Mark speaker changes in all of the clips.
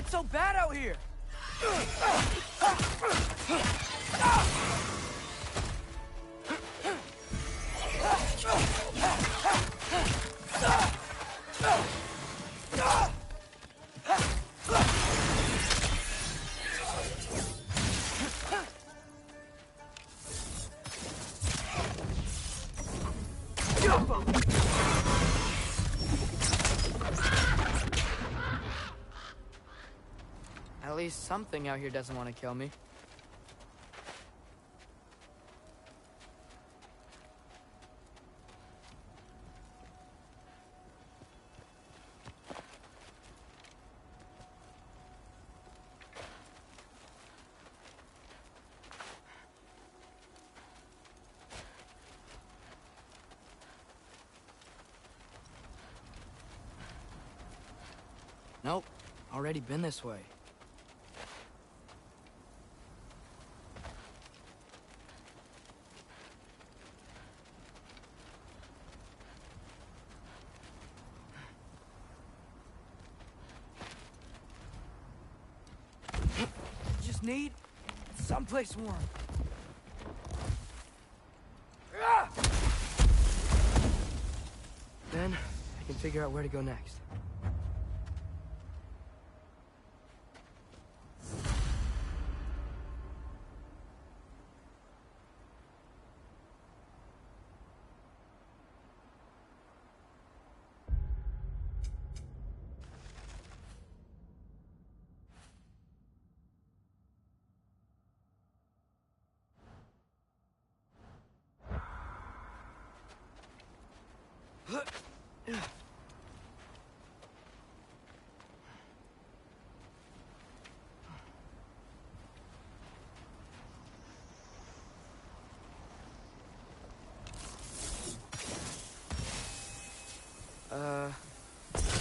Speaker 1: it so bad out here? At least something out here doesn't want to kill me. Nope, already been this way. Just need someplace warm. Then I can figure out where to go next.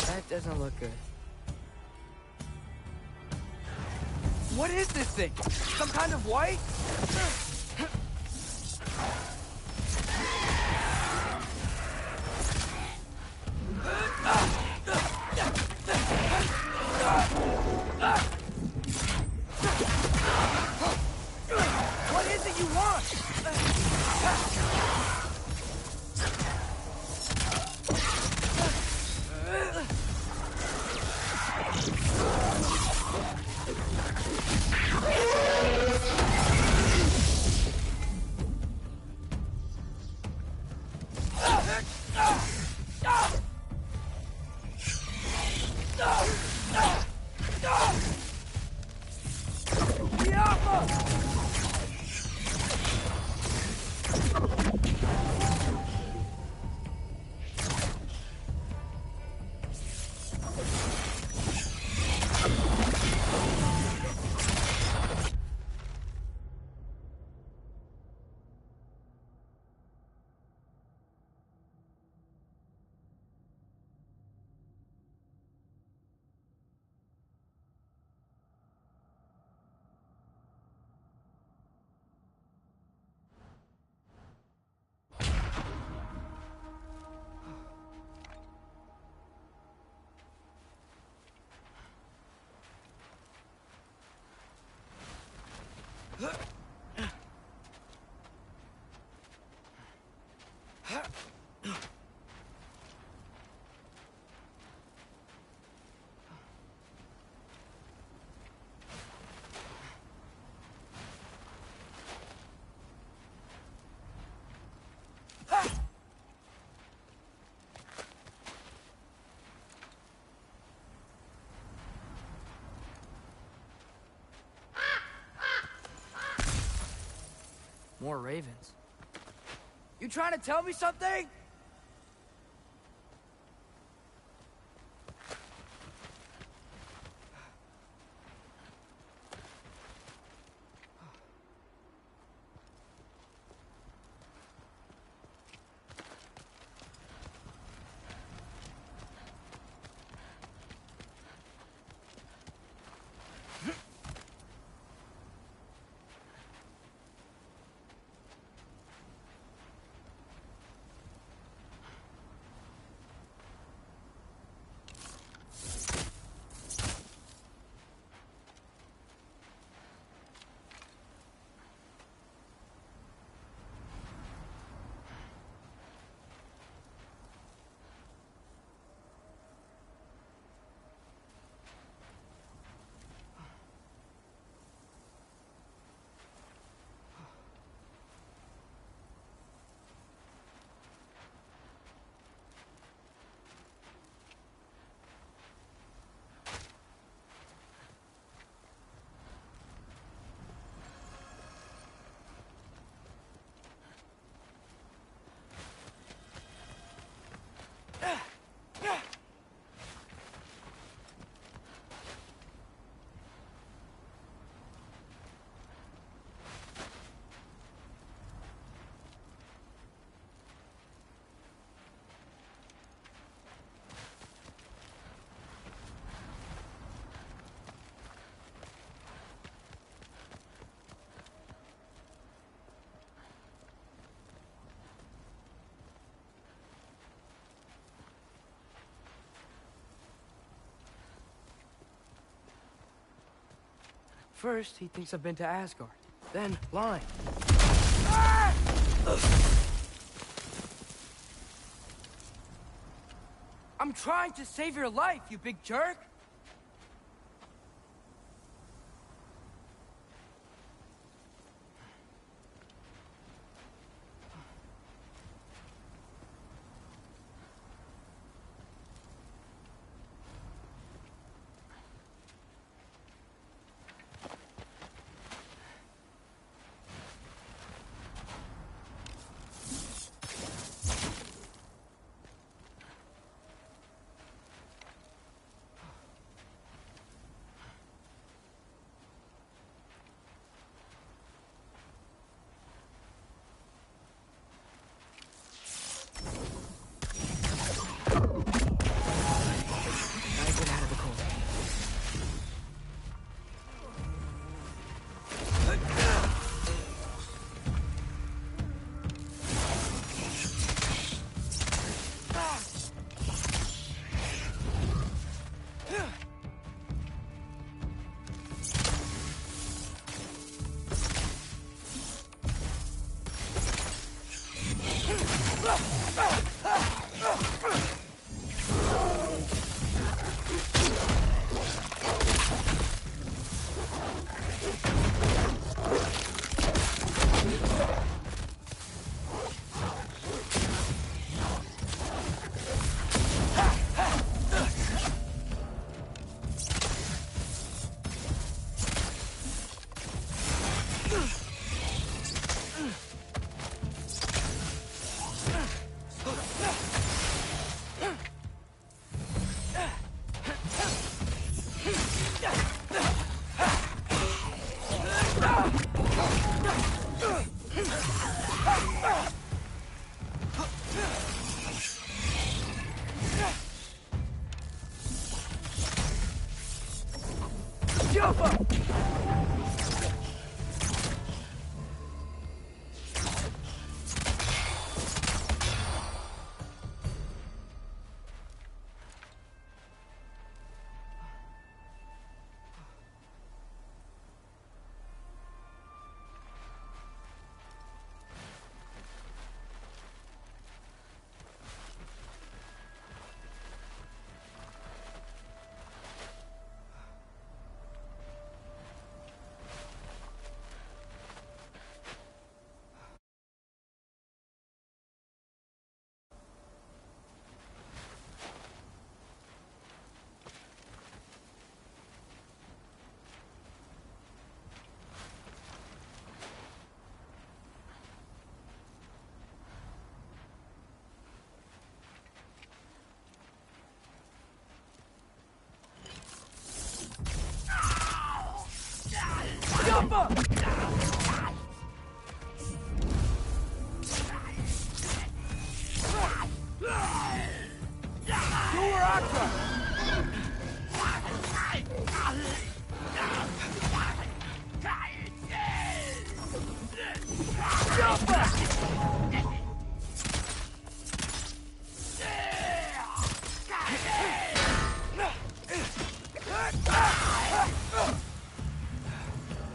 Speaker 1: That doesn't look good. What is this thing? Some kind of white? What is it you want? More ravens. You trying to tell me something? First, he thinks I've been to Asgard. Then, lying. I'm trying to save your life, you big jerk!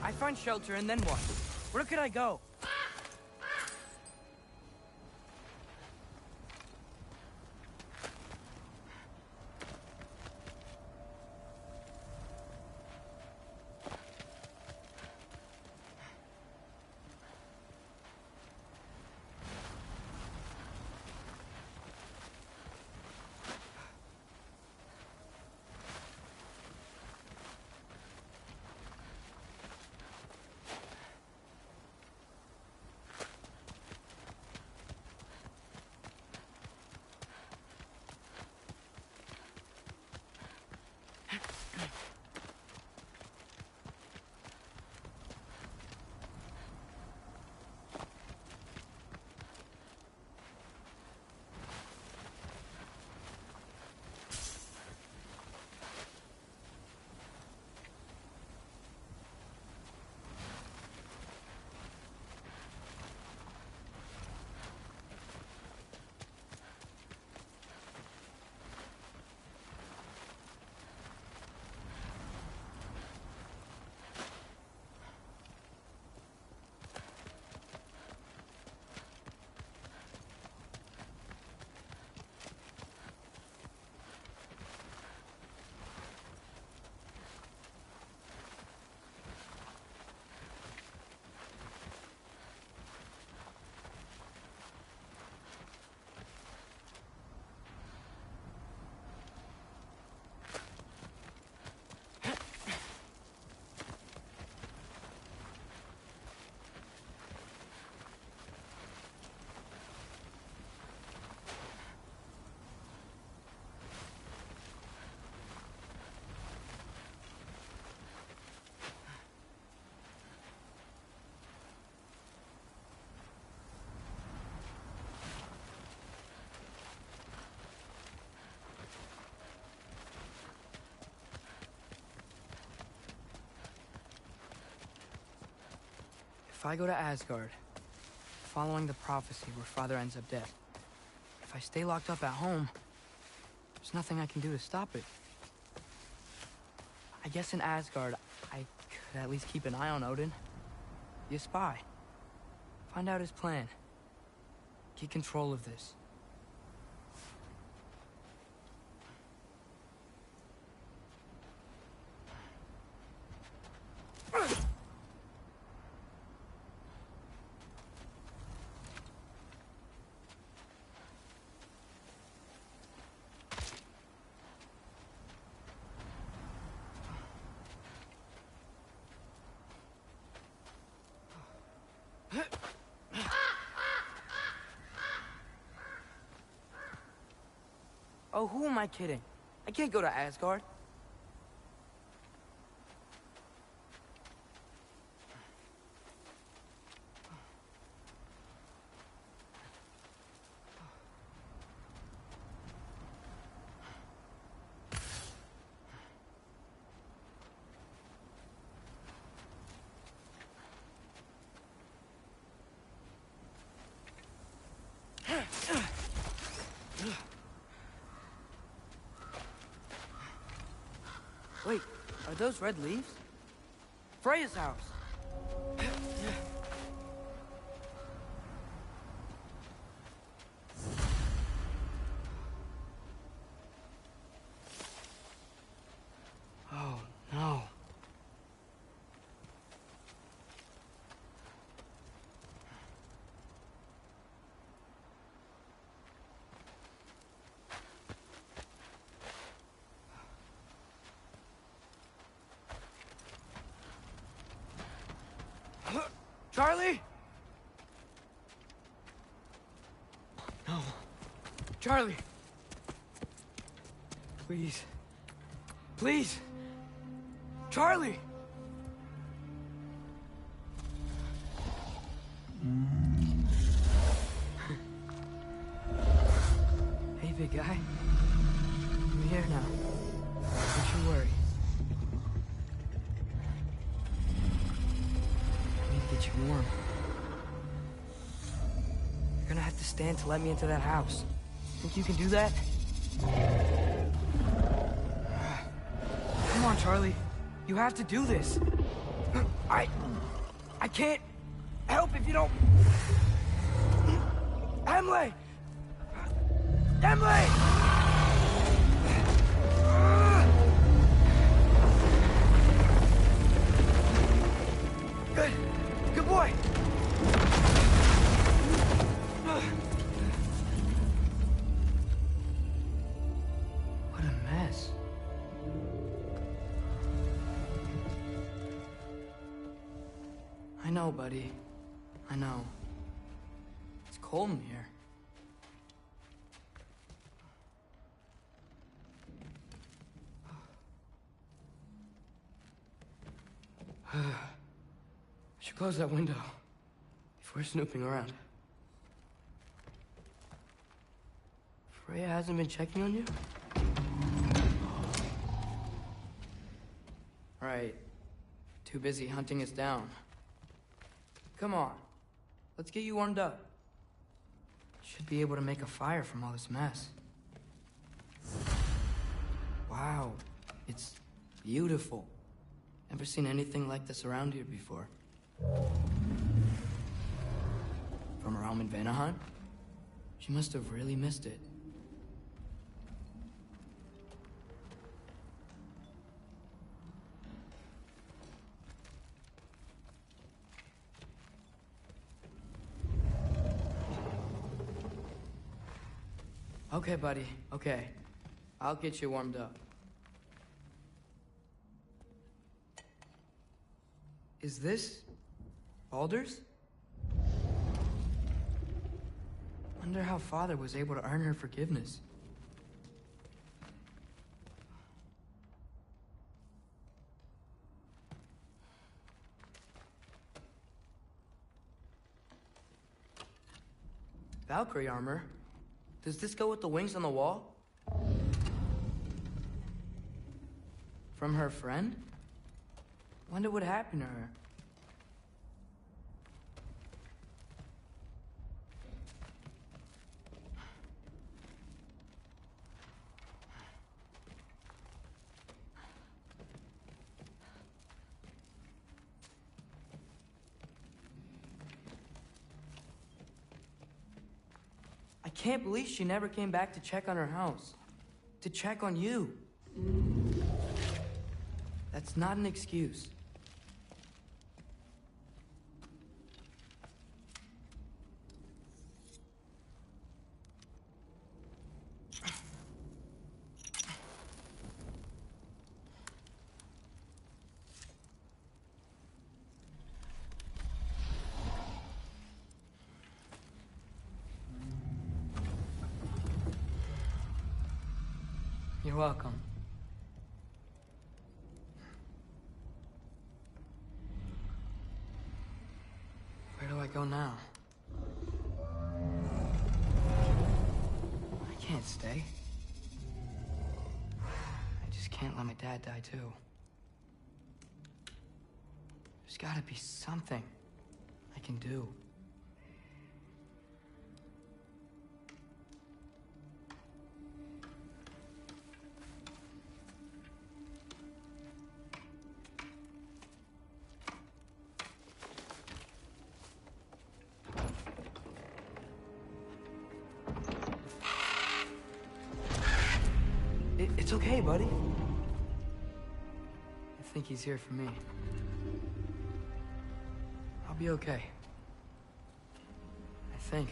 Speaker 1: I find shelter and then what? Where could I go? If I go to Asgard, following the prophecy where Father ends up dead, if I stay locked up at home, there's nothing I can do to stop it. I guess in Asgard, I could at least keep an eye on Odin. Be a spy. Find out his plan. Get control of this. Oh, who am I kidding? I can't go to Asgard. Wait, are those red leaves? Freya's house. Oh, no. Charlie? No. Charlie. Please. Please. Charlie! Hey, big guy. I'm here now. Don't you worry. Get you warm. You're gonna have to stand to let me into that house. Think you can do that? Come on, Charlie. You have to do this. I can't help if you don't... Emily! Emily! Good. Good boy! What a mess. I know, buddy. I know. It's cold in here. I should close that window before snooping around. Freya hasn't been checking on you? Right. Too busy hunting us down. Come on. Let's get you warmed up. Should be able to make a fire from all this mess. Wow. It's beautiful. Never seen anything like this around here before. From her home in Vanaheim? She must have really missed it. Okay, buddy. Okay. I'll get you warmed up. Is this Baldur's? Wonder how Father was able to earn her forgiveness. Valkyrie armor? Does this go with the wings on the wall? From her friend? Wonder what happened to her. can't believe she never came back to check on her house. To check on you. That's not an excuse. You're welcome. Where do I go now? I can't stay. I just can't let my dad die too. There's gotta be something I can do. It's okay, buddy. I think he's here for me. I'll be okay. I think.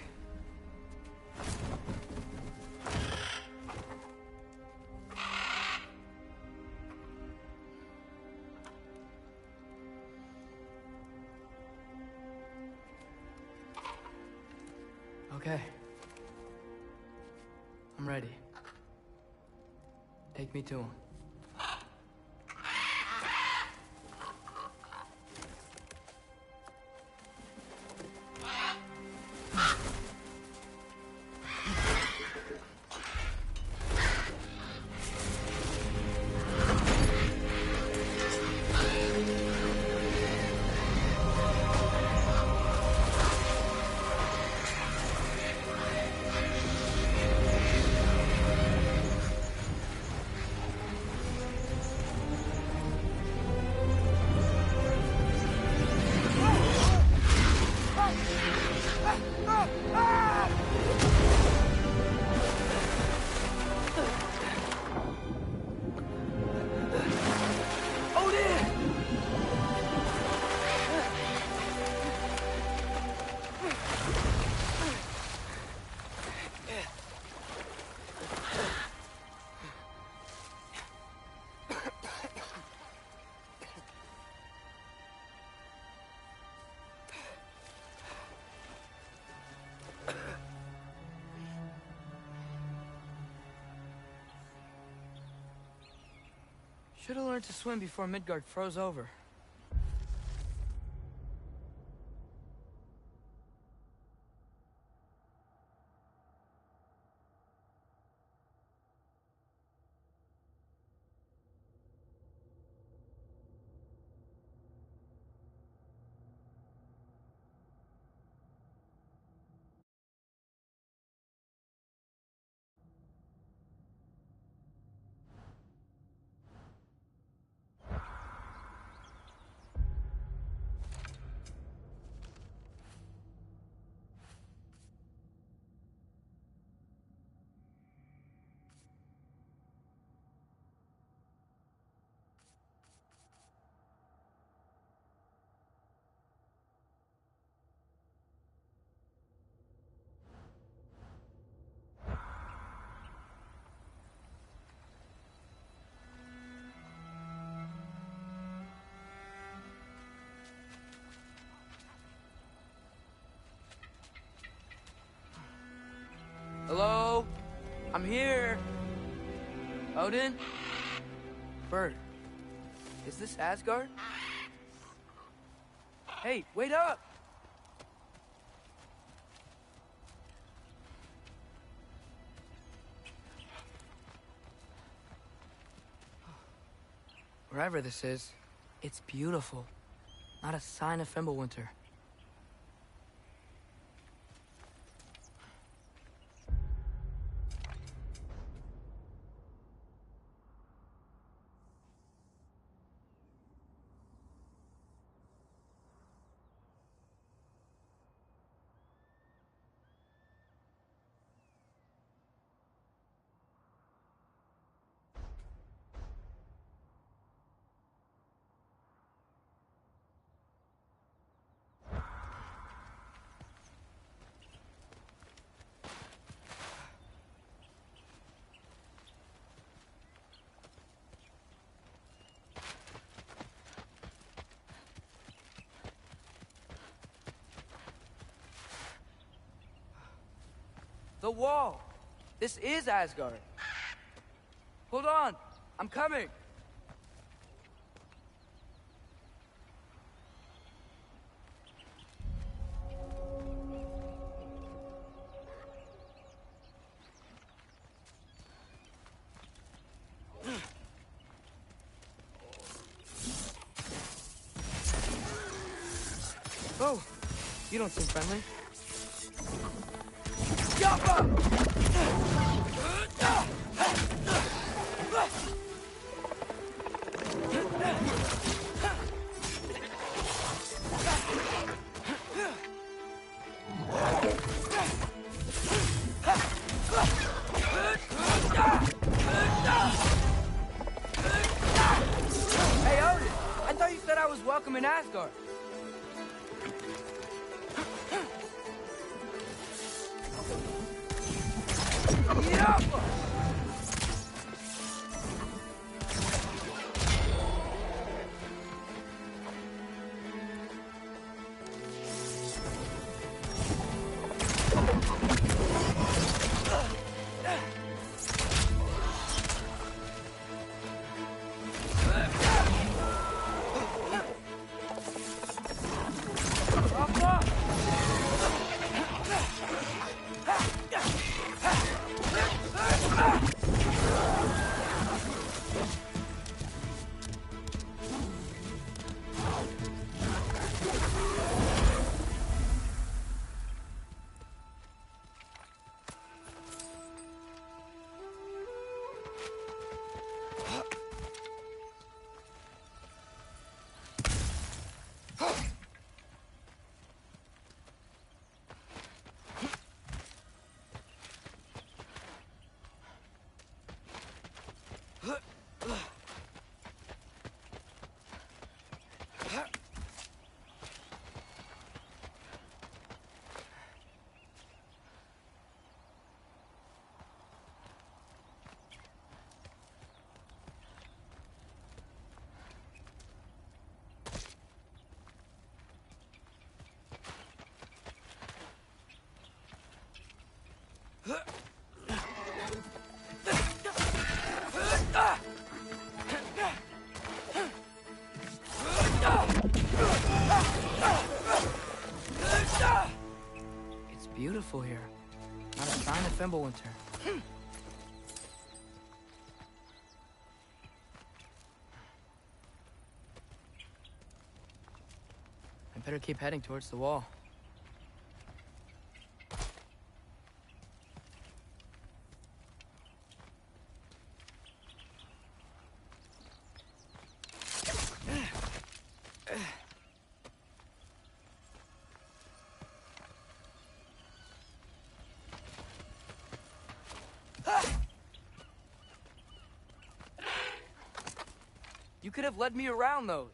Speaker 1: Okay. I'm ready. Take me to him. Should have learned to swim before Midgard froze over. Hello? I'm here. Odin? Bird. Is this Asgard? Hey, wait up! Wherever this is, it's beautiful. Not a sign of Fimbulwinter. The wall! This is Asgard. Hold on! I'm coming! Oh, you don't seem friendly. Hey, Odin! I thought you said I was welcome in Asgard. It's beautiful here. Not a sign of Fimbulwinter. I better keep heading towards the wall. You could have led me around those.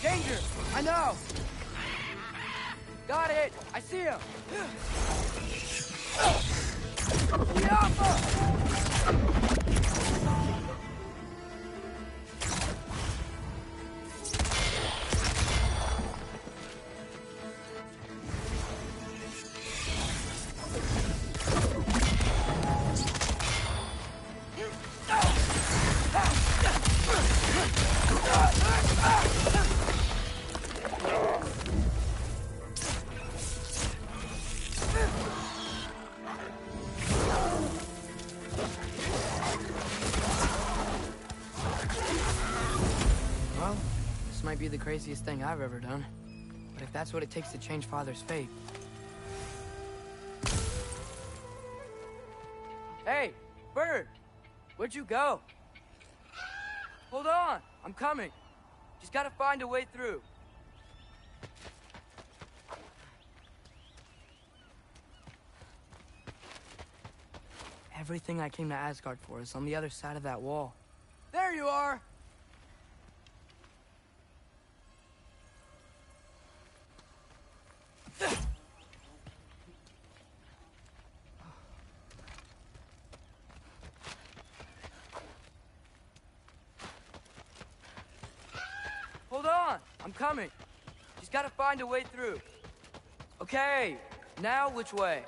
Speaker 1: Danger! I know! Got it! I see him! Well, this might be the craziest thing I've ever done. But if that's what it takes to change Father's fate... Hey, Bird! Where'd you go? Hold on, I'm coming. Just gotta find a way through. Everything I came to Asgard for is on the other side of that wall. There you are! Hold on, I'm coming. Just gotta find a way through. Okay, now which way?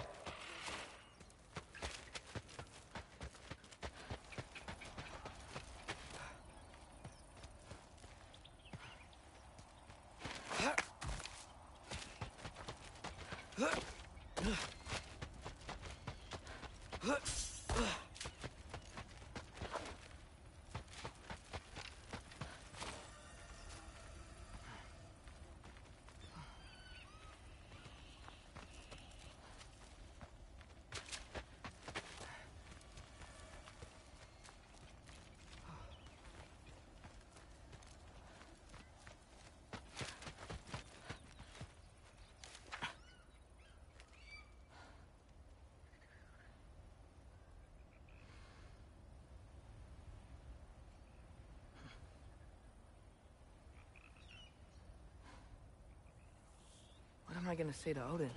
Speaker 1: What am I gonna say to Odin?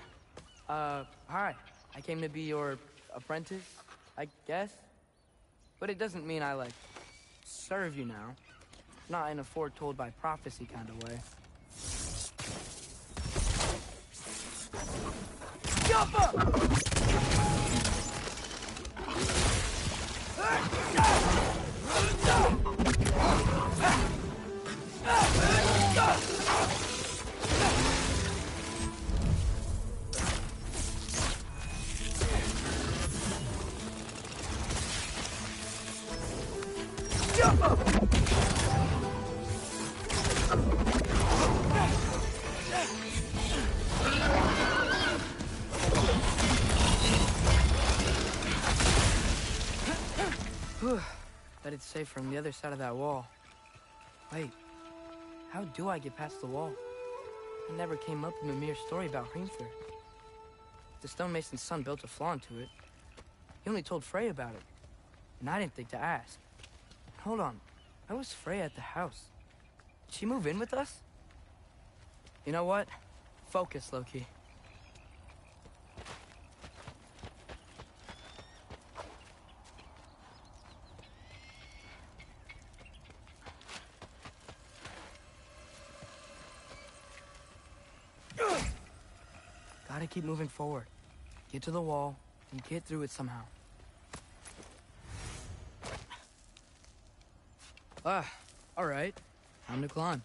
Speaker 1: Hi. I came to be your apprentice, I guess? But it doesn't mean I, like, serve you now. Not in a foretold by prophecy kind of way. Jump up! Bet it's safe from the other side of that wall. Wait, how do I get past the wall? It never came up in the mere story about Hrimthur. The stonemason's son built a flaw into it. He only told Frey about it, and I didn't think to ask. Hold on, why was Frey at the house? Did she move in with us? You know what? Focus, Loki. Gotta keep moving forward. Get to the wall and get through it somehow. All right. Time to climb.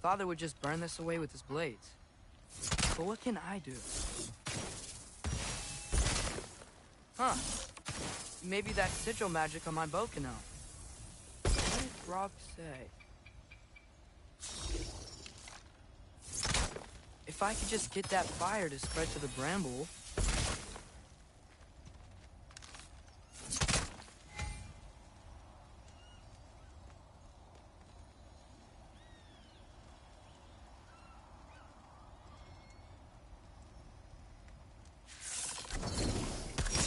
Speaker 1: Father would just burn this away with his blades. But what can I do? Huh. Maybe that sigil magic on my bow can help. What did Rob say? If I could just get that fire to spread to the bramble...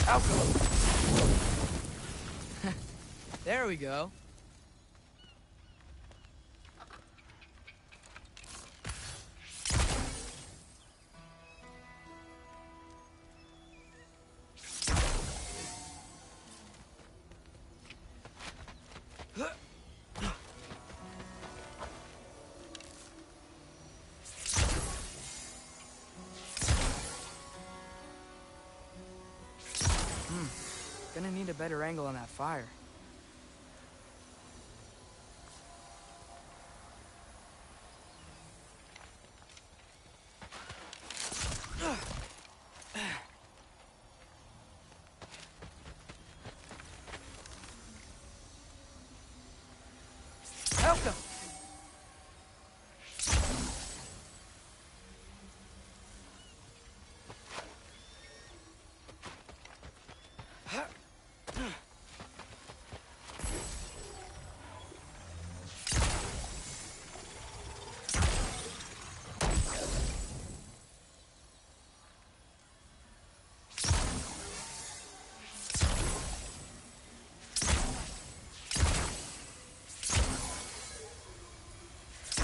Speaker 1: Alcohol! There we go. Gonna need a better angle on that fire. Welcome!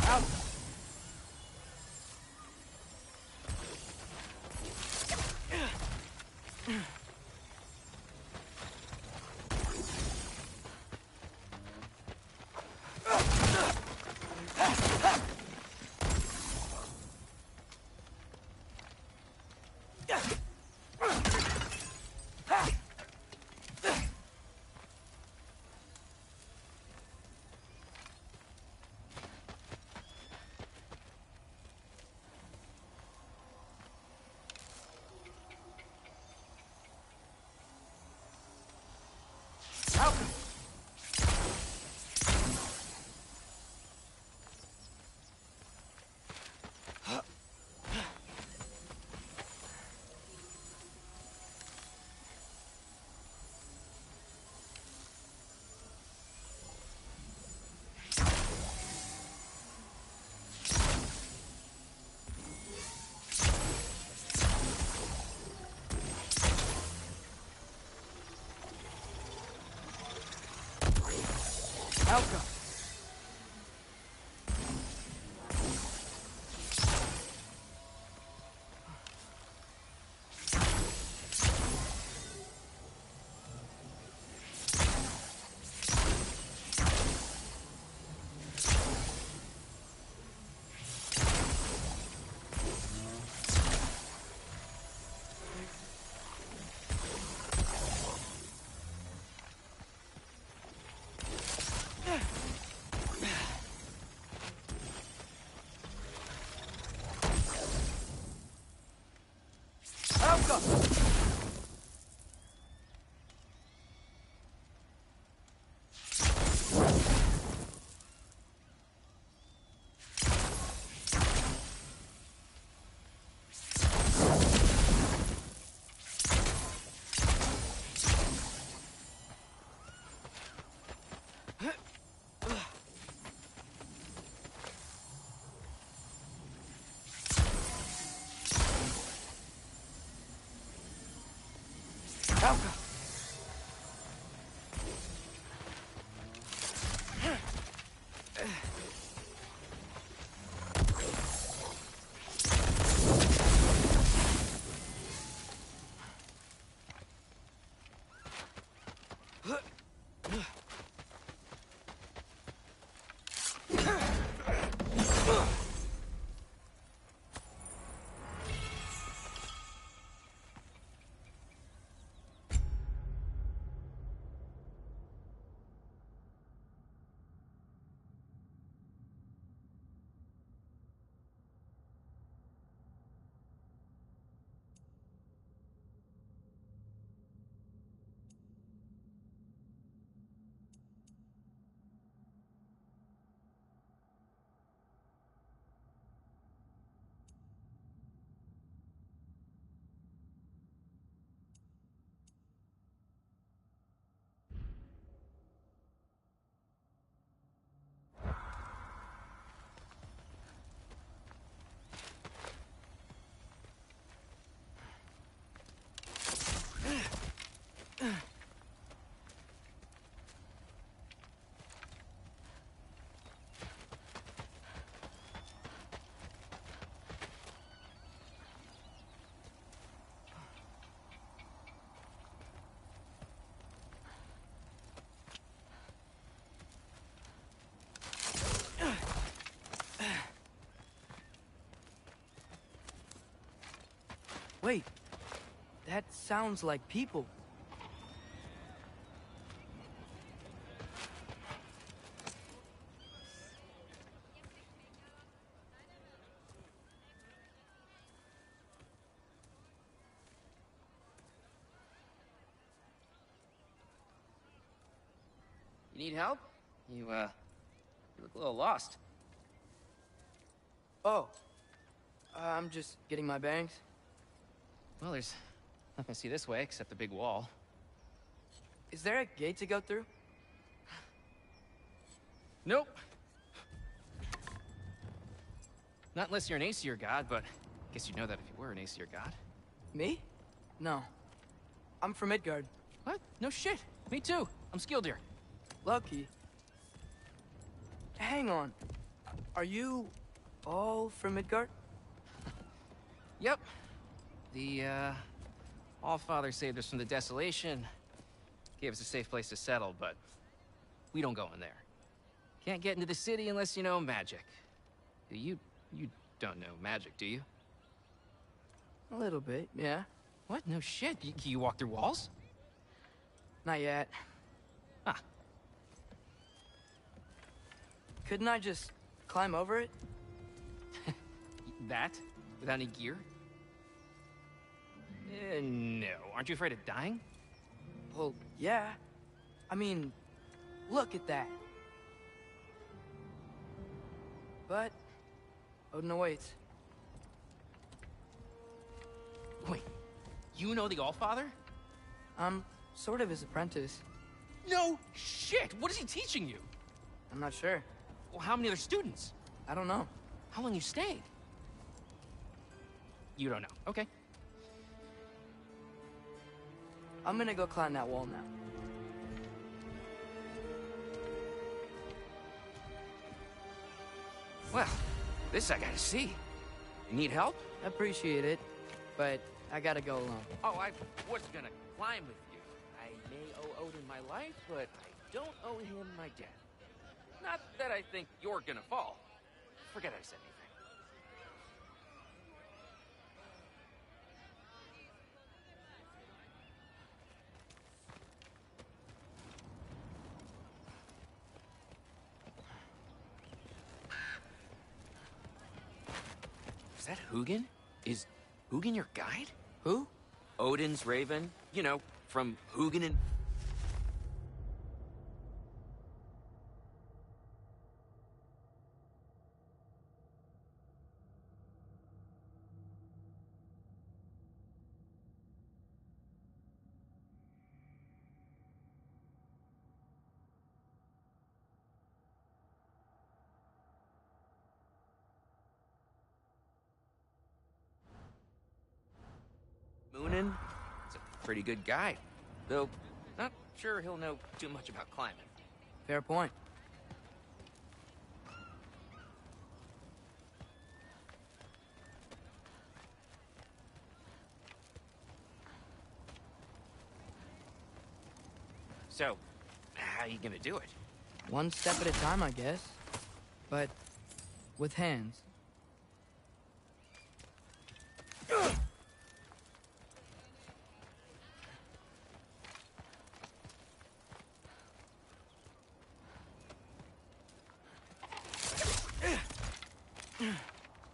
Speaker 1: Out! Outcome. Alka! Wait, that sounds like people.
Speaker 2: You need help? You look a little lost.
Speaker 1: Oh, I'm just getting my bangs.
Speaker 2: Well, there's nothing to see this way except the big wall.
Speaker 1: Is there a gate to go through?
Speaker 2: Nope. Not unless you're an Aesir god, but I guess you'd know that if you were an Aesir god.
Speaker 1: Me? No. I'm from Midgard.
Speaker 2: What? No shit. Me too. I'm skilled here.
Speaker 1: Lucky. Hang on. Are you all from Midgard?
Speaker 2: Yep. The, Allfather saved us from the desolation. Gave us a safe place to settle, but we don't go in there. Can't get into the city unless you know magic. You don't know magic, do you?
Speaker 1: A little bit, yeah.
Speaker 2: What? No shit. You walk through walls?
Speaker 1: Not yet.
Speaker 2: Huh.
Speaker 1: Couldn't I just climb over it?
Speaker 2: That? Without any gear? No. Aren't you afraid of dying?
Speaker 1: Well, yeah. I mean, look at that. But Odin awaits.
Speaker 2: Wait, you know the Allfather?
Speaker 1: I'm sort of his apprentice.
Speaker 2: No shit! What is he teaching you?
Speaker 1: I'm not sure.
Speaker 2: Well, how many other students?
Speaker 1: I don't know.
Speaker 2: How long you stayed? You don't know. Okay.
Speaker 1: I'm gonna go climb that wall now.
Speaker 2: Well, this I gotta see. You need help?
Speaker 1: Appreciate it, but I gotta go alone.
Speaker 2: Oh, I was gonna climb with you. I may owe Odin my life, but I don't owe him my death. Not that I think you're gonna fall. Forget I said anything. Is that Hugin? Is Hugin your guide?
Speaker 1: Who?
Speaker 2: Odin's raven. You know, from Hugin and... Moonin. He's a pretty good guy. Though, not sure he'll know too much about climbing.
Speaker 1: Fair point.
Speaker 2: So, how you gonna do it?
Speaker 1: One step at a time, I guess. But with hands.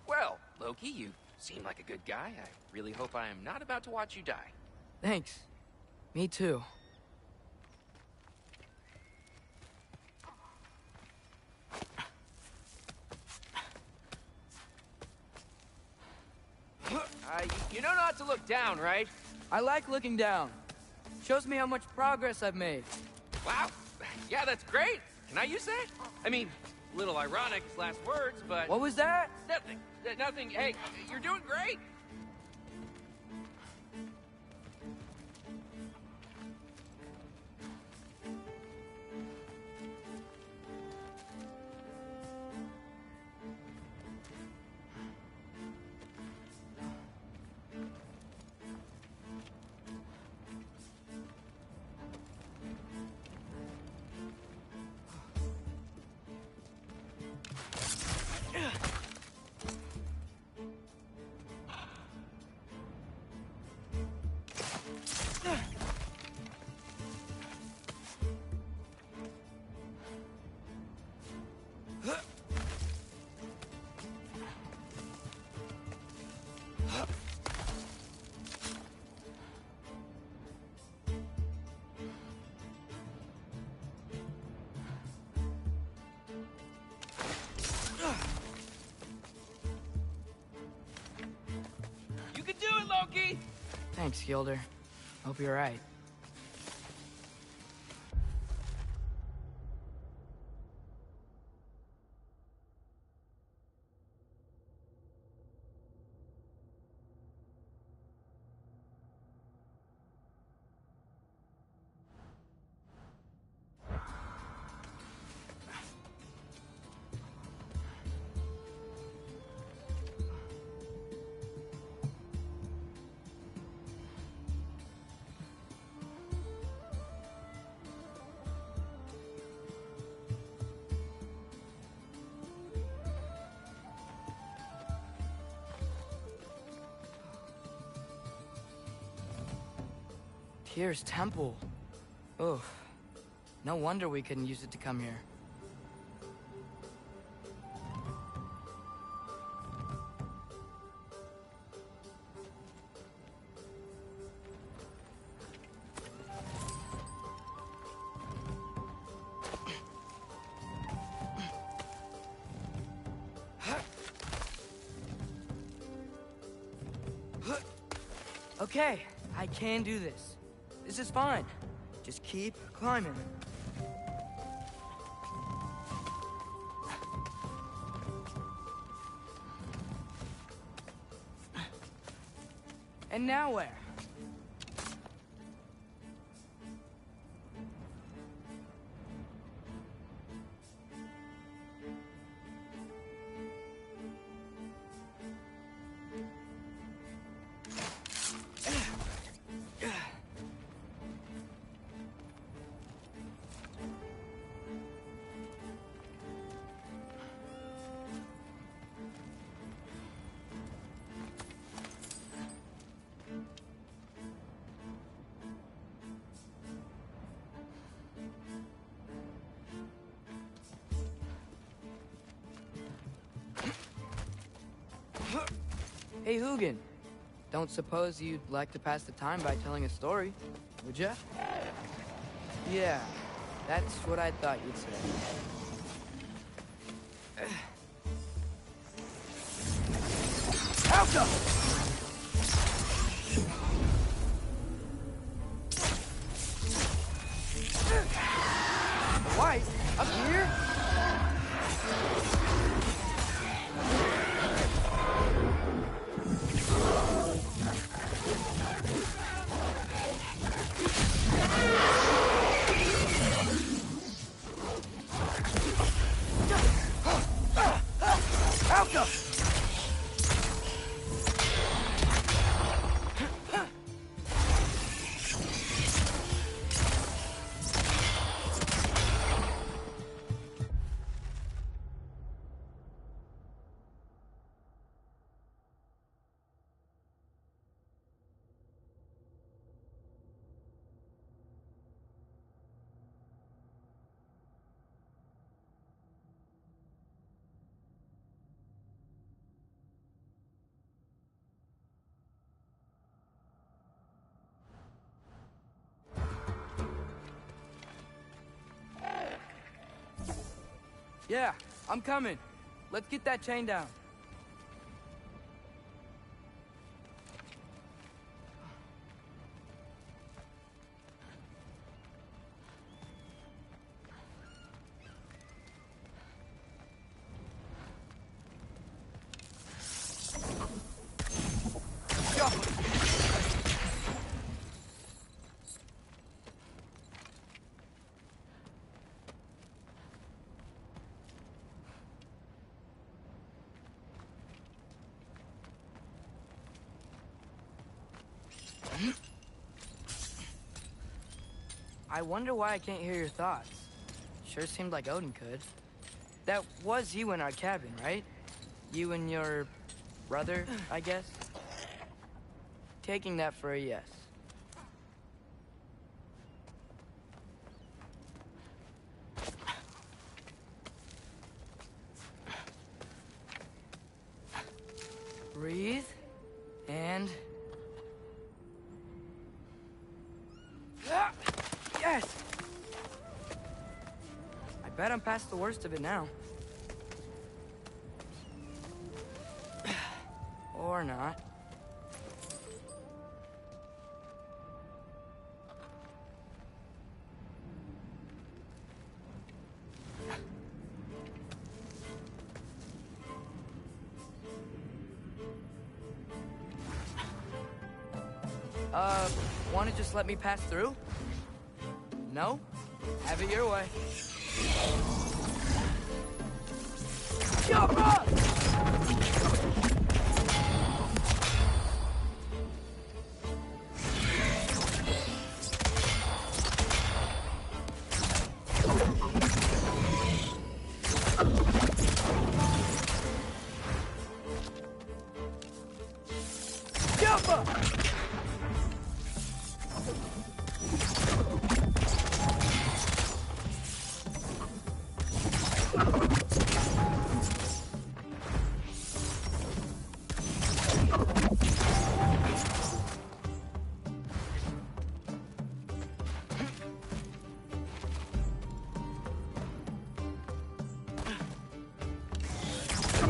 Speaker 2: Well, Loki, you seem like a good guy. I really hope I am not about to watch you die.
Speaker 1: Thanks. Me too.
Speaker 2: You know not to look down, right?
Speaker 1: I like looking down. Shows me how much progress I've made.
Speaker 2: Wow. Yeah, that's great. Can I use that? I mean, a little ironic, his last words, but...
Speaker 1: What was that?
Speaker 2: Nothing. Nothing. Hey, you're doing great.
Speaker 1: Thanks, Gilder. Hope you're right. Tyr's temple. Oh, no wonder we couldn't use it to come here. Okay, I can do this. This is fine. Just keep climbing. And now where? Hey, Hugin. Don't suppose you'd like to pass the time by telling a story, would ya? Yeah, that's what I thought you'd say. Alka! White? Up here? Yeah, I'm coming. Let's get that chain down. I wonder why I can't hear your thoughts. Sure seemed like Odin could. That was you in our cabin, right? You and your brother, I guess? Taking that for a yes. Breathe, and... Yes! I bet I'm past the worst of it now. Or not. wanna just let me pass through? No? Have it your way. Jump up! Jump up!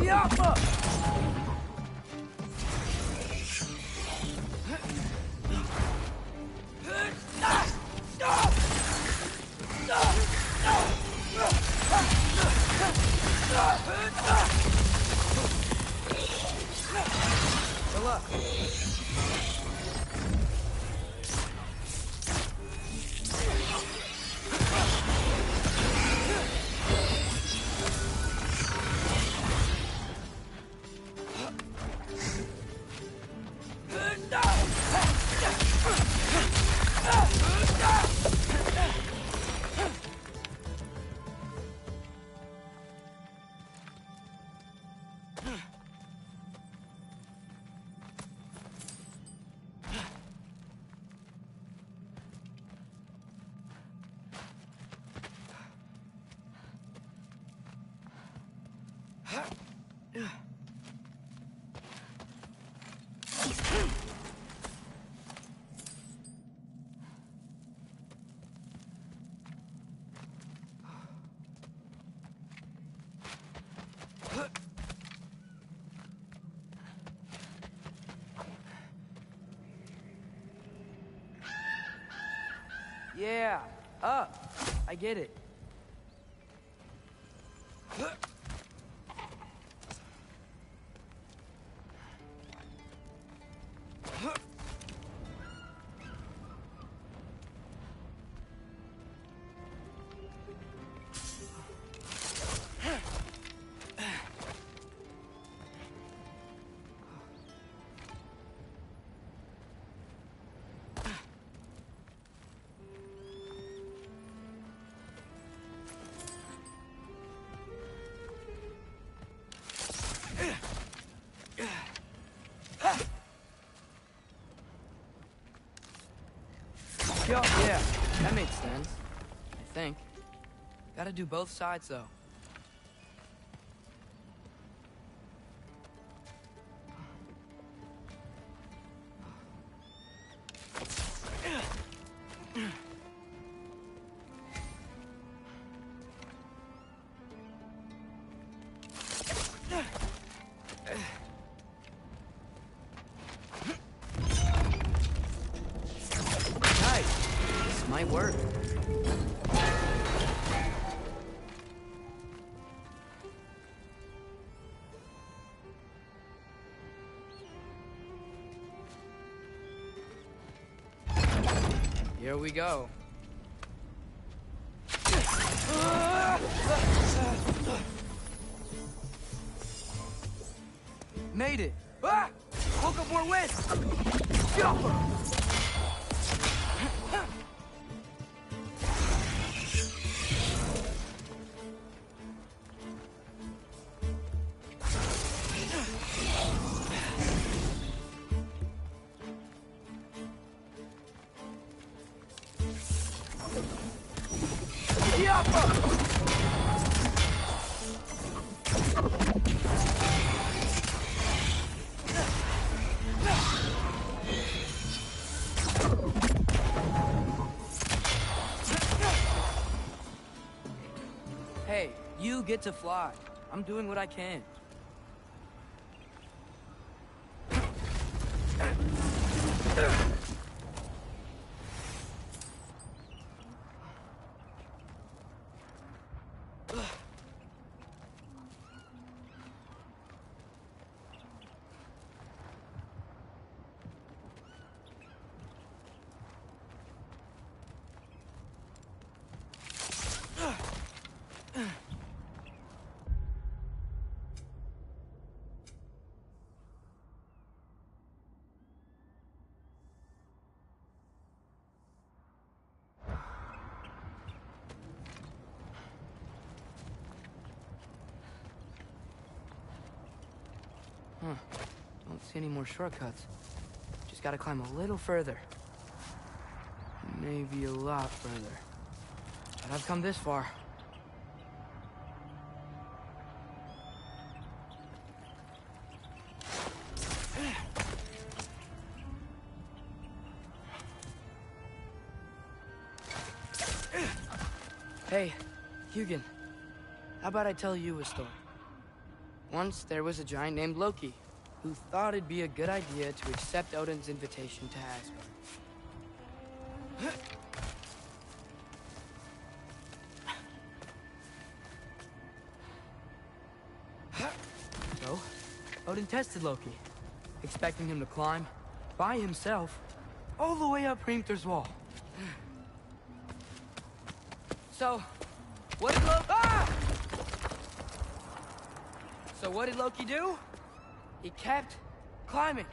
Speaker 1: Yappa! Good luck. Yeah, up. I get it. Yo, yeah, that makes sense. I think. Gotta do both sides, though. Might work. Here we go. Made it. Ah! Woke up more wind. Jump! Hey, you get to fly. I'm doing what I can. Don't see any more shortcuts. Just gotta climb a little further. Maybe a lot further. But I've come this far. Hey, Hugin. How about I tell you a story? Once there was a giant named Loki, who thought it'd be a good idea to accept Odin's invitation to Asgard. So, Odin tested Loki, expecting him to climb, by himself, all the way up Hrimthur's wall. So, what did Loki... Ah! So what did Loki do? He kept climbing.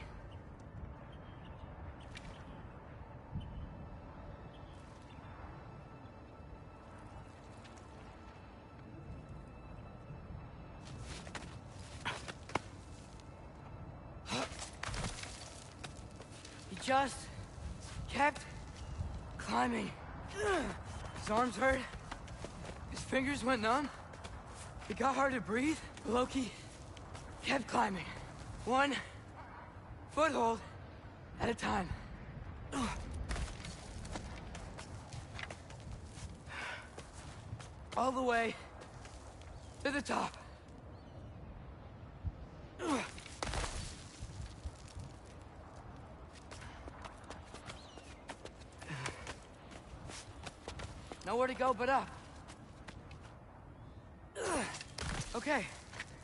Speaker 1: He just kept climbing. His arms hurt. His fingers went numb. It got hard to breathe. Loki kept climbing. One foothold at a time. All the way to the top. Nowhere to go but up. Okay,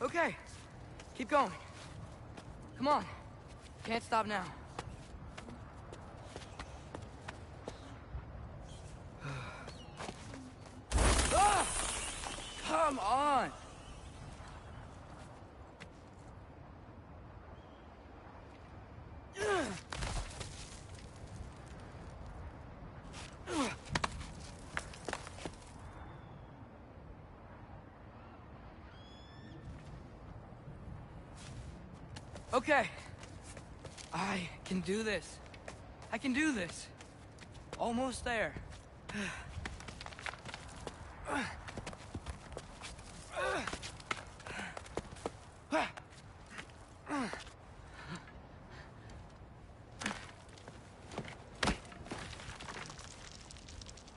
Speaker 1: okay. Keep going. Come on. Can't stop now. Ah! Come on! Okay. I can do this. I can do this. Almost there.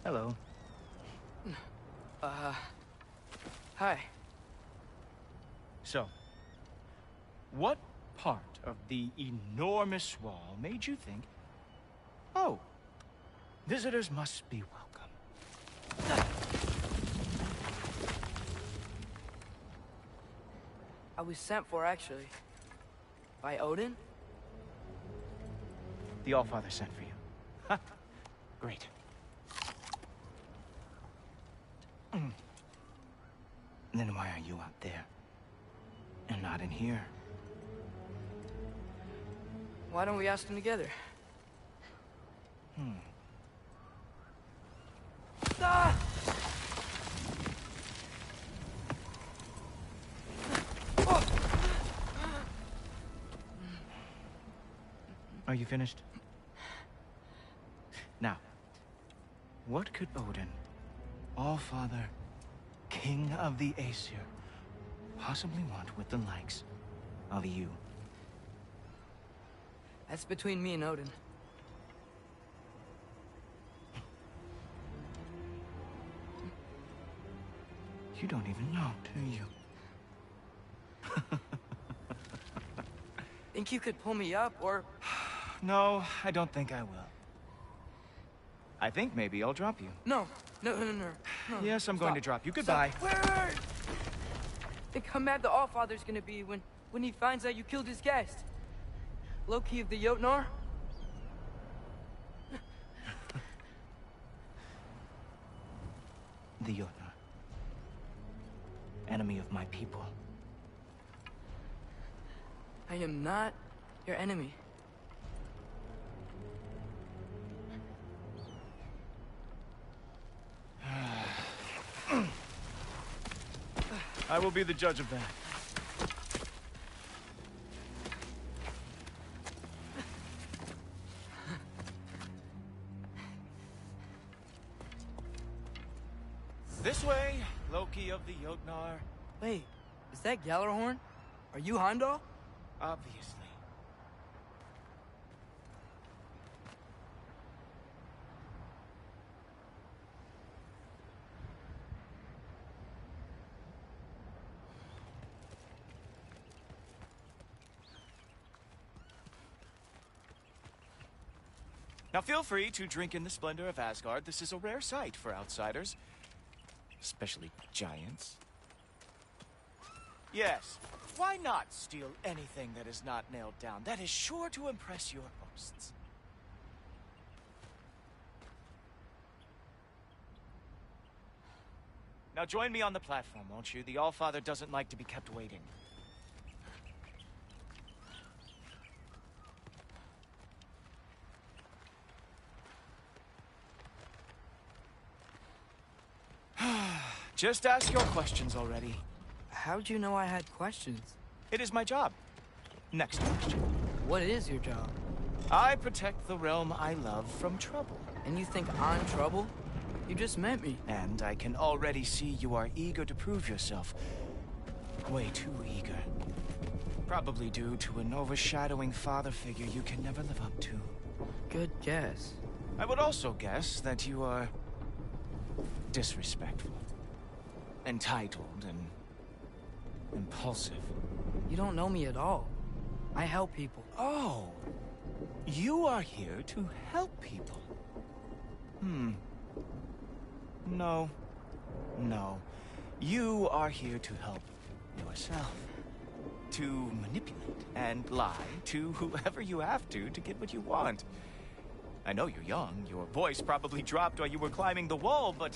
Speaker 3: Hello.
Speaker 1: Hi.
Speaker 3: So, what part of the enormous wall made you think, oh, visitors must be welcome?
Speaker 1: I was sent for, actually. By Odin?
Speaker 3: The Allfather sent for you. Ha! Great. Then why are you out there? And not in here?
Speaker 1: Why don't we ask them together? Ah!
Speaker 3: Are you finished? Now, what could Odin, Allfather, King of the Aesir, possibly want with the likes of you?
Speaker 1: That's between me and Odin.
Speaker 3: You don't even know, do you?
Speaker 1: Think you could pull me up, or...
Speaker 3: No, I don't think I will. I think maybe I'll drop you.
Speaker 1: No. No.
Speaker 3: Yes, I'm going to drop you. Goodbye.
Speaker 1: Wait. Think how mad the Allfather's gonna be when he finds out you killed his guest. Loki of the Jotnar?
Speaker 3: The Jotnar. Enemy of my people.
Speaker 1: I am not your enemy.
Speaker 3: I will be the judge of that. This way, Loki of the Jotnar.
Speaker 1: Wait, is that Gjallarhorn? Are you Heimdall?
Speaker 3: Obviously. Now feel free to drink in the splendor of Asgard. This is a rare sight for outsiders. Especially giants. Yes, why not steal anything that is not nailed down? That is sure to impress your hosts. Now join me on the platform, won't you? The Allfather doesn't like to be kept waiting. Just ask your questions already.
Speaker 1: How'd you know I had questions?
Speaker 3: It is my job. Next question.
Speaker 1: What is your job?
Speaker 3: I protect the realm I love from trouble.
Speaker 1: And you think I'm trouble? You just met me.
Speaker 3: And I can already see you are eager to prove yourself. Way too eager. Probably due to an overshadowing father figure you can never live up to.
Speaker 1: Good guess.
Speaker 3: I would also guess that you are disrespectful, entitled, and impulsive.
Speaker 1: You don't know me at all. I help people.
Speaker 3: Oh, you are here to help people. No. No. You are here to help yourself. To manipulate and lie to whoever you have to get what you want. I know you're young. Your voice probably dropped while you were climbing the wall, but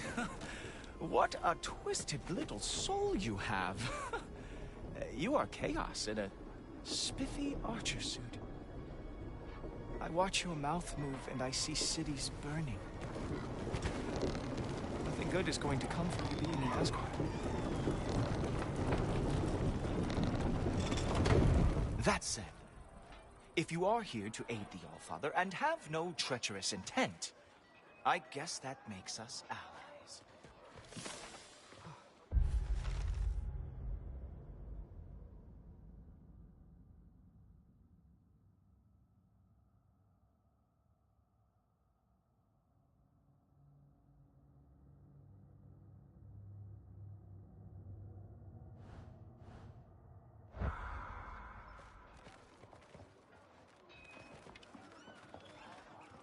Speaker 3: what a twisted little soul you have. You are chaos in a spiffy archer suit. I watch your mouth move and I see cities burning. Nothing good is going to come from you being in Asgard. That said, if you are here to aid the Allfather and have no treacherous intent, I guess that makes us allies.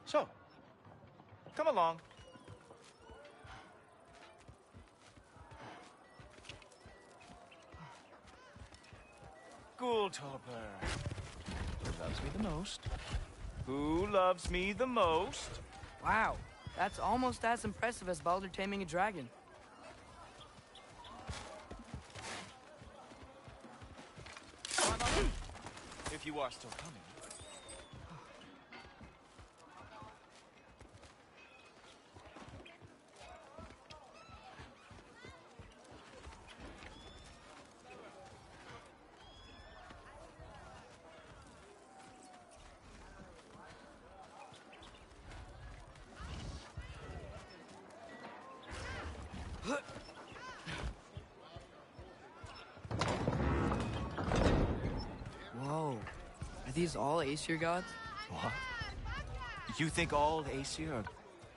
Speaker 3: So, come along. Ghoultoper. Who loves me the most? Who loves me the most?
Speaker 1: Wow, that's almost as impressive as Baldur taming a dragon.
Speaker 3: If you are still coming.
Speaker 1: Whoa, are these all Aesir gods?
Speaker 3: What? You think all Aesir are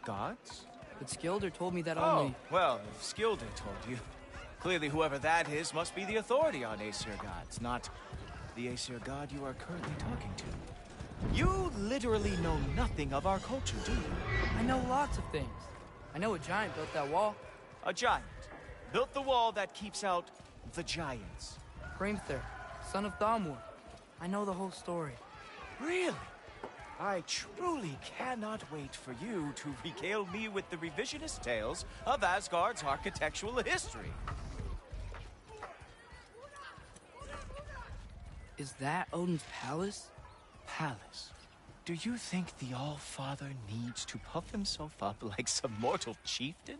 Speaker 3: gods?
Speaker 1: But Skilder told me that
Speaker 3: Oh,
Speaker 1: only...
Speaker 3: well, if Skilder told you. Clearly whoever that is must be the authority on Aesir gods, not the Aesir god you are currently talking to. You literally know nothing of our culture, do you?
Speaker 1: I know lots of things. I know a giant built that wall.
Speaker 3: A giant built the wall that keeps out the giants.
Speaker 1: Hrimthur, son of Thamur. I know the whole story.
Speaker 3: Really? I truly cannot wait for you to regale me with the revisionist tales of Asgard's architectural history.
Speaker 1: Is that Odin's palace?
Speaker 3: Palace? Do you think the All-Father needs to puff himself up like some mortal chieftain?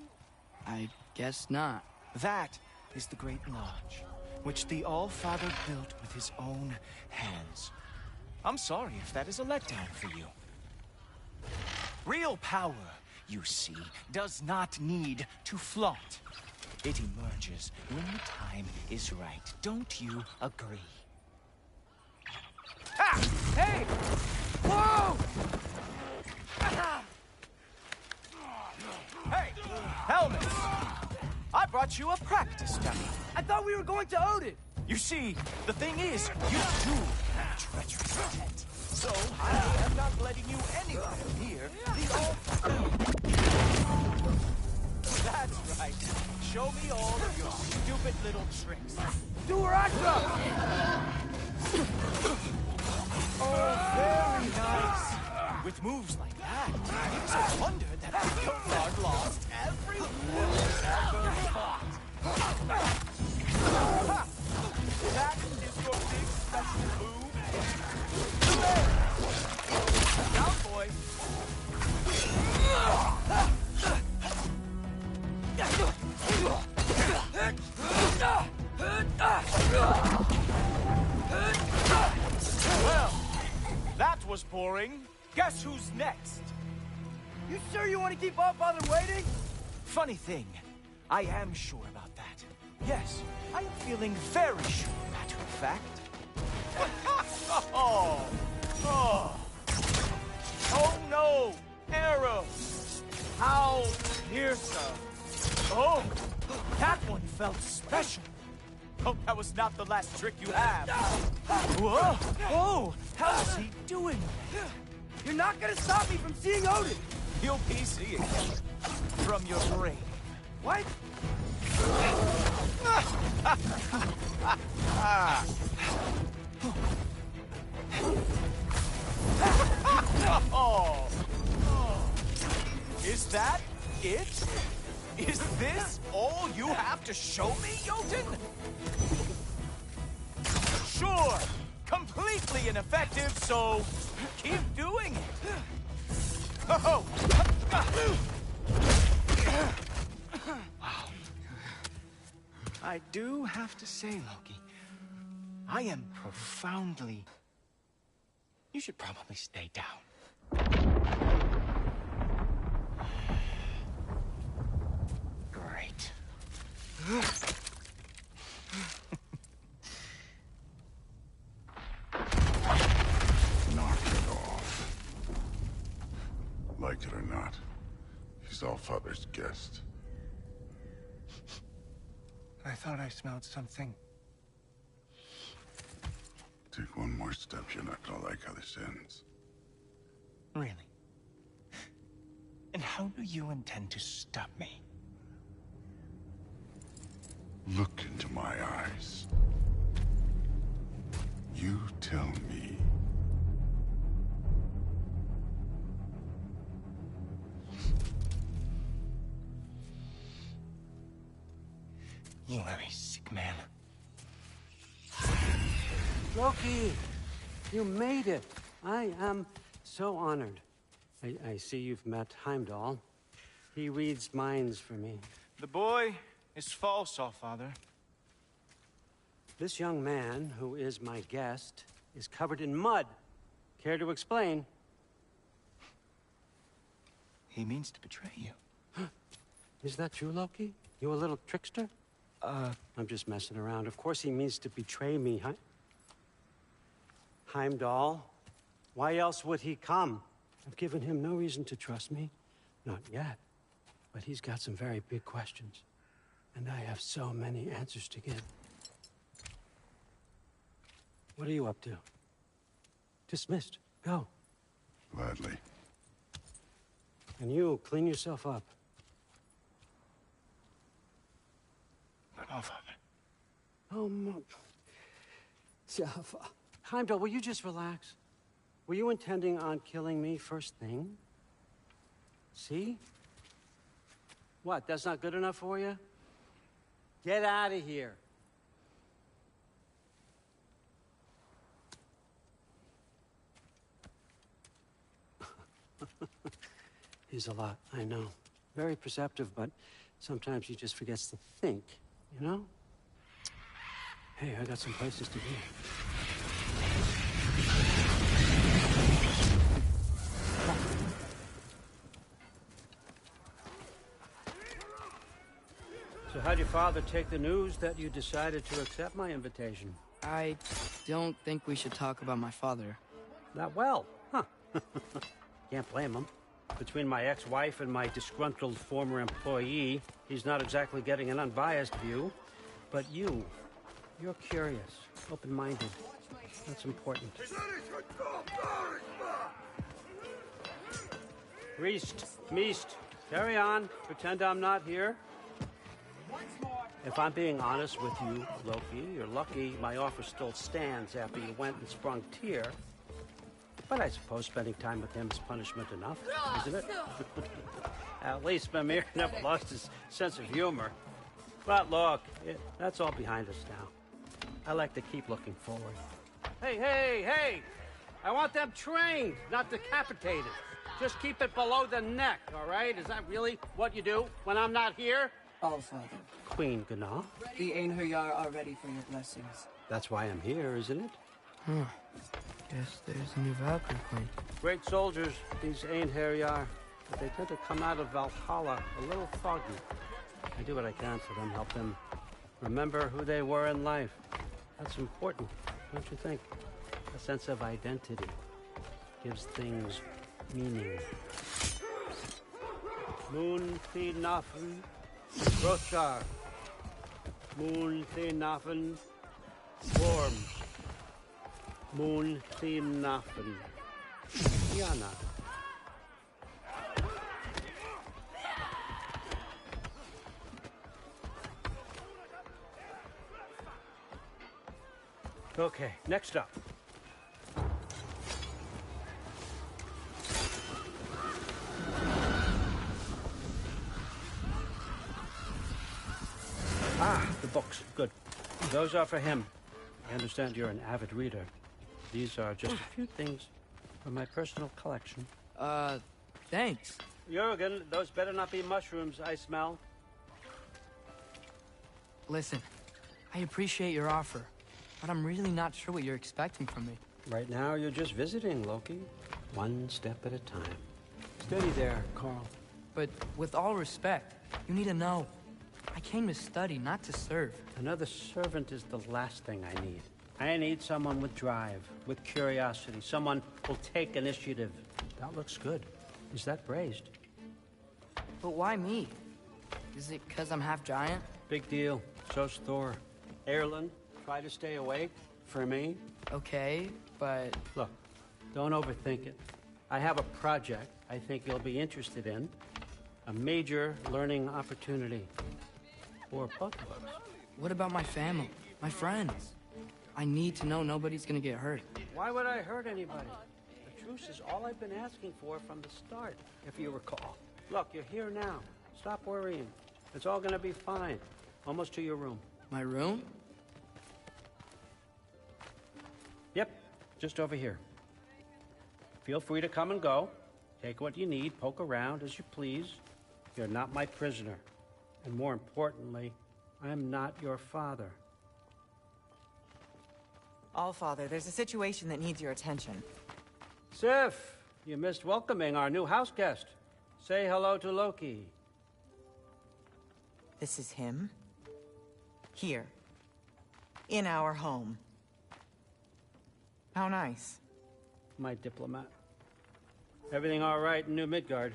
Speaker 1: I guess not.
Speaker 3: That is the Great Lodge, which the All-Father built with his own hands. I'm sorry if that is a letdown for you. Real power, you see, does not need to flaunt. It emerges when the time is right. Don't you agree?
Speaker 1: Ha! Hey! Whoa!
Speaker 3: Hey! Helmet! I brought you a practice dummy.
Speaker 1: I thought we were going to Odin.
Speaker 3: You see, the thing is, you do have treacherous intent. So, I am not letting you anywhere near the altar. That's right. Show me all of your stupid little tricks.
Speaker 1: Do her Astra!
Speaker 3: Oh, very nice. With moves like that, it's a wonder that the Guard lost every war it's ever fought. Ha! That is your big special move. Down, boy. Well, that was boring. Guess who's next?
Speaker 1: You sure you want to keep All Father waiting?
Speaker 3: Funny thing, I am sure about that. Yes, I am feeling very sure, matter of fact. Oh no! Arrows! How fearsome! Oh, that one felt special. Hope that was not the last trick you have. Whoa! Oh, how's he doing?
Speaker 1: You're not gonna stop me from seeing Odin!
Speaker 3: You'll be seeing him from your brain.
Speaker 1: What?
Speaker 3: Oh. Is that it? Is this all you have to show me, Jotun? Sure, completely ineffective, so keep doing it. Oh. Wow. I do have to say, Loki, I am profoundly... You should probably stay down. Great.
Speaker 4: Knock it off. Like it or not, he's Allfather's guest.
Speaker 3: I thought I smelled something.
Speaker 4: Take one more step, you're not gonna like how this ends.
Speaker 3: Really? And how do you intend to stop me?
Speaker 4: Look into my eyes. You tell me.
Speaker 3: You are a sick man.
Speaker 5: Loki, you made it. I am so honored. I see you've met Heimdall. He reads minds for me.
Speaker 3: The boy is false, Allfather.
Speaker 5: This young man, who is my guest, is covered in mud. Care to explain?
Speaker 3: He means to betray you.
Speaker 5: Is that true, Loki? You a little trickster? I'm just messing around. Of course he means to betray me, Heimdall? Why else would he come? I've given him no reason to trust me. Not yet. But he's got some very big questions. And I have so many answers to give. What are you up to? Dismissed. Go.
Speaker 4: Gladly.
Speaker 5: And you, clean yourself up.
Speaker 3: But Allfather.
Speaker 5: Oh, Jaffa. Heimdall, will you just relax? Were you intending on killing me first thing? See? What, that's not good enough for you? Get out of here. He's a lot, I know. Very perceptive, but sometimes he just forgets to think, you know? Hey, I got some places to be. So how'd your father take the news that you decided to accept my invitation?
Speaker 1: I don't think we should talk about my father.
Speaker 5: Not well, huh? Can't blame him. Between my ex-wife and my disgruntled former employee, he's not exactly getting an unbiased view. But you're curious, open-minded. That's important. Priest, Meest, carry on. Pretend I'm not here. If I'm being honest with you, Loki, you're lucky my offer still stands after you went and sprung Tyr. But I suppose spending time with him is punishment enough, isn't it? At least Mimir never lost his sense of humor. But look, that's all behind us now. I like to keep looking forward. Hey! I want them trained, not decapitated. Just keep it below the neck, all right? Is that really what you do when I'm not here?
Speaker 6: All Father.
Speaker 5: Queen Gná.
Speaker 6: The Einherjar are ready for your blessings.
Speaker 5: That's why I'm here, isn't it?
Speaker 1: Guess there's a new Valkyrie Queen.
Speaker 5: Great soldiers, these Einherjar. But they tend to come out of Valhalla a little foggy. I do what I can for them, help them remember who they were in life. That's important, don't you think? A sense of identity gives things meaning. Moon Thinafen, Hrothgar. Moon Thinafen, Worm. Moon Thinafen, Yana. Okay, next up. The books. Good. Those are for him. I understand you're an avid reader. These are just a few things from my personal collection.
Speaker 1: Thanks.
Speaker 5: Jurgen, those better not be mushrooms I smell.
Speaker 1: Listen, I appreciate your offer, but I'm really not sure what you're expecting from me.
Speaker 5: Right now, you're just visiting, Loki. One step at a time. Steady there, Carl.
Speaker 1: But with all respect, you need to know, I came to study, not to serve.
Speaker 5: Another servant is the last thing I need. I need someone with drive, with curiosity, someone who'll take initiative. That looks good. Is that braised?
Speaker 1: But why me? Is it because I'm half giant?
Speaker 5: Big deal. So's Thor. Erlen, try to stay awake for me.
Speaker 1: Okay, but...
Speaker 5: Look, don't overthink it. I have a project I think you'll be interested in. A major learning opportunity. For both of us.
Speaker 1: What about my family? My friends? I need to know nobody's gonna get hurt.
Speaker 5: Why would I hurt anybody? The truce is all I've been asking for from the start, if you recall. Look, you're here now. Stop worrying. It's all gonna be fine. Almost to your room.
Speaker 1: My room?
Speaker 5: Yep, just over here. Feel free to come and go. Take what you need, poke around as you please. You're not my prisoner. And more importantly, I'm not your father.
Speaker 6: All Father, there's a situation that needs your attention.
Speaker 5: Sif, you missed welcoming our new house guest. Say hello to Loki.
Speaker 6: This is him. Here. In our home. How nice.
Speaker 5: My diplomat. Everything all right in New Midgard?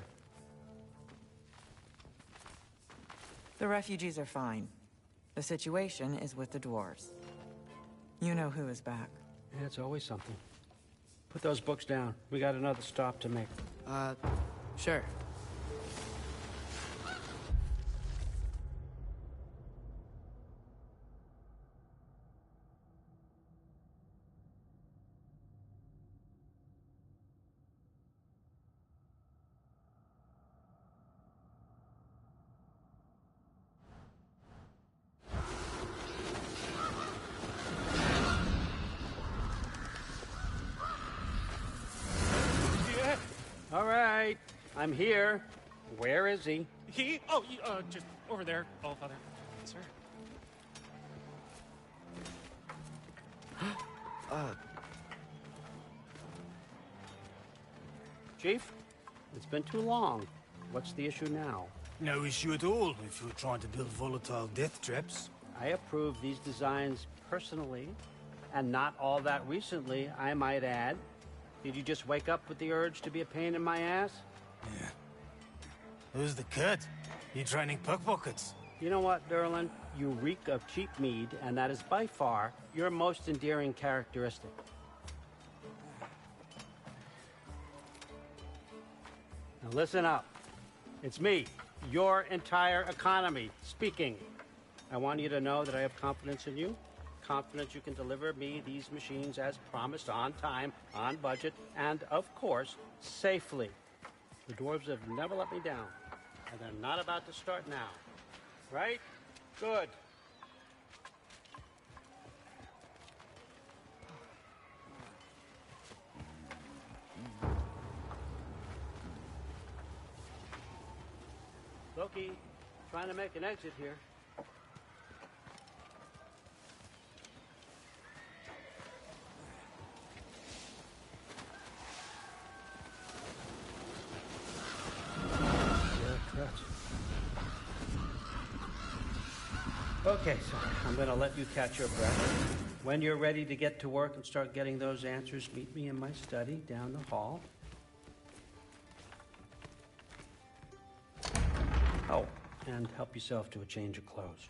Speaker 6: The refugees are fine. The situation is with the dwarves. You know who is back.
Speaker 5: Yeah, it's always something. Put those books down. We got another stop to make.
Speaker 1: Sure.
Speaker 5: All right, I'm here. Where is he?
Speaker 7: Just over there, All Father. Sir.
Speaker 5: Chief, it's been too long. What's the issue now?
Speaker 8: No issue at all if you're trying to build volatile death traps.
Speaker 5: I approve these designs personally, and not all that recently, I might add. Did you just wake up with the urge to be a pain in my ass?
Speaker 8: Yeah. Who's the cut? You training pickpockets?
Speaker 5: You know what, Derlin? You reek of cheap mead, and that is by far your most endearing characteristic. Now listen up. It's me, your entire economy, speaking. I want you to know that I have confidence in you. Confidence you can deliver me these machines as promised, on time, on budget, and, of course, safely. The dwarves have never let me down, and they're not about to start now. Right? Good. Loki, trying to make an exit here. Okay, so I'm going to let you catch your breath. When you're ready to get to work and start getting those answers, meet me in my study down the hall. Oh, and help yourself to a change of clothes.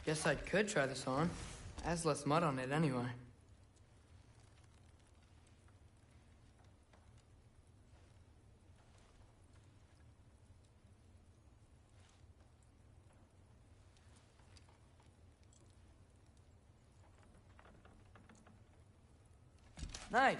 Speaker 1: Guess I could try this on. Has less mud on it anyway. Nice.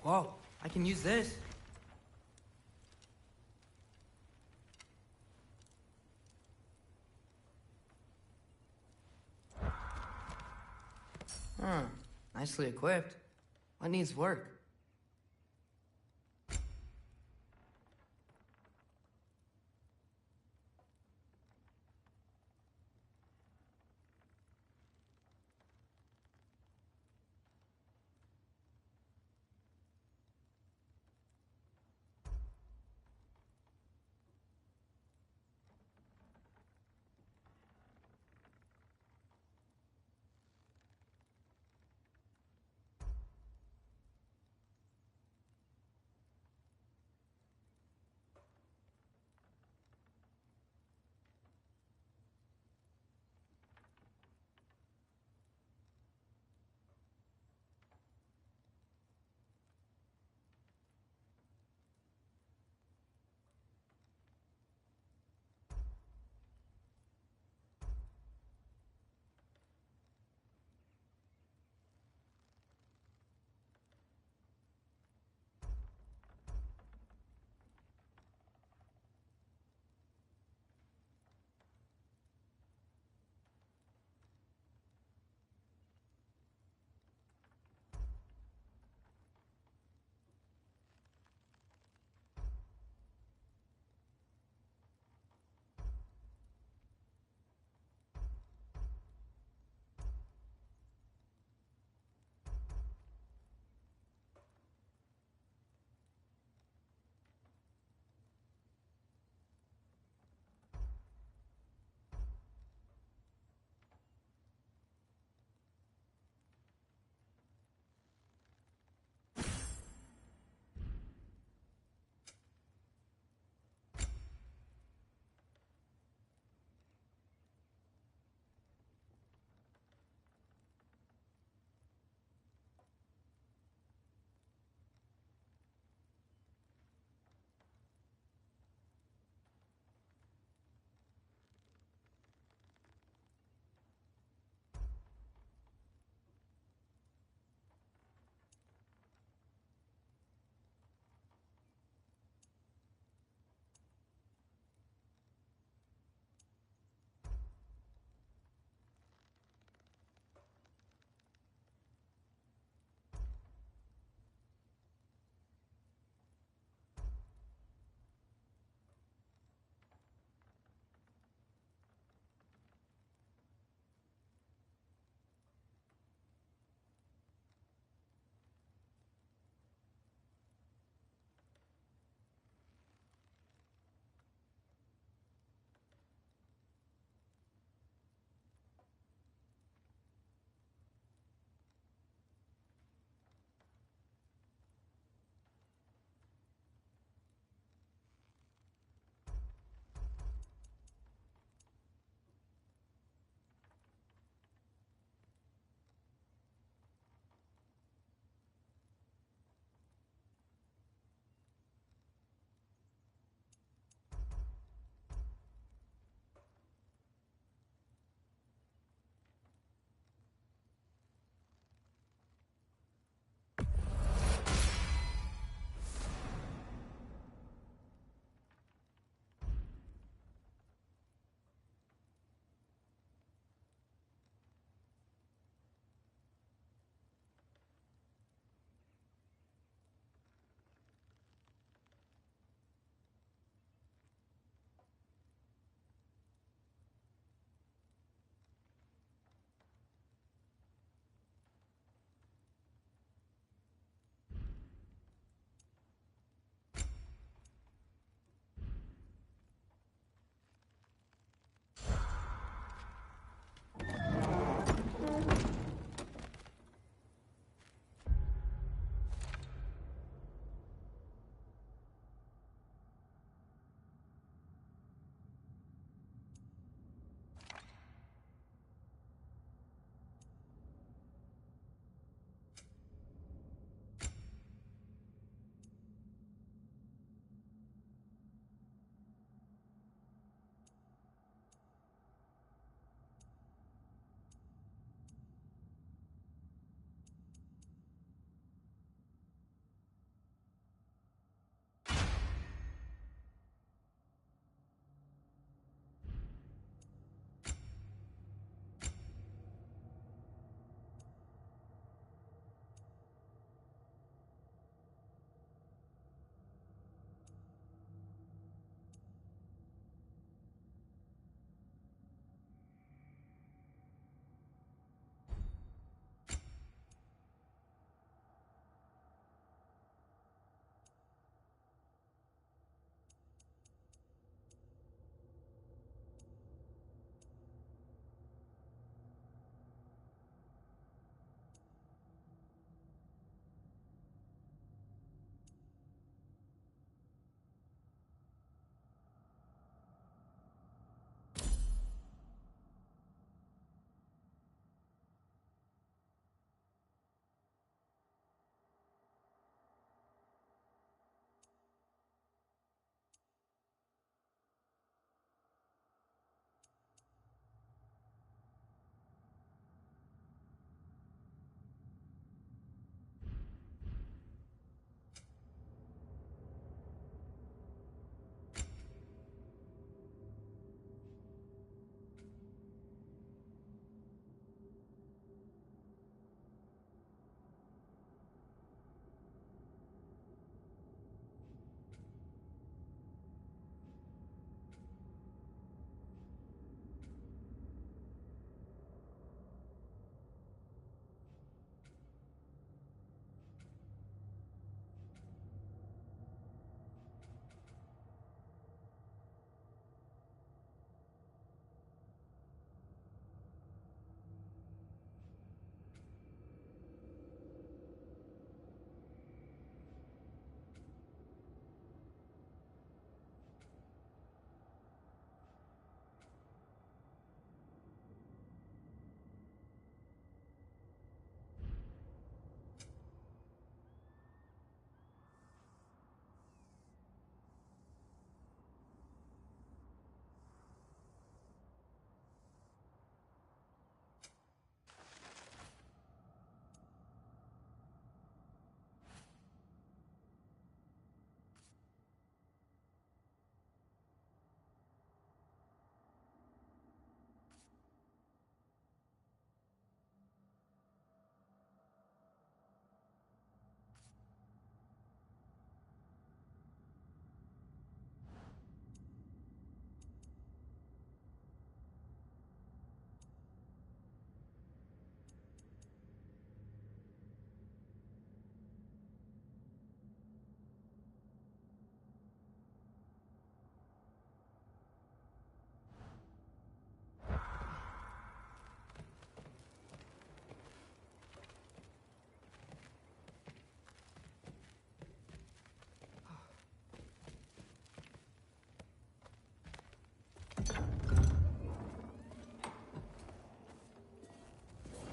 Speaker 1: Whoa, I can use this. Huh, nicely equipped. What needs work?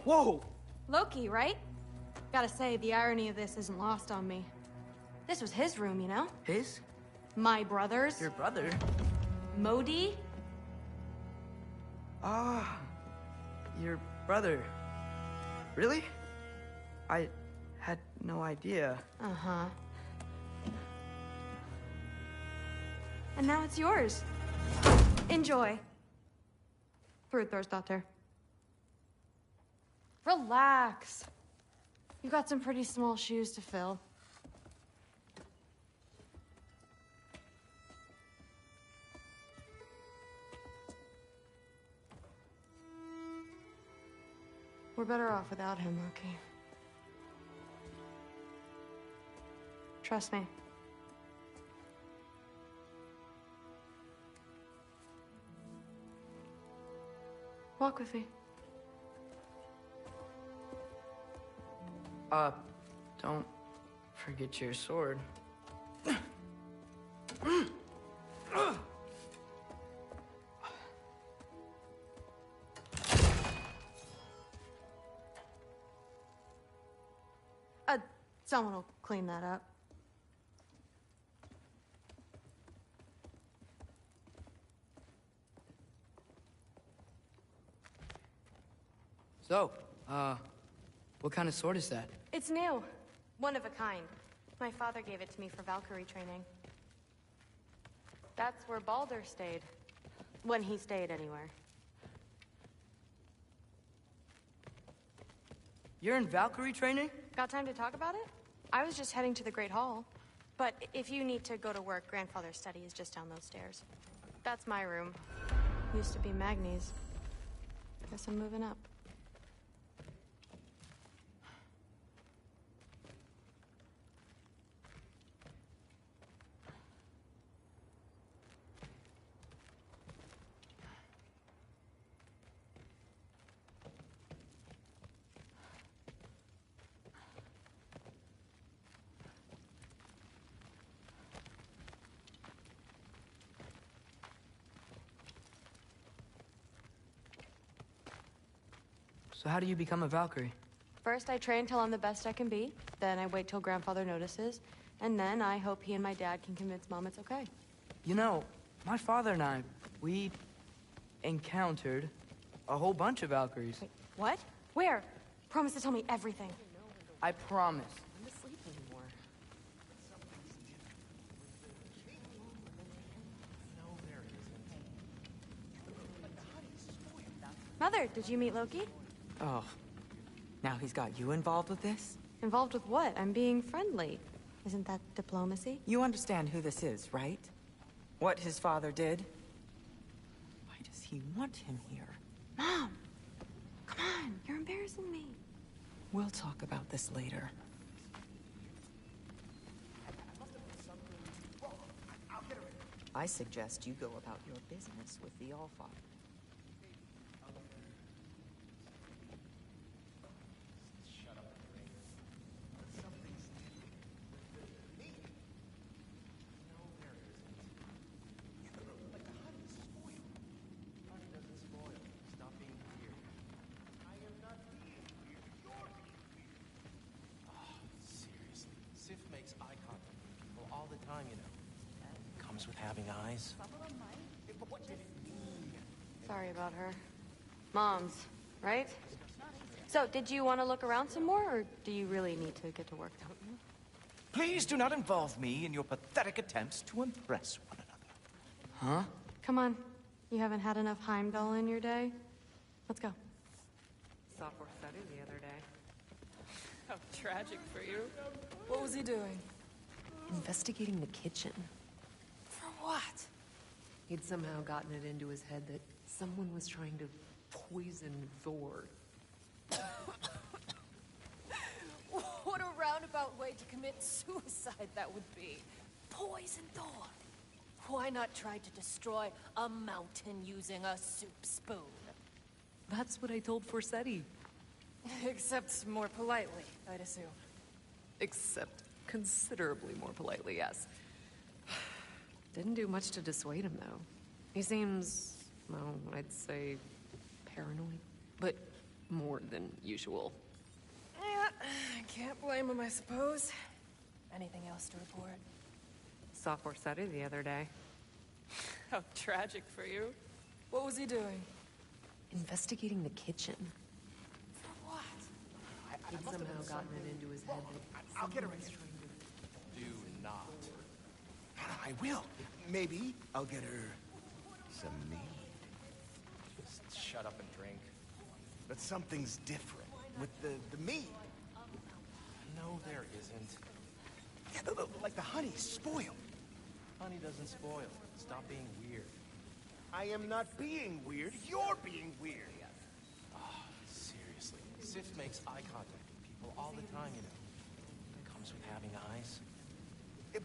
Speaker 5: Whoa!
Speaker 9: Loki, right? Gotta say, the irony of this isn't lost on me. This was his room, you know?
Speaker 1: His?
Speaker 9: My brother's.
Speaker 1: Your brother?
Speaker 9: Modi?
Speaker 1: Ah, your brother. Really? I had no idea.
Speaker 9: Uh-huh. And now it's yours. Enjoy. Thrustdotter. Relax. You've got some pretty small shoes to fill. We're better off without him, Loki. Trust me. Walk with me.
Speaker 1: Don't forget your sword.
Speaker 9: Someone will clean that up.
Speaker 1: So, what kind of sword is that?
Speaker 9: It's new. One of a kind. My father gave it to me for Valkyrie training. That's where Baldur stayed. When he stayed, anywhere.
Speaker 1: You're in Valkyrie training?
Speaker 9: Got time to talk about it? I was just heading to the Great Hall. But if you need to go to work, Grandfather's study is just down those stairs. That's my room. Used to be Magni's. Guess I'm moving up.
Speaker 1: So how do you become a Valkyrie?
Speaker 9: First, I train till I'm the best I can be. Then I wait till Grandfather notices. And then I hope he and my dad can convince Mom it's okay.
Speaker 1: You know, my father and I, we encountered a whole bunch of Valkyries.
Speaker 9: Wait, what? Where? Promise to tell me everything.
Speaker 1: I promise.
Speaker 9: I'm asleep anymore. Mother, did you meet Loki?
Speaker 6: Oh, now he's got you involved with this?
Speaker 9: Involved with what? I'm being friendly. Isn't that diplomacy?
Speaker 6: You understand who this is, right? What his father did? Why does he want him here?
Speaker 9: Mom! Come on, you're embarrassing me.
Speaker 6: We'll talk about this later. I suggest you go about your business with the Allfather.
Speaker 3: With having eyes.
Speaker 9: Sorry about her. Mom's, right? So, did you want to look around some more, or do you really need to get to work, don't you?
Speaker 3: Please do not involve me in your pathetic attempts to impress one another.
Speaker 1: Huh?
Speaker 9: Come on. You haven't had enough Heimdall in your day? Let's go.
Speaker 10: Saw Forseti the other day. How tragic for you. What was he doing?
Speaker 11: Investigating the kitchen.
Speaker 10: For what?
Speaker 11: He'd somehow gotten it into his head that someone was trying to poison Thor.
Speaker 10: What a roundabout way to commit suicide that would be. Poison Thor. Why not try to destroy a mountain using a soup spoon?
Speaker 11: That's what I told Forseti.
Speaker 10: Except more politely, I'd assume.
Speaker 11: Except considerably more politely, yes. Didn't do much to dissuade him, though. He seems, well, I'd say paranoid. But more than usual.
Speaker 10: Yeah, can't blame him, I suppose. Anything else to report?
Speaker 11: Sophomore study the other day.
Speaker 10: How tragic for you. What was he doing?
Speaker 11: Investigating the kitchen.
Speaker 10: For what?
Speaker 11: He'd somehow gotten it into his head that
Speaker 12: I'll get her
Speaker 11: someone was
Speaker 12: again.
Speaker 11: trying to...
Speaker 12: Do not. I will. Maybe I'll get her some mead. Just shut up and drink. But something's different with the mead.
Speaker 3: No, there isn't.
Speaker 12: Yeah, like the honey's spoiled.
Speaker 3: Honey doesn't spoil. Stop being weird.
Speaker 12: I am not being weird. You're being weird.
Speaker 3: Oh, seriously. Sif makes eye contact with people all the time, you know. It comes with having eyes.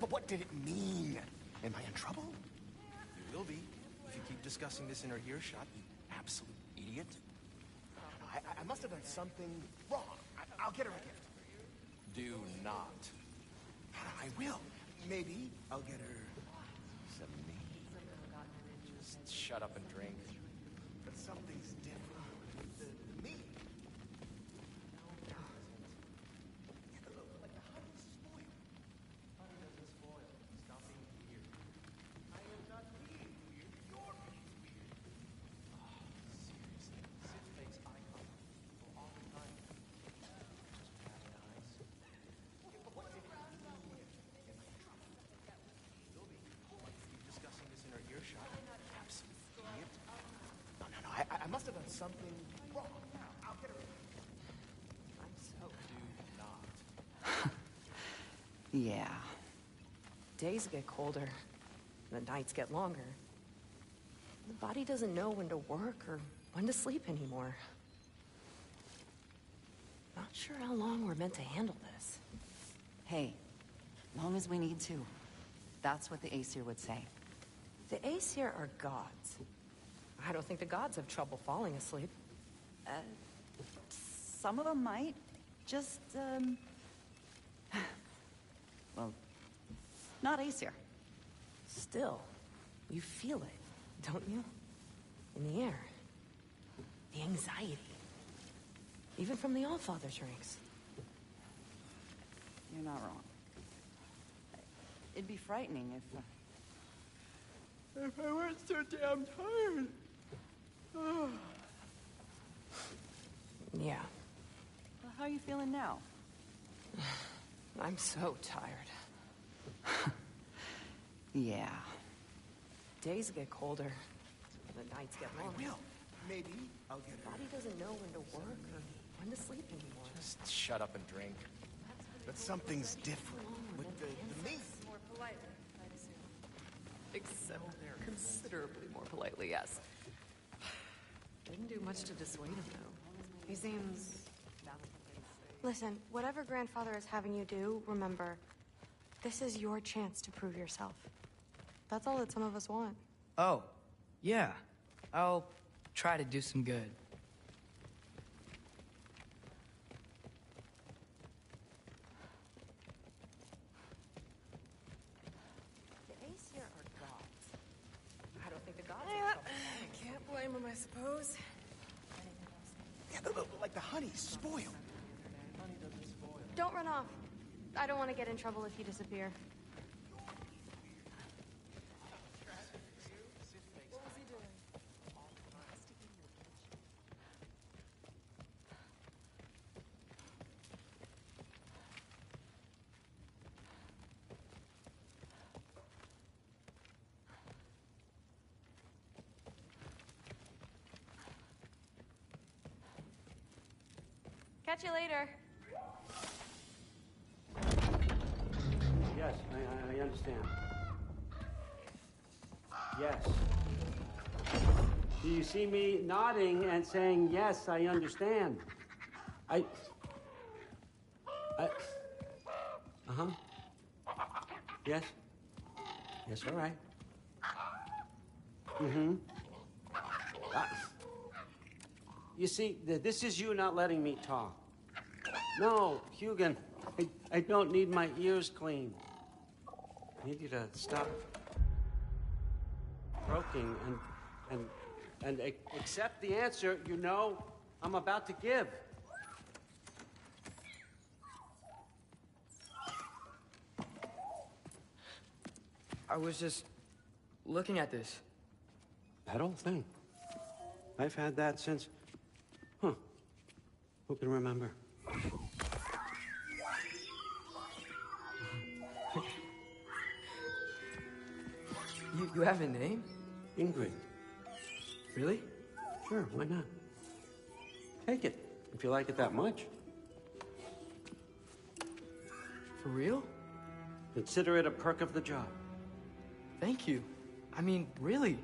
Speaker 12: But what did it mean? Am I in trouble?
Speaker 3: You will be if you keep discussing this in her earshot, you absolute idiot.
Speaker 12: I must have done something wrong. I'll get her a gift.
Speaker 3: Do not.
Speaker 12: I will. Maybe I'll get her some mead.
Speaker 3: Just shut up and drink.
Speaker 12: But something's different with the mead. Like the honey's spoiled.
Speaker 3: Honey doesn't spoil. Stop being weird.
Speaker 12: I am not being weird. You're being weird.
Speaker 3: Oh, seriously. Sif makes eye contact with people all the time. Just with having eyes.
Speaker 12: But what did it mean?
Speaker 3: You will be if you keep discussing this in her earshot, you absolute idiot.
Speaker 12: No. I must have done something wrong. I'll get her a gift.
Speaker 11: I'm so...
Speaker 3: Do not.
Speaker 11: Yeah. Days get colder. The nights get longer. The body doesn't know when to work or when to sleep anymore. Not sure how long we're meant to handle this.
Speaker 13: Hey, long as we need to. That's what the Aesir would say.
Speaker 11: The Aesir are gods. I don't think the gods have trouble falling asleep.
Speaker 13: Some of them might. Just, well, not Aesir.
Speaker 11: Still, you feel it, don't you? In the air. The anxiety. Even from the Allfather's ranks.
Speaker 13: You're not wrong. It'd be frightening if I weren't so damn tired.
Speaker 11: Yeah.
Speaker 13: Well, how are you feeling now?
Speaker 11: I'm so tired.
Speaker 13: Yeah.
Speaker 11: Days get colder. The nights get longer.
Speaker 12: I will. Maybe I'll get her.
Speaker 11: Body doesn't know when to work or when to sleep anymore.
Speaker 3: Just shut up and drink.
Speaker 12: But something's different with the meat.
Speaker 10: More politely, I'd assume.
Speaker 11: Except considerably more politely, yes. Didn't do much to dissuade him, though. He seems...
Speaker 9: Listen, whatever grandfather is having you do, remember, this is your chance to prove yourself. That's all that some of us want.
Speaker 1: Oh, yeah. I'll try to do some good.
Speaker 11: The Aesir are gods. I don't think the gods
Speaker 10: Yeah,
Speaker 11: have trouble falling.
Speaker 10: can't blame him, I suppose.
Speaker 12: Yeah, like the honey's spoiled.
Speaker 3: Honey doesn't spoil.
Speaker 9: Don't run off. I don't want to get in trouble if you disappear.
Speaker 10: What was he doing?
Speaker 9: Catch you later.
Speaker 5: Yes, I understand. Yes. Do you see me nodding and saying, yes, I understand? Uh-huh. Yes. Yes, all right. Mm-hmm. You see, this is you not letting me talk. No, Hugan, I don't need my ears cleaned. I need you to stop croaking and accept the answer, you know. I'm about to give.
Speaker 1: I was just looking at this.
Speaker 5: That old thing. I've had that since... Who can remember?
Speaker 1: You have a name?
Speaker 5: Ingrid.
Speaker 1: Really?
Speaker 5: Sure, why not? Take it, if you like it that much.
Speaker 1: For real?
Speaker 5: Consider it a perk of the job.
Speaker 1: Thank you. I mean, really.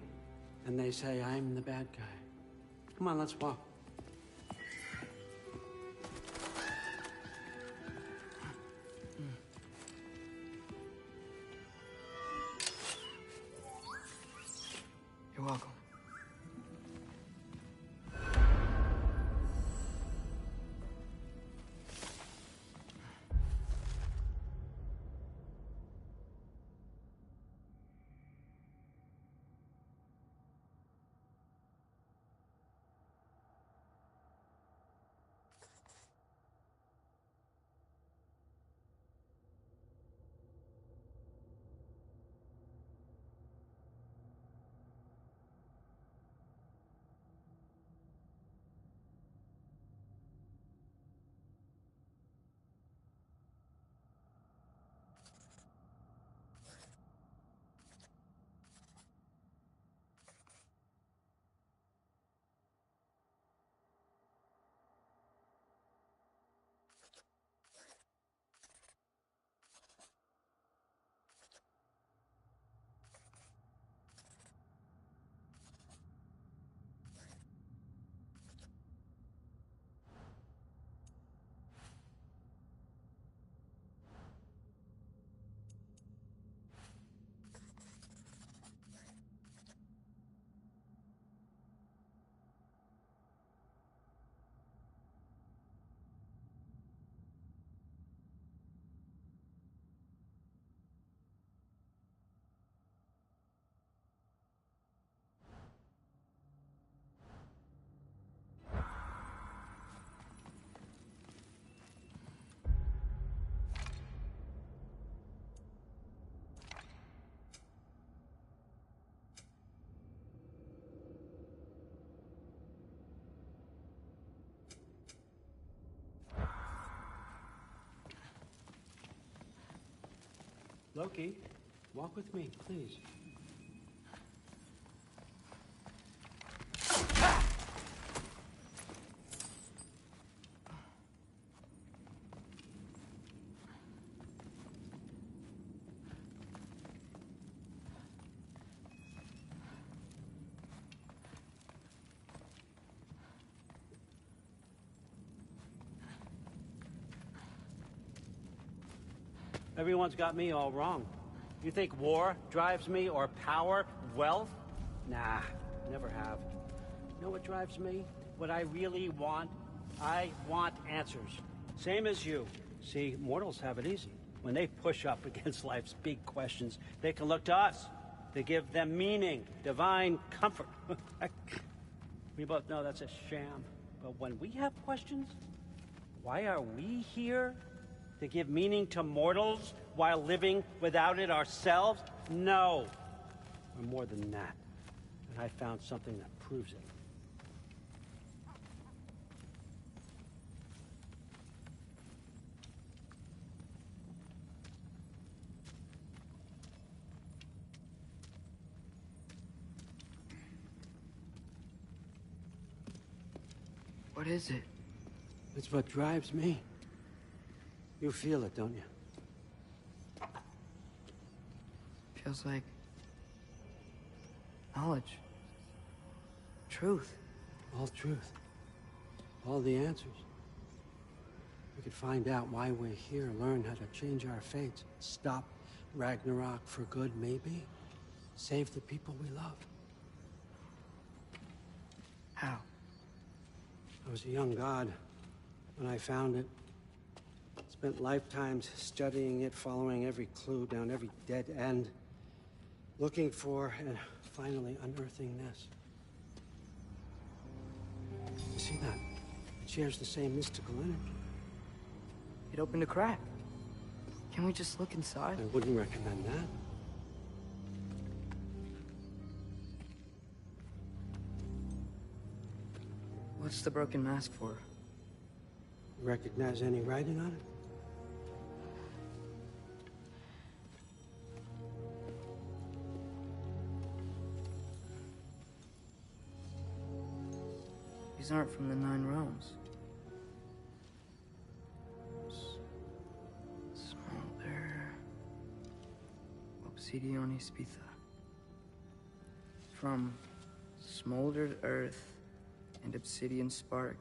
Speaker 5: And they say I'm the bad guy. Come on, let's walk.
Speaker 1: You're welcome.
Speaker 5: Loki, walk with me, please. Everyone's got me all wrong. You think war drives me, or power, wealth? Nah, never have. You know what drives me? What I really want? I want answers. Same as you. See, mortals have it easy. When they push up against life's big questions, they can look to us. They give them meaning, divine comfort. We both know that's a sham. But when we have questions, why are we here? To give meaning to mortals while living without it ourselves? No. We're more than that. And I found something that proves it.
Speaker 1: What is it?
Speaker 5: It's what drives me. You feel it, don't you?
Speaker 1: Feels like knowledge. Truth.
Speaker 5: All truth. All the answers. We could find out why we're here, learn how to change our fates, stop Ragnarok for good, maybe. Save the people we love.
Speaker 1: How?
Speaker 5: I was a young god when I found it. Spent lifetimes studying it, following every clue down every dead end, looking for and finally unearthing this. You see that? shares the same mystical energy.
Speaker 1: It opened a crack. Can we just look inside?
Speaker 5: I wouldn't recommend that.
Speaker 1: What's the broken mask for?
Speaker 5: Recognize any writing on it?
Speaker 1: These aren't from the Nine Realms. Smolder... Obsidione Spitha. From smoldered earth and obsidian spark,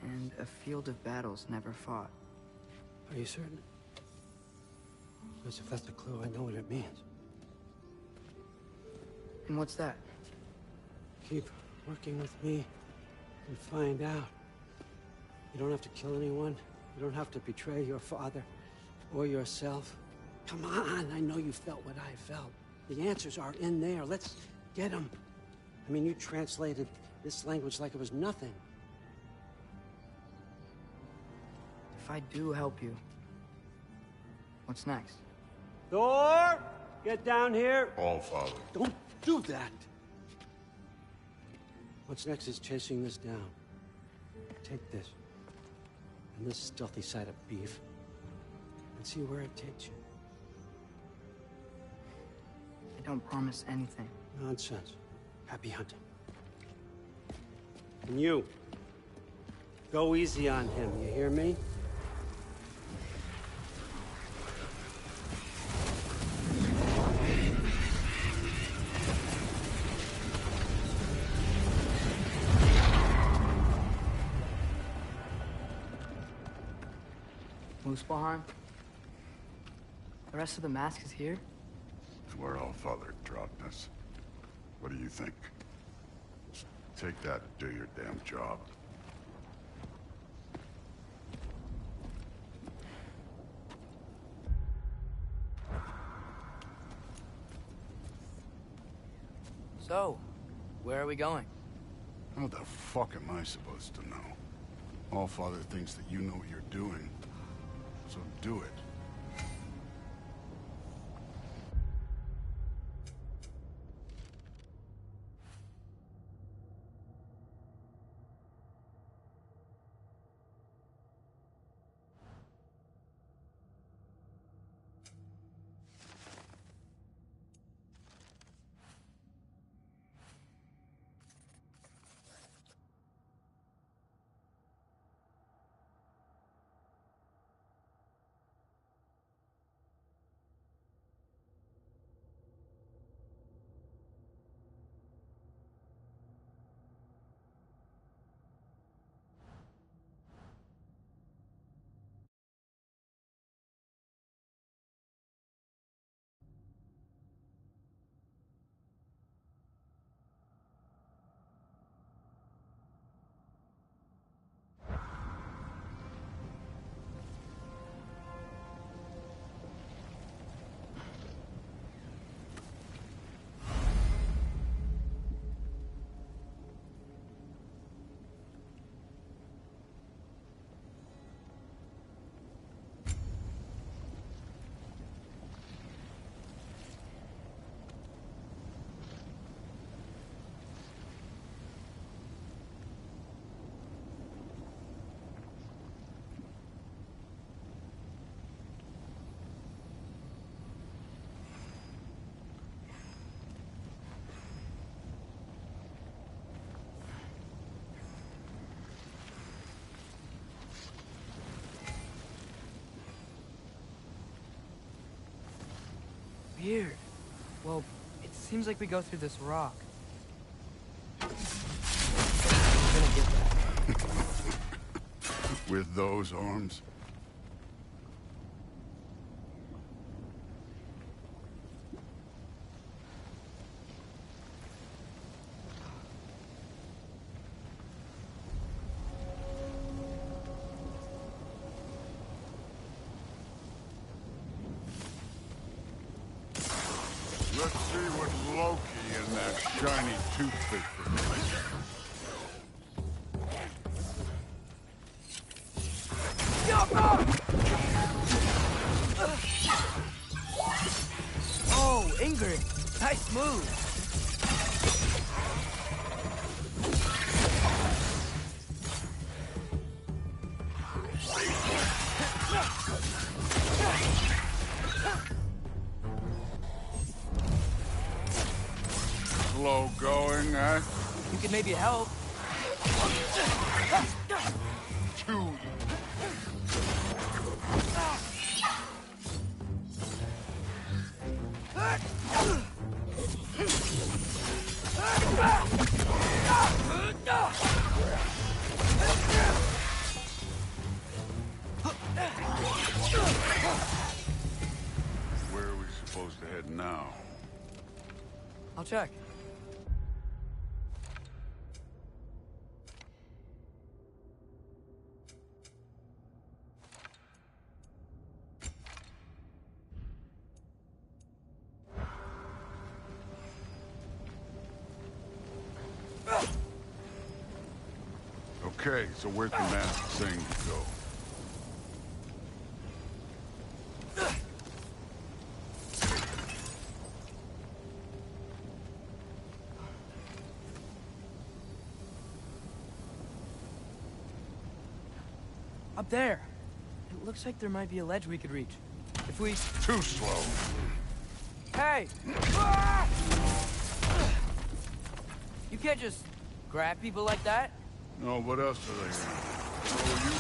Speaker 1: and a field of battles never fought.
Speaker 5: Are you certain? Because if that's a clue, I know what it means.
Speaker 1: And what's that?
Speaker 5: Keep working with me and find out. You don't have to kill anyone. You don't have to betray your father or yourself. Come on, I know you felt what I felt. The answers are in there. Let's get them. I mean, you translated this language like it was nothing.
Speaker 1: If I do help you, what's next?
Speaker 5: Thor! Get down here!
Speaker 4: All Father.
Speaker 5: Don't do that! What's next is chasing this down. Take this, and this stealthy side of beef, and see where it takes you.
Speaker 1: I don't promise anything.
Speaker 5: Nonsense. Happy hunting. And you, go easy on him, you hear me?
Speaker 1: Muspelheim? The rest of the mask is here?
Speaker 4: It's where All Father dropped us. What do you think? Just take that and do your damn job.
Speaker 1: So, where are we going?
Speaker 4: How the fuck am I supposed to know? All Father thinks that you know what you're doing. So do it.
Speaker 1: Weird. Well, it seems like we go through this rock. I'm gonna get that.
Speaker 4: With those arms? Let's see what Loki and that shiny toothpick can
Speaker 1: lingering. Nice move.
Speaker 4: Slow going, eh?
Speaker 1: You could maybe help.
Speaker 4: Two. Where are we supposed to head now?
Speaker 1: I'll check.
Speaker 4: Okay, so where's the masked thing go?
Speaker 1: Up there. It looks like there might be a ledge we could reach. If we...
Speaker 4: Too slow.
Speaker 1: Hey! You can't just grab people like that.
Speaker 4: No, what else are they gonna do?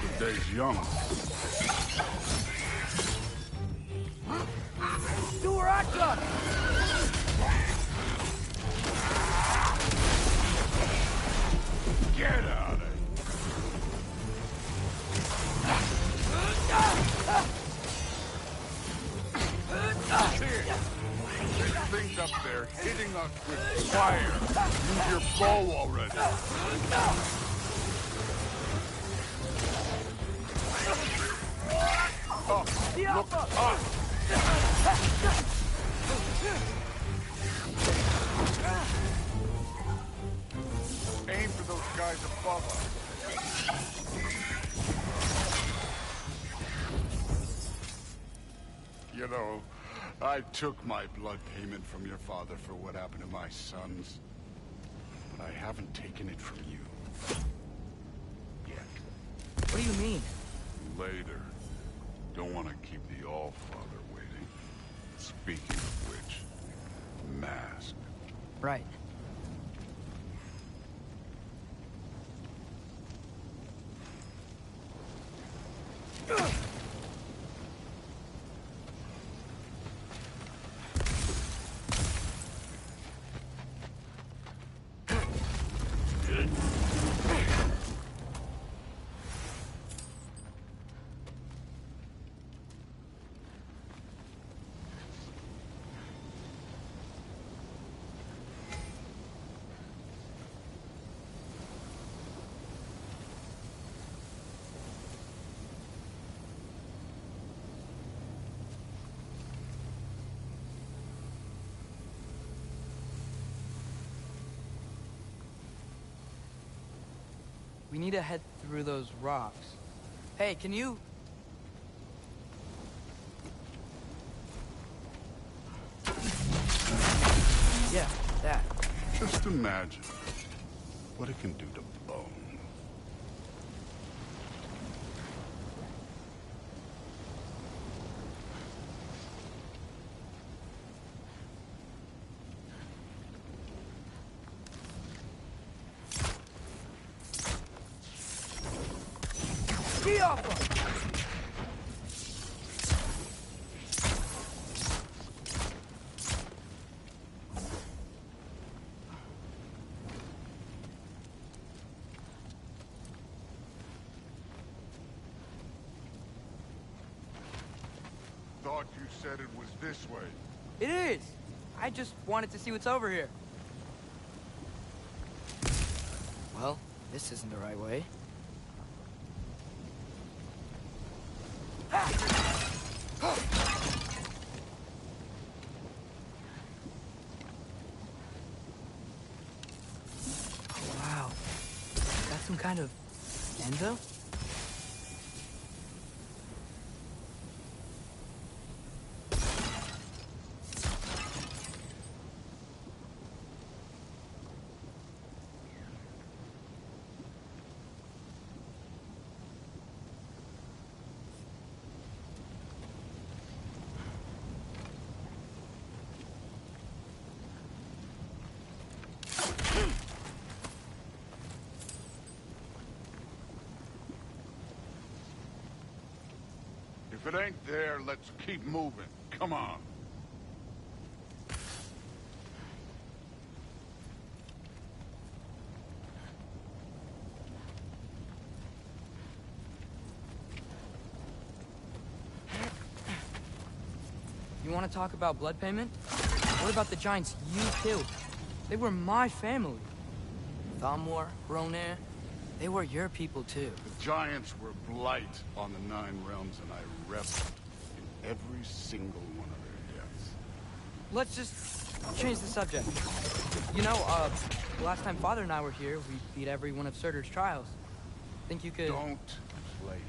Speaker 4: The day's young.
Speaker 1: Do her I got.
Speaker 4: Get out of here! There's things up there hitting us with fire. Use your bow already. Up! Look up! Aim for those guys above us. You know, I took my blood payment from your father for what happened to my sons. But I haven't taken it from you. Yet.
Speaker 1: What do you mean?
Speaker 4: Later. Don't want to keep the All-Father waiting. Speaking of which, mask.
Speaker 1: Right. We need to head through those rocks. Hey, can you... Yeah, that.
Speaker 4: Just imagine what it can do to bone.
Speaker 1: Ski off him!
Speaker 4: Thought you said it was this way.
Speaker 1: It is! I just wanted to see what's over here. Well, this isn't the right way. Wow. Is that some kind of endo?
Speaker 4: If it ain't there, let's keep moving. Come on.
Speaker 1: You want to talk about blood payment? What about the giants you killed? They were my family. Thamor, Ronan, they were your people too.
Speaker 4: The giants were blight on the Nine Realms, and I reveled in every single one of their deaths.
Speaker 1: Let's just change the subject. You know, the last time Father and I were here, we beat every one of Surtur's trials. Think you could...
Speaker 4: Don't play me.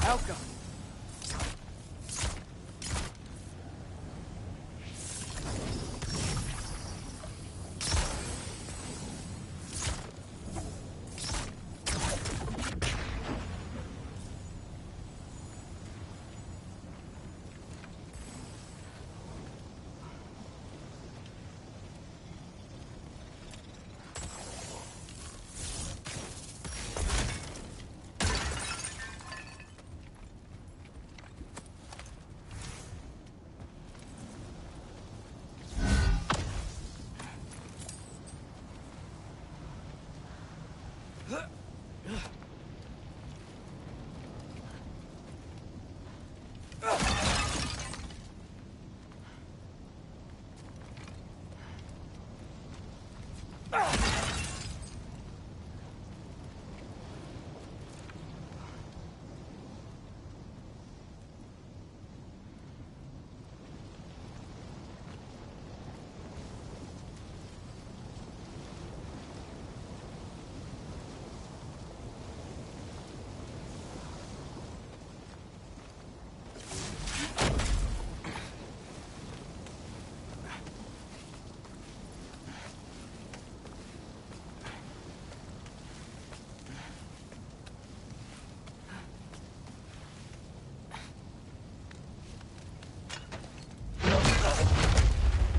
Speaker 1: Outcome.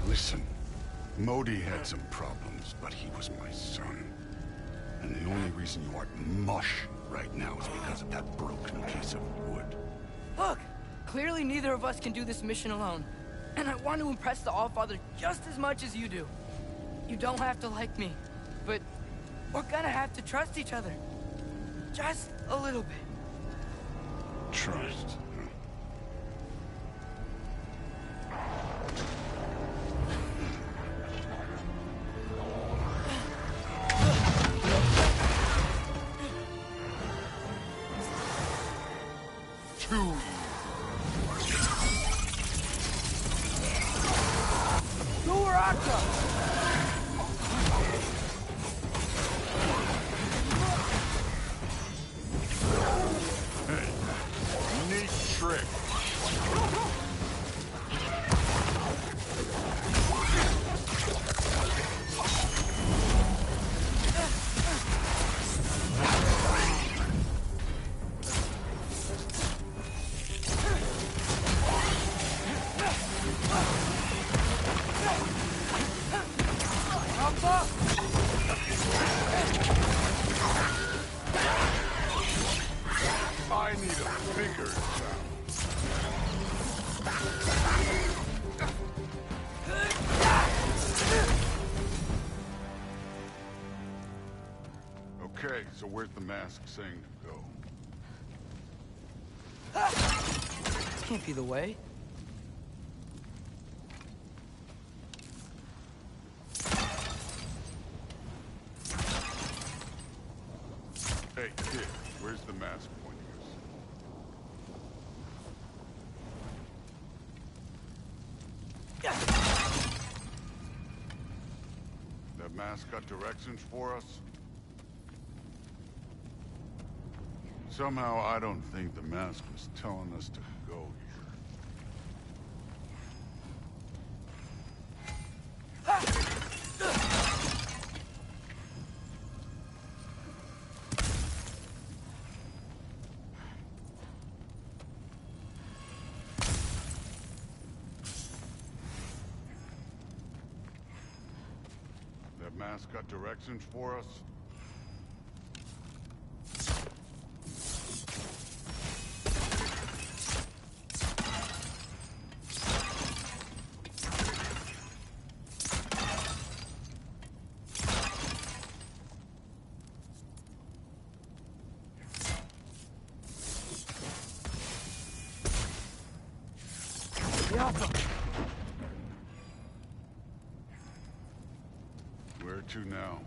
Speaker 4: Listen, Modi had some problems, but he was my son. And the only reason you aren't mush right now is because of that broken piece of wood.
Speaker 1: Look! Clearly neither of us can do this mission alone. And I want to impress the Allfather just as much as you do. You don't have to like me, but we're gonna have to trust each other. Just a little bit.
Speaker 4: Trust. I need a bigger sound. Okay, so where's the mask saying to go?
Speaker 1: This can't be the way.
Speaker 4: Hey, kid, where's the mask pointing us? That mask got directions for us? Somehow, I don't think the mask was telling us to go here. That mask got directions for us? Where to now?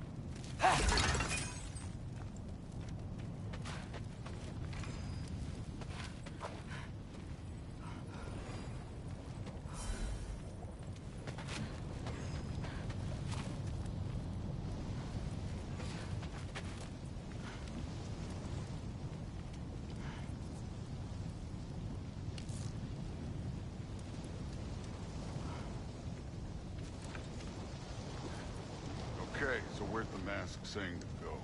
Speaker 4: Okay, so where's the mask saying to go?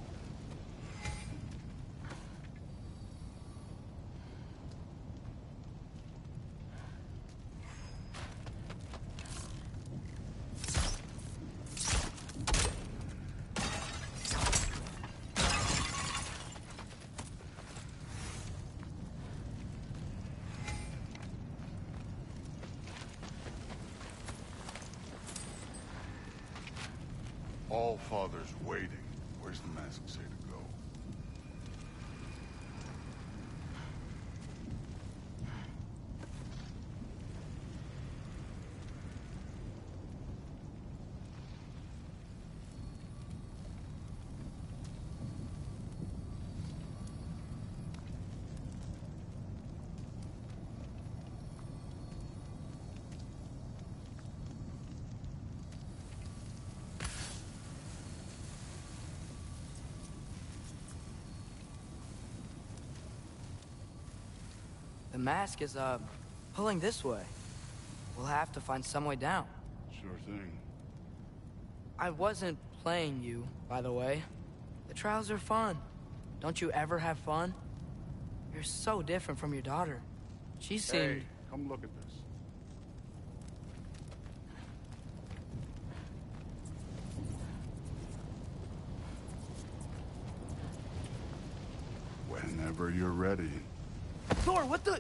Speaker 4: All Father's waiting. Where's the mask say to go?
Speaker 1: The mask is, pulling this way. We'll have to find some way down.
Speaker 4: Sure thing.
Speaker 1: I wasn't playing you, by the way. The trials are fun. Don't you ever have fun? You're so different from your daughter. She seemed...
Speaker 4: Hey, come look at this. Whenever you're ready.
Speaker 1: Thor, what the...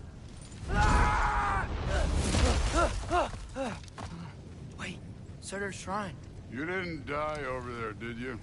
Speaker 1: Wait, Surtur's shrine.
Speaker 4: You didn't die over there, did you?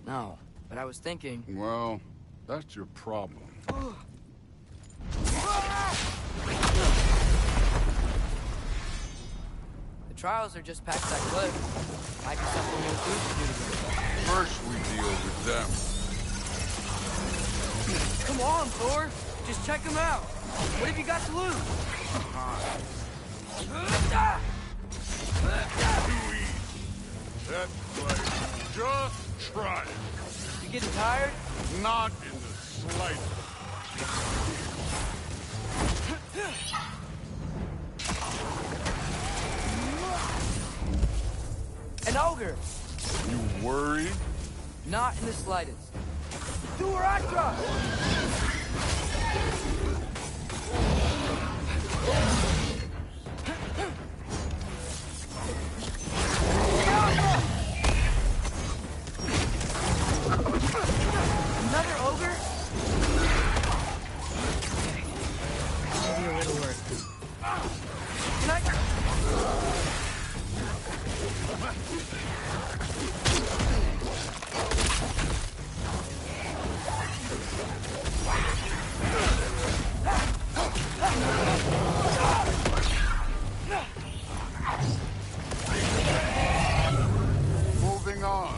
Speaker 1: No, but I was thinking...
Speaker 4: Well, that's your problem.
Speaker 1: The trials are just past that cliff. Might be something new to do together.
Speaker 4: First, we deal with them.
Speaker 1: Come on, Thor! Just check them out! What have you got to lose?
Speaker 4: Too easy. That's right. Just try it.
Speaker 1: You getting tired?
Speaker 4: Not in the slightest.
Speaker 1: An ogre!
Speaker 4: You worried?
Speaker 1: Not in the slightest. Duratra! Another ogre? Maybe a little worse. Can I...
Speaker 4: Moving on.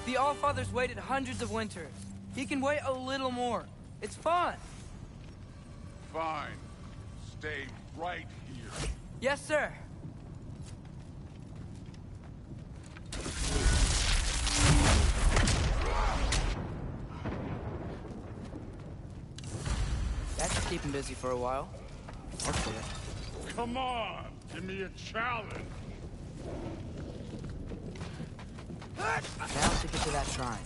Speaker 1: The Allfather's waited hundreds of winters. He can wait a little more. It's fun.
Speaker 4: Fine. Stay right here.
Speaker 1: Yes, sir. That should keep him busy for a while. Hopefully.
Speaker 4: Come on, give me a challenge.
Speaker 1: Now to get to that shrine.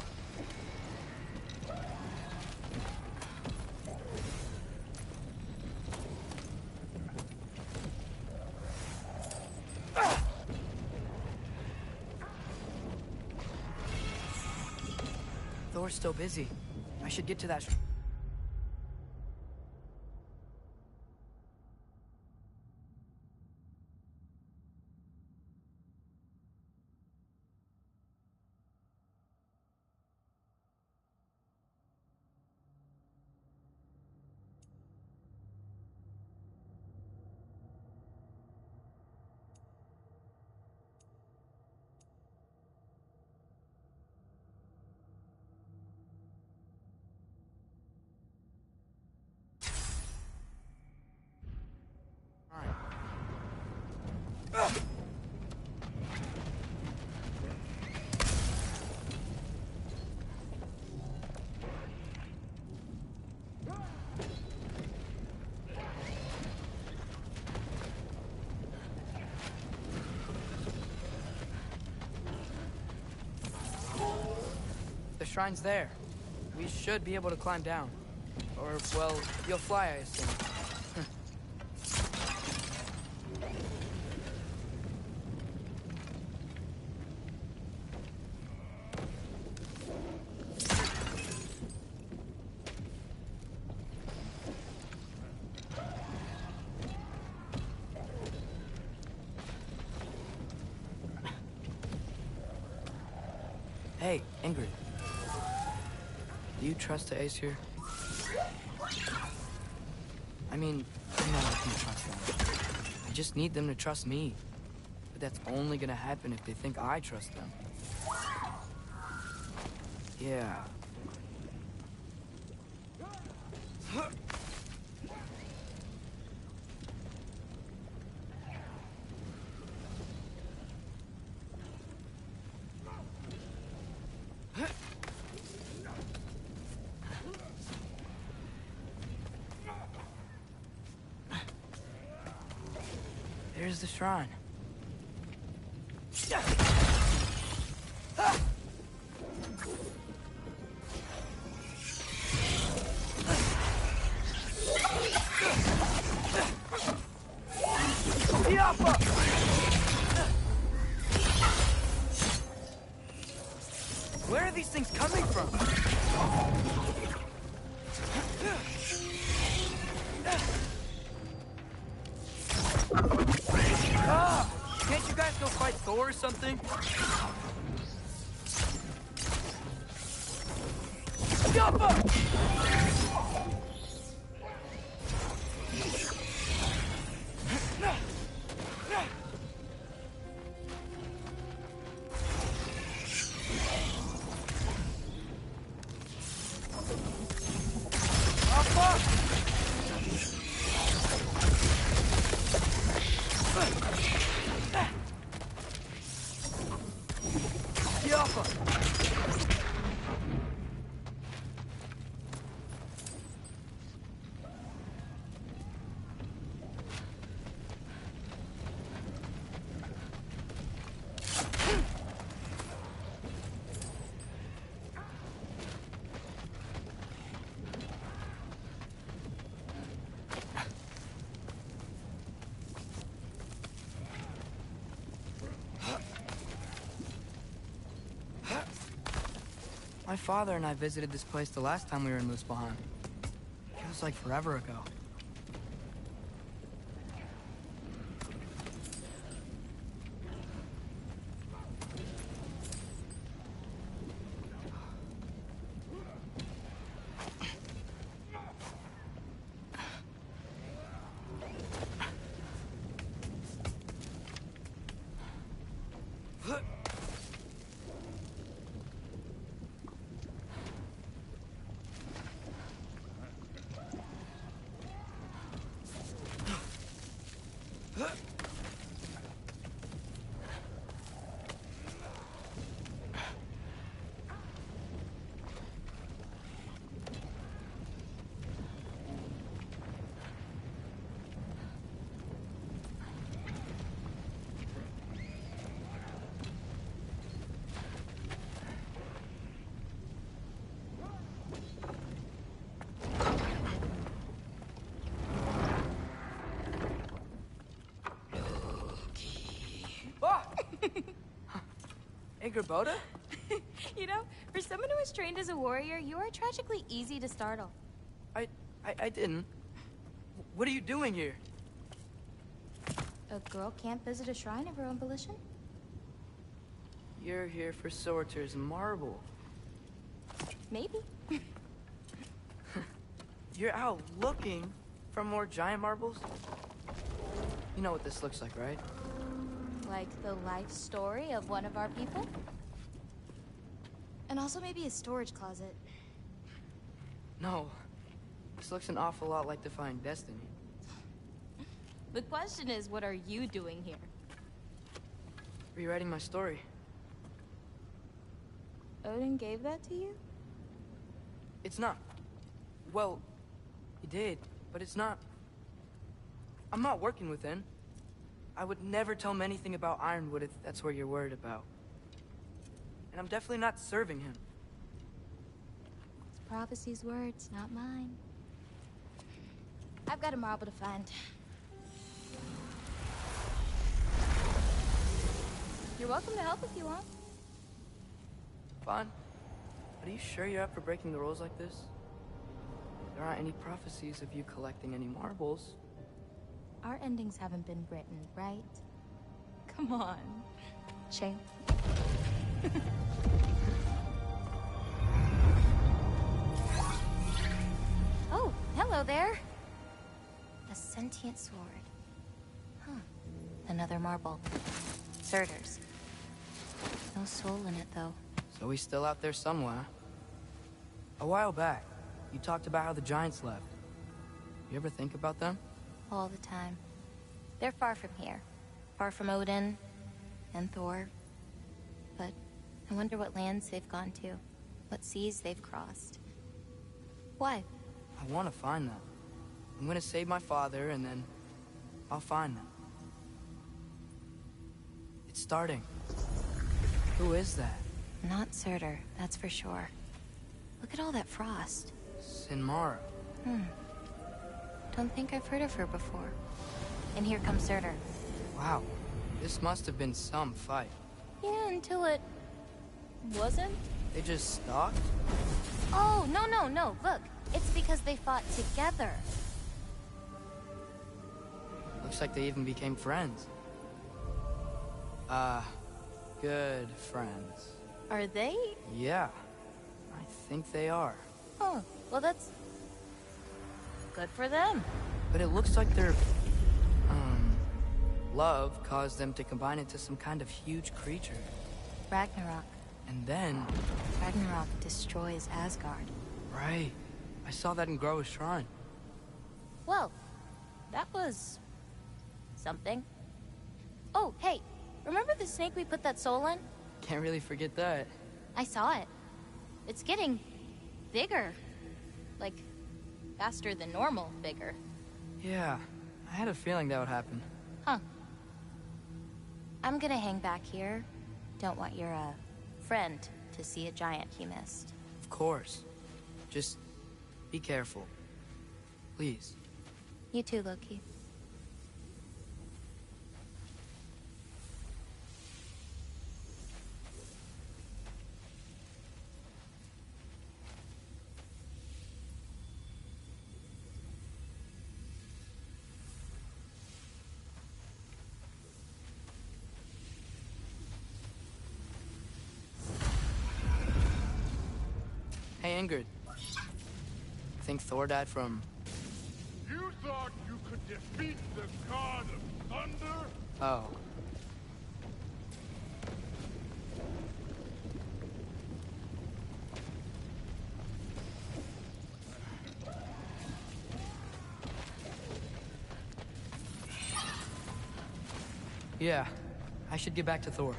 Speaker 1: Thor's still busy. I should get to that shrine. The shrine's there. We should be able to climb down. Or, well, you'll fly, I assume. Hey, Ingrid. Do you trust the Ace here? I mean, I know I can trust them. I just need them to trust me. But that's only gonna happen if they think I trust them. Yeah. There's the shrine. Where are these things coming from? Can't you guys go fight Thor or something? off us! My father and I visited this place the last time we were in Muspelheim. It was like forever ago. Hey, Gerboda?
Speaker 14: You know, for someone who was trained as a warrior, you are tragically easy to startle.
Speaker 1: I didn't. What are you doing here?
Speaker 14: A girl can't visit a shrine of her own volition?
Speaker 1: You're here for Sorter's marble.
Speaker 14: Maybe.
Speaker 1: You're out looking for more giant marbles? You know what this looks like, right?
Speaker 14: Like the life story of one of our people? And also maybe a storage closet.
Speaker 1: No. This looks an awful lot like Defying Destiny.
Speaker 14: The question is, what are you doing here?
Speaker 1: Rewriting my story.
Speaker 14: Odin gave that to you?
Speaker 1: It's not. Well, he did, but it's not. I'm not working with him. I would never tell him anything about Ironwood if that's what you're worried about. And I'm definitely not serving him.
Speaker 14: It's prophecy's words, not mine. I've got a marble to find. You're welcome to help if you want.
Speaker 1: Fine. But are you sure you're up for breaking the rules like this? There aren't any prophecies of you collecting any marbles.
Speaker 14: Our endings haven't been written, right? Come on, champ. Oh, hello there. A sentient sword. Huh. Another marble. Surtur's. No soul in it, though.
Speaker 1: So he's still out there somewhere. A while back, you talked about how the giants left. You ever think about them?
Speaker 14: All the time. They're far from here. Far from Odin and Thor. But I wonder what lands they've gone to. What seas they've crossed. Why?
Speaker 1: I want to find them. I'm gonna save my father, and then I'll find them. It's starting. Who is that?
Speaker 14: Not Surtur, that's for sure. Look at all that frost.
Speaker 1: Sinmara.
Speaker 14: Don't think I've heard of her before. And here comes Surtur.
Speaker 1: Wow. This must have been some fight.
Speaker 14: Yeah, until it... wasn't?
Speaker 1: They just stalked?
Speaker 14: Oh, no. Look, it's because they fought together.
Speaker 1: Looks like they even became friends. Good friends.
Speaker 14: Are they?
Speaker 1: Yeah. I think they are.
Speaker 14: Oh, well that's... good for them.
Speaker 1: But it looks like their... love caused them to combine into some kind of huge creature.
Speaker 14: Ragnarok.
Speaker 1: And then...
Speaker 14: Ragnarok destroys Asgard.
Speaker 1: Right. I saw that in Groa's shrine.
Speaker 14: Well, that was... something. Oh, hey, remember the snake we put that soul in?
Speaker 1: Can't really forget that.
Speaker 14: I saw it. It's getting bigger. Like, faster than normal bigger.
Speaker 1: Yeah, I had a feeling that would happen.
Speaker 14: Huh. I'm gonna hang back here. Don't want your, friend to see a giant he missed.
Speaker 1: Of course. Just be careful. Please.
Speaker 14: You too, Loki.
Speaker 1: Hey, Ingrid. Think Thor died from...
Speaker 4: You thought you could defeat the god of thunder?
Speaker 1: Oh. Yeah, I should get back to Thor.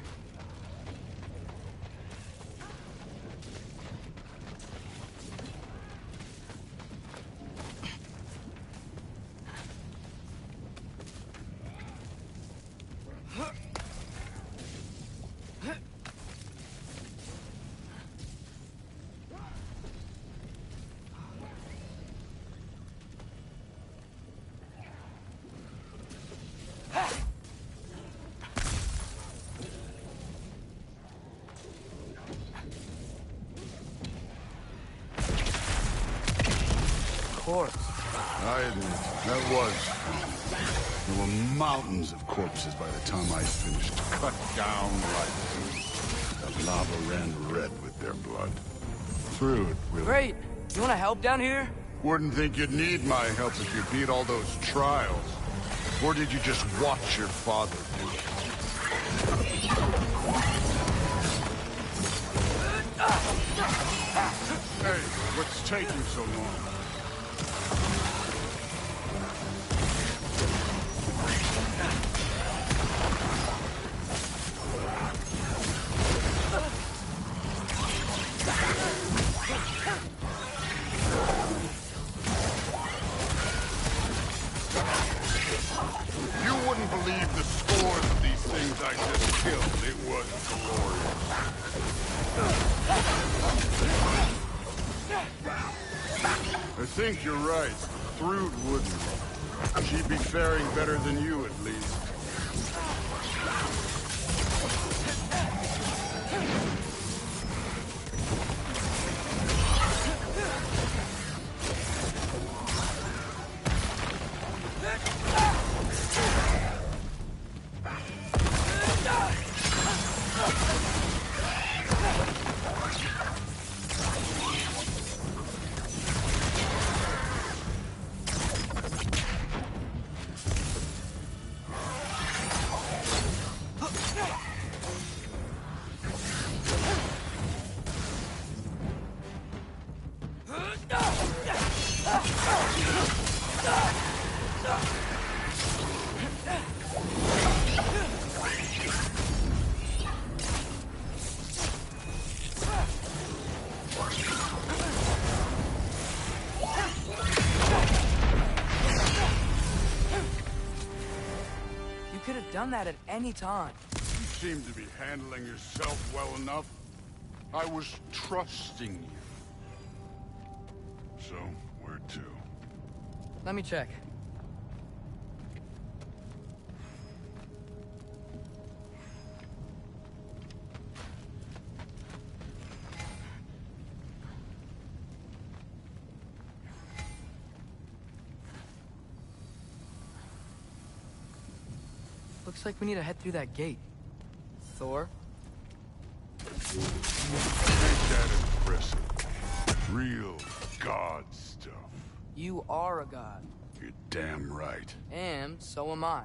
Speaker 4: I admit, that was fun. There were mountains of corpses by the time I finished. Cut down like the lava ran red with their blood. Through it, really.
Speaker 1: Great! You wanna help down here?
Speaker 4: Wouldn't think you'd need my help if you beat all those trials. Or did you just watch your father do it? Hey, what's taking so long? I think you're right. Thrud wouldn't. She'd be faring better than you, at least.
Speaker 1: Done that at any time.
Speaker 4: You seem to be handling yourself well enough. I was trusting you. So, where to?
Speaker 1: Let me check. Looks like we need to head through that gate. Thor?
Speaker 4: Ain't that impressive? Real god stuff.
Speaker 1: You are a god.
Speaker 4: You're damn right.
Speaker 1: And so am I.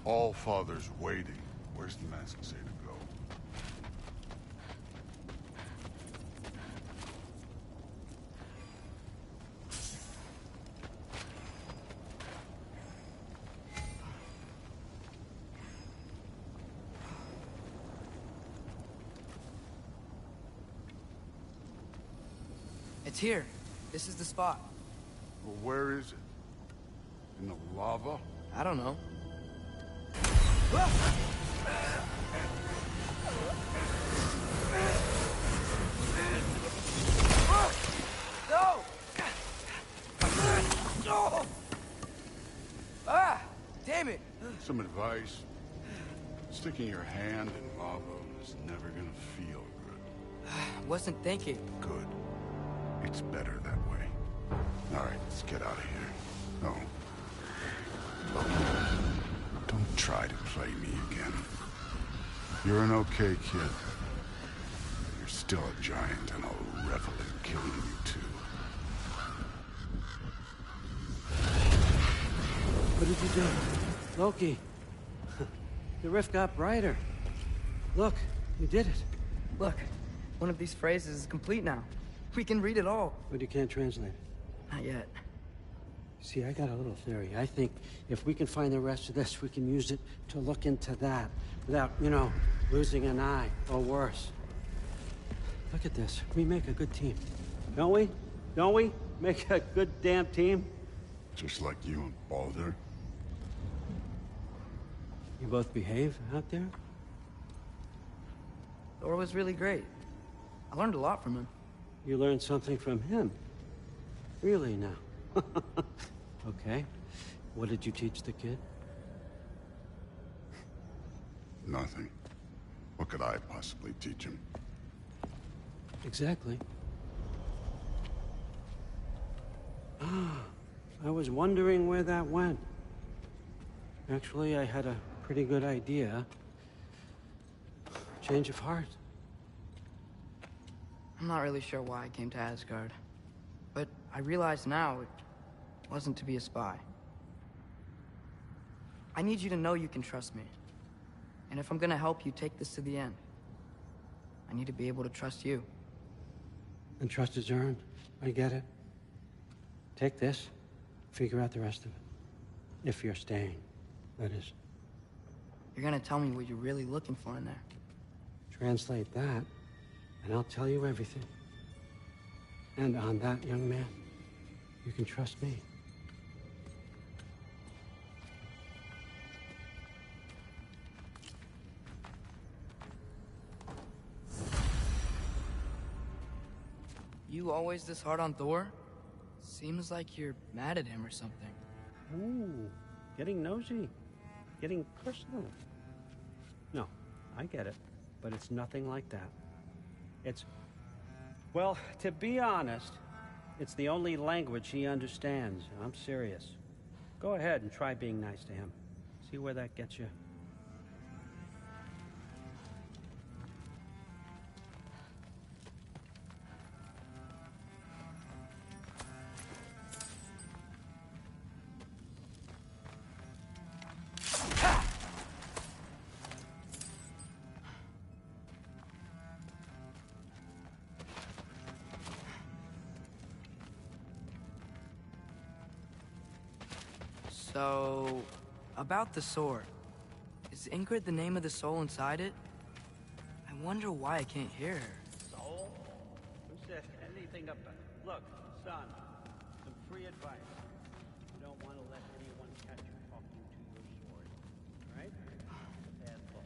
Speaker 4: All-Father's waiting. Where's the mask say to go?
Speaker 1: It's here. This is the spot.
Speaker 4: Well, where is it? In the lava?
Speaker 1: I don't know. No! No! Ah! Damn it!
Speaker 4: Some advice. Sticking your hand in lava is never gonna feel good.
Speaker 1: Wasn't thinking.
Speaker 4: Good. It's better that way. Alright, let's get out of here. No. Loki, don't try to play me again. You're an okay kid. You're still a giant, and I'll revel in killing you too.
Speaker 5: What did you do? Loki. The rift got brighter. Look, you did it.
Speaker 1: Look, one of these phrases is complete now. We can read it all.
Speaker 5: But you can't translate it.
Speaker 1: Not yet.
Speaker 5: See, I got a little theory. I think if we can find the rest of this, we can use it to look into that without, you know, losing an eye or worse. Look at this. We make a good team. Don't we? Don't we? Make a good damn team?
Speaker 4: Just like you and Baldur.
Speaker 5: You both behave out there?
Speaker 1: Thor was really great. I learned a lot from him.
Speaker 5: You learned something from him? Really now? Okay. What did you teach the kid?
Speaker 4: Nothing. What could I possibly teach him?
Speaker 5: Exactly. Ah, I was wondering where that went. Actually, I had a pretty good idea. Change of heart.
Speaker 1: I'm not really sure why I came to Asgard. But I realize now it wasn't to be a spy. I need you to know you can trust me. And if I'm gonna help you take this to the end, I need to be able to trust you.
Speaker 5: And trust is earned. I get it. Take this, figure out the rest of it. If you're staying, that is.
Speaker 1: You're gonna tell me what you're really looking for in there.
Speaker 5: Translate that, and I'll tell you everything. And on that, young man, you can trust me.
Speaker 1: You always this hard on Thor? Seems like you're mad at him or something.
Speaker 5: Ooh, getting nosy. Getting personal. No, I get it. But it's nothing like that. It's... Well, to be honest, it's the only language he understands. And I'm serious. Go ahead and try being nice to him. See where that gets you.
Speaker 1: So, about the sword. Is Ingrid the name of the soul inside it? I wonder why I can't hear her.
Speaker 5: Soul? Who said anything about... Look, son, some free advice. You don't want to let anyone catch you talking to your sword. All right? Bad luck.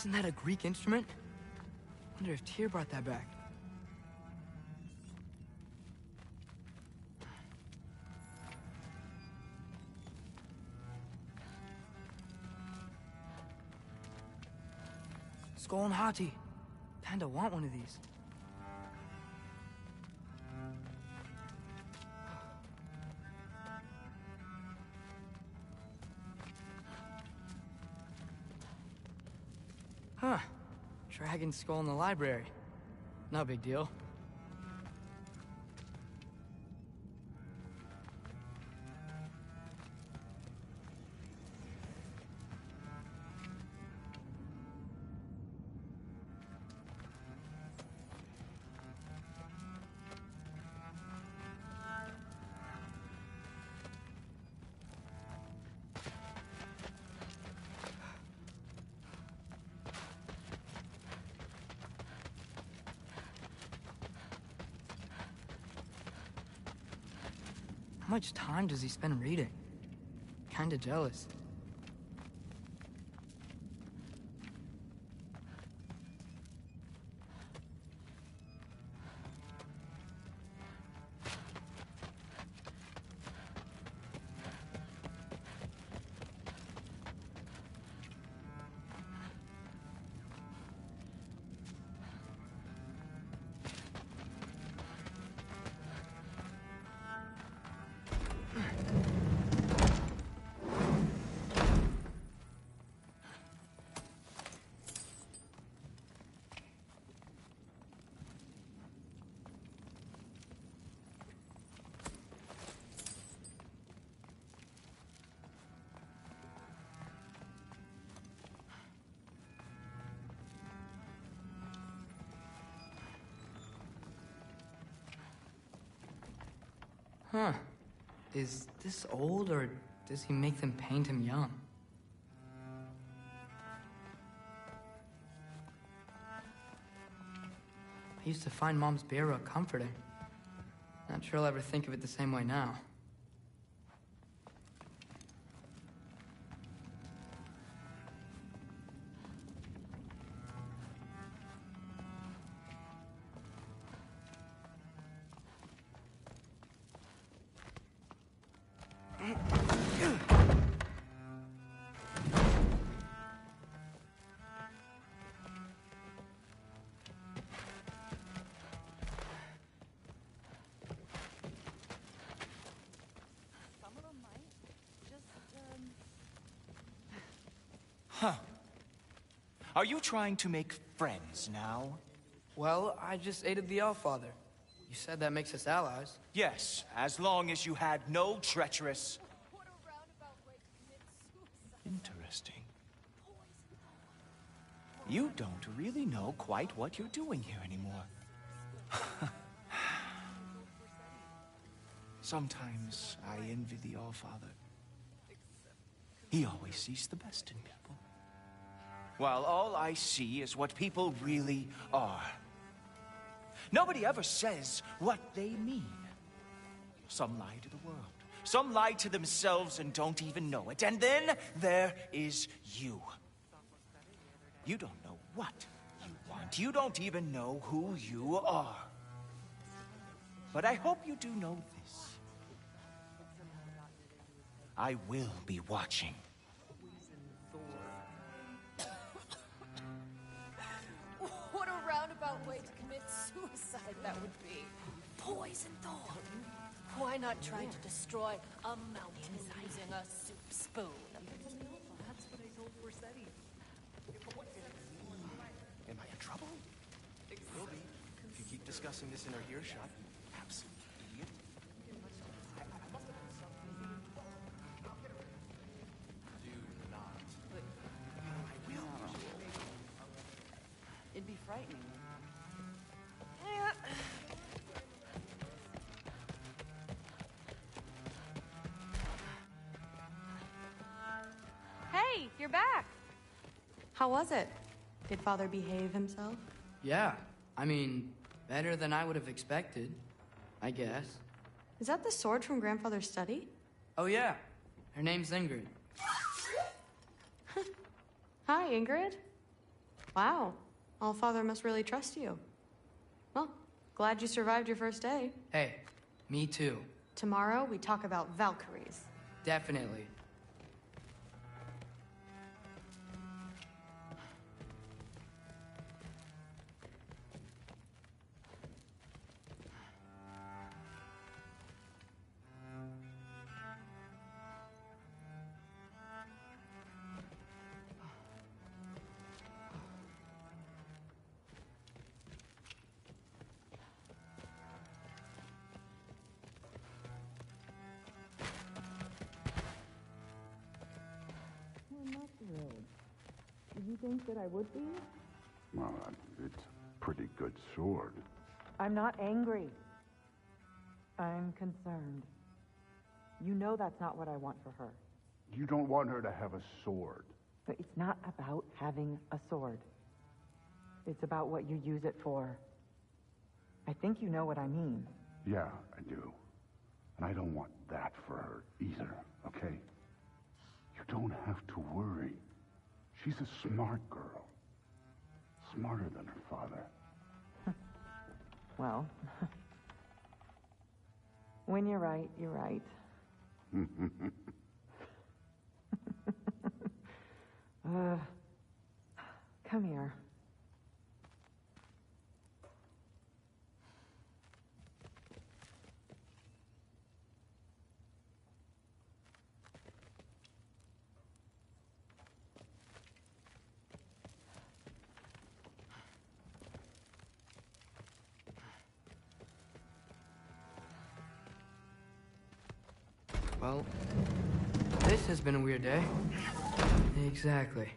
Speaker 1: Isn't that a Greek instrument? Wonder if Tyr brought that back. Skull and Hati. Kinda want one of these. Huh. Dragon skull in the library. No big deal. How much time does he spend reading? Kinda jealous. Huh. Is this old, or does he make them paint him young? I used to find Mom's burial comforting. Not sure I'll ever think of it the same way now.
Speaker 3: Huh. Are you trying to make friends now?
Speaker 1: Well, I just aided the Allfather. You said that makes us allies.
Speaker 3: Yes, as long as you had no treacherous... Interesting. You don't really know quite what you're doing here anymore. Sometimes I envy the Allfather. He always sees the best in people. While all I see is what people really are. Nobody ever says what they mean. Some lie to the world. Some lie to themselves and don't even know it. And then there is you. You don't know what you want. You don't even know who you are. But I hope you do know this. I will be watching.
Speaker 10: What a roundabout way to commit suicide that would be. Poison thorn. Why not try to destroy a mountain using a soup spoon?
Speaker 12: That's what I told Forsetti. Am I in trouble? Will be. If you keep discussing this in her earshot. Absolute idiot. Do not. I will.
Speaker 6: It'd be frightening.
Speaker 9: Hey, you're back. How was it? Did Father behave himself?
Speaker 1: Yeah, I mean, better than I would have expected, I guess.
Speaker 9: Is that the sword from Grandfather's study?
Speaker 1: Oh yeah, her name's Ingrid.
Speaker 9: Hi, Ingrid. Wow. Allfather must really trust you. Well, glad you survived your first day.
Speaker 1: Hey, me too.
Speaker 9: Tomorrow, we talk about Valkyries.
Speaker 1: Definitely.
Speaker 6: I'm not thrilled. Did you think that I would be?
Speaker 4: Well, it's a pretty good sword.
Speaker 6: I'm not angry. I'm concerned. You know that's not what I want for her.
Speaker 4: You don't want her to have a sword.
Speaker 6: But it's not about having a sword. It's about what you use it for. I think you know what I mean.
Speaker 4: Yeah, I do. And I don't want that for her either, okay? You don't have to worry. She's a smart girl. Smarter than her father.
Speaker 6: Well, when you're right, you're right. Come here.
Speaker 1: Well, this has been a weird day. Exactly.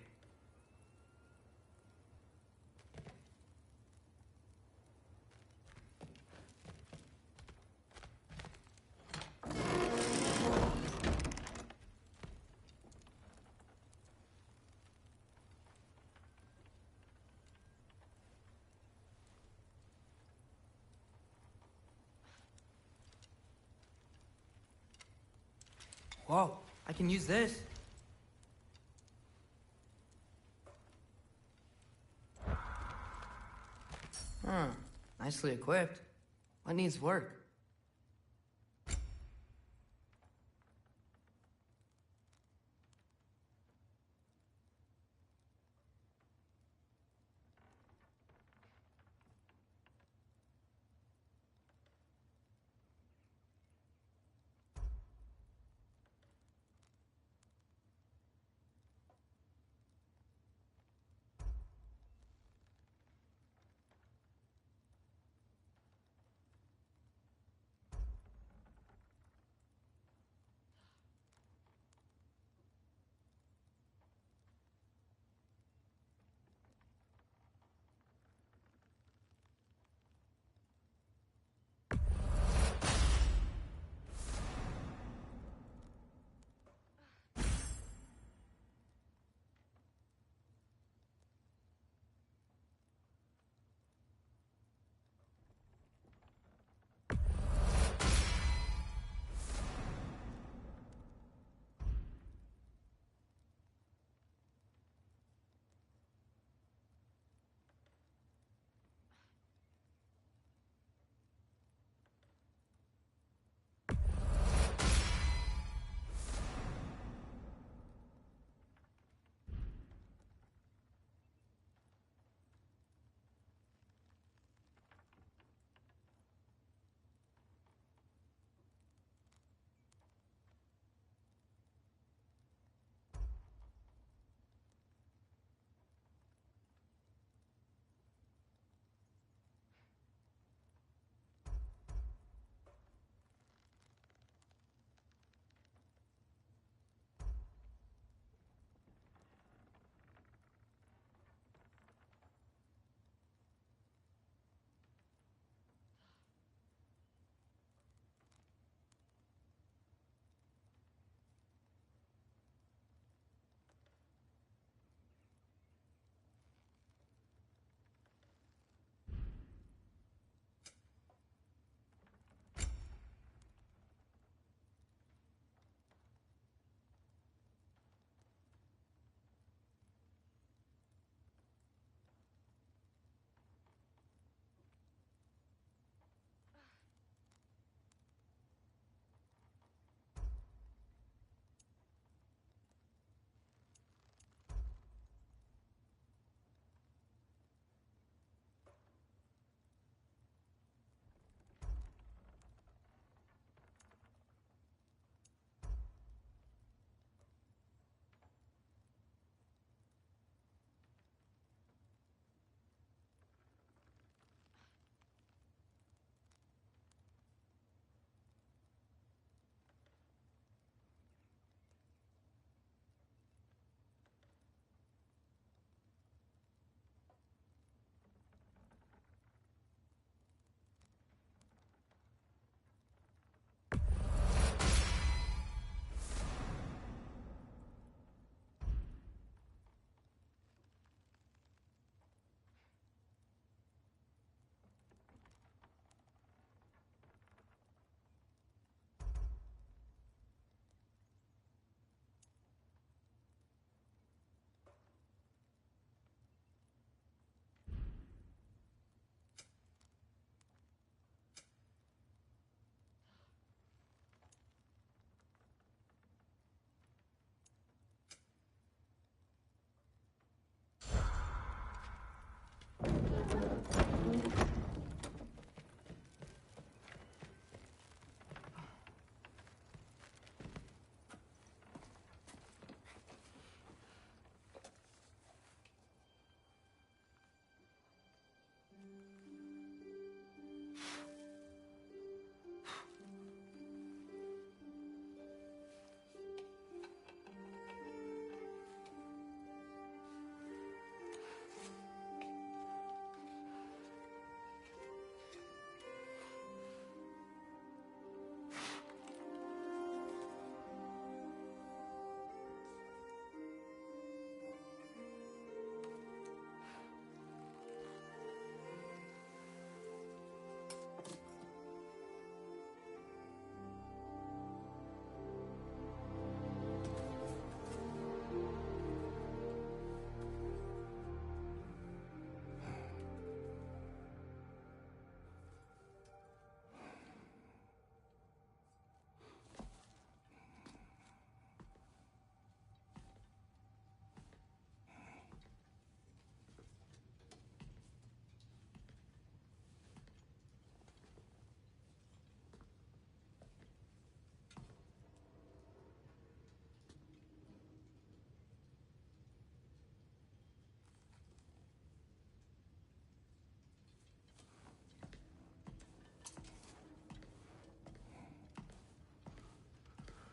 Speaker 1: Whoa, I can use this. Nicely equipped. What needs work?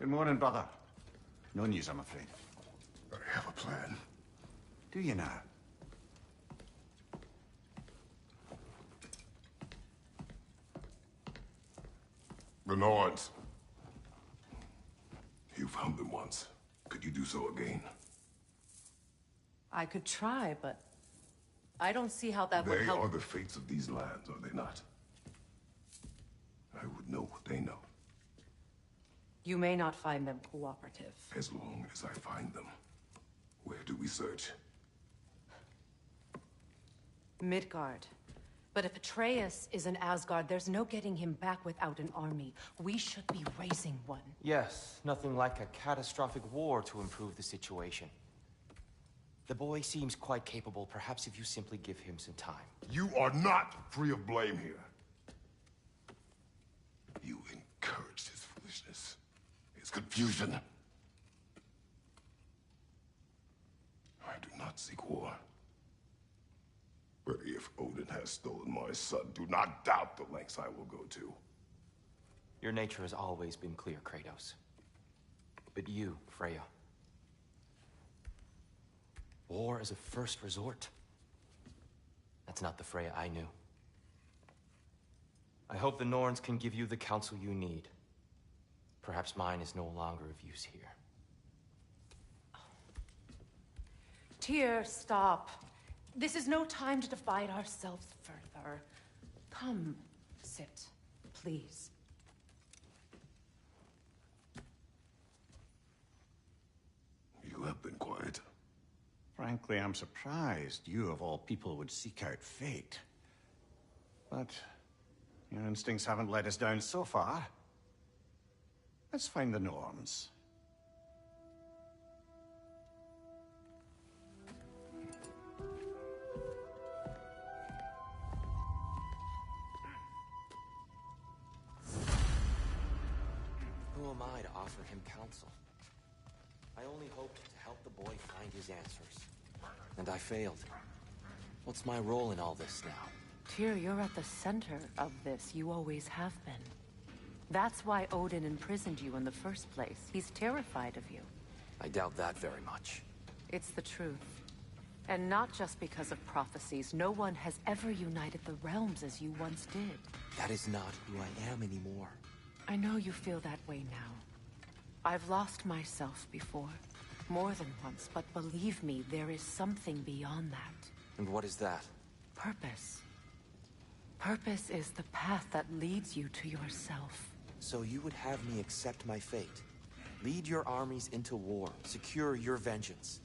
Speaker 15: Good morning, brother. No news, I'm afraid.
Speaker 4: I have a plan.
Speaker 15: Do you now?
Speaker 4: The Norns. You found them once. Could you do so again?
Speaker 10: I could try, but I don't see how that would
Speaker 4: They
Speaker 10: help.
Speaker 4: are the fates of these lands, are they not? I would know what they know.
Speaker 10: You may not find them cooperative.
Speaker 4: As long as I find them. Where do we search?
Speaker 10: Midgard. But if Atreus is in Asgard, there's no getting him back without an army. We should be raising one.
Speaker 16: Yes, nothing like a catastrophic war to improve the situation. The boy seems quite capable. Perhaps if you simply give him some time.
Speaker 4: You are not free of blame here. You encouraged his foolishness, his confusion. I do not seek war. But if Odin has stolen my son, do not doubt the lengths I will go to.
Speaker 16: Your nature has always been clear, Kratos. But you, Freya. War is a first resort. That's not the Freya I knew. I hope the Norns can give you the counsel you need. Perhaps mine is no longer of use here.
Speaker 10: Tyr, stop. This is no time to divide ourselves further. Come, sit, please.
Speaker 4: You have been quiet.
Speaker 15: Frankly, I'm surprised you, of all people, would seek out fate. But your instincts haven't let us down so far. Let's find the Norns.
Speaker 16: Who am I to offer him counsel? I only hoped to help the boy find his answers. And I failed. What's my role in all this now?
Speaker 10: Tyr, you're at the center of this. You always have been. That's why Odin imprisoned you in the first place. He's terrified of you.
Speaker 16: I doubt that very much.
Speaker 10: It's the truth. And not just because of prophecies. No one has ever united the realms as you once did.
Speaker 16: That is not who I am anymore.
Speaker 10: I know you feel that way now. I've lost myself before. More than once, but believe me, there is something beyond that.
Speaker 16: And what is that?
Speaker 10: Purpose. Purpose is the path that leads you to yourself.
Speaker 16: So you would have me accept my fate? Lead your armies into war, secure your vengeance?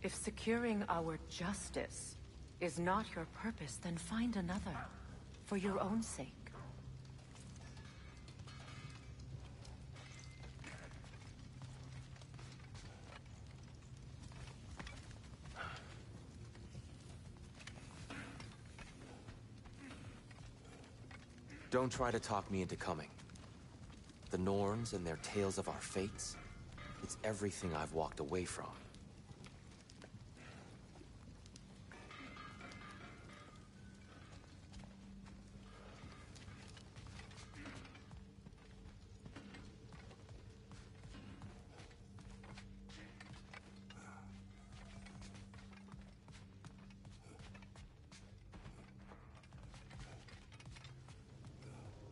Speaker 10: If securing our justice is not your purpose, then find another. For your own sake.
Speaker 16: Don't try to talk me into coming. The Norns and their tales of our fates, it's everything I've walked away from.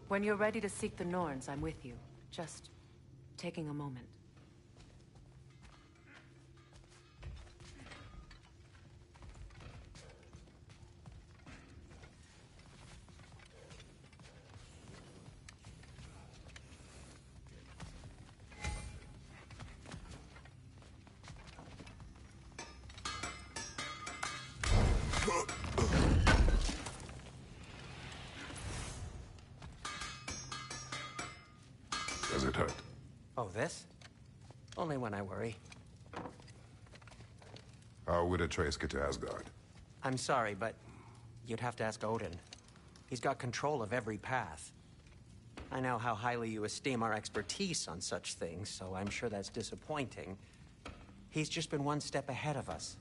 Speaker 10: When you're ready to seek the Norns, I'm with you. Just taking a moment.
Speaker 4: Does it hurt?
Speaker 5: Oh, this? Only when I worry.
Speaker 4: How would Atreus get to Asgard?
Speaker 5: I'm sorry, but you'd have to ask Odin. He's got control of every path. I know how highly you esteem our expertise on such things, so I'm sure that's disappointing. He's just been one step ahead of us.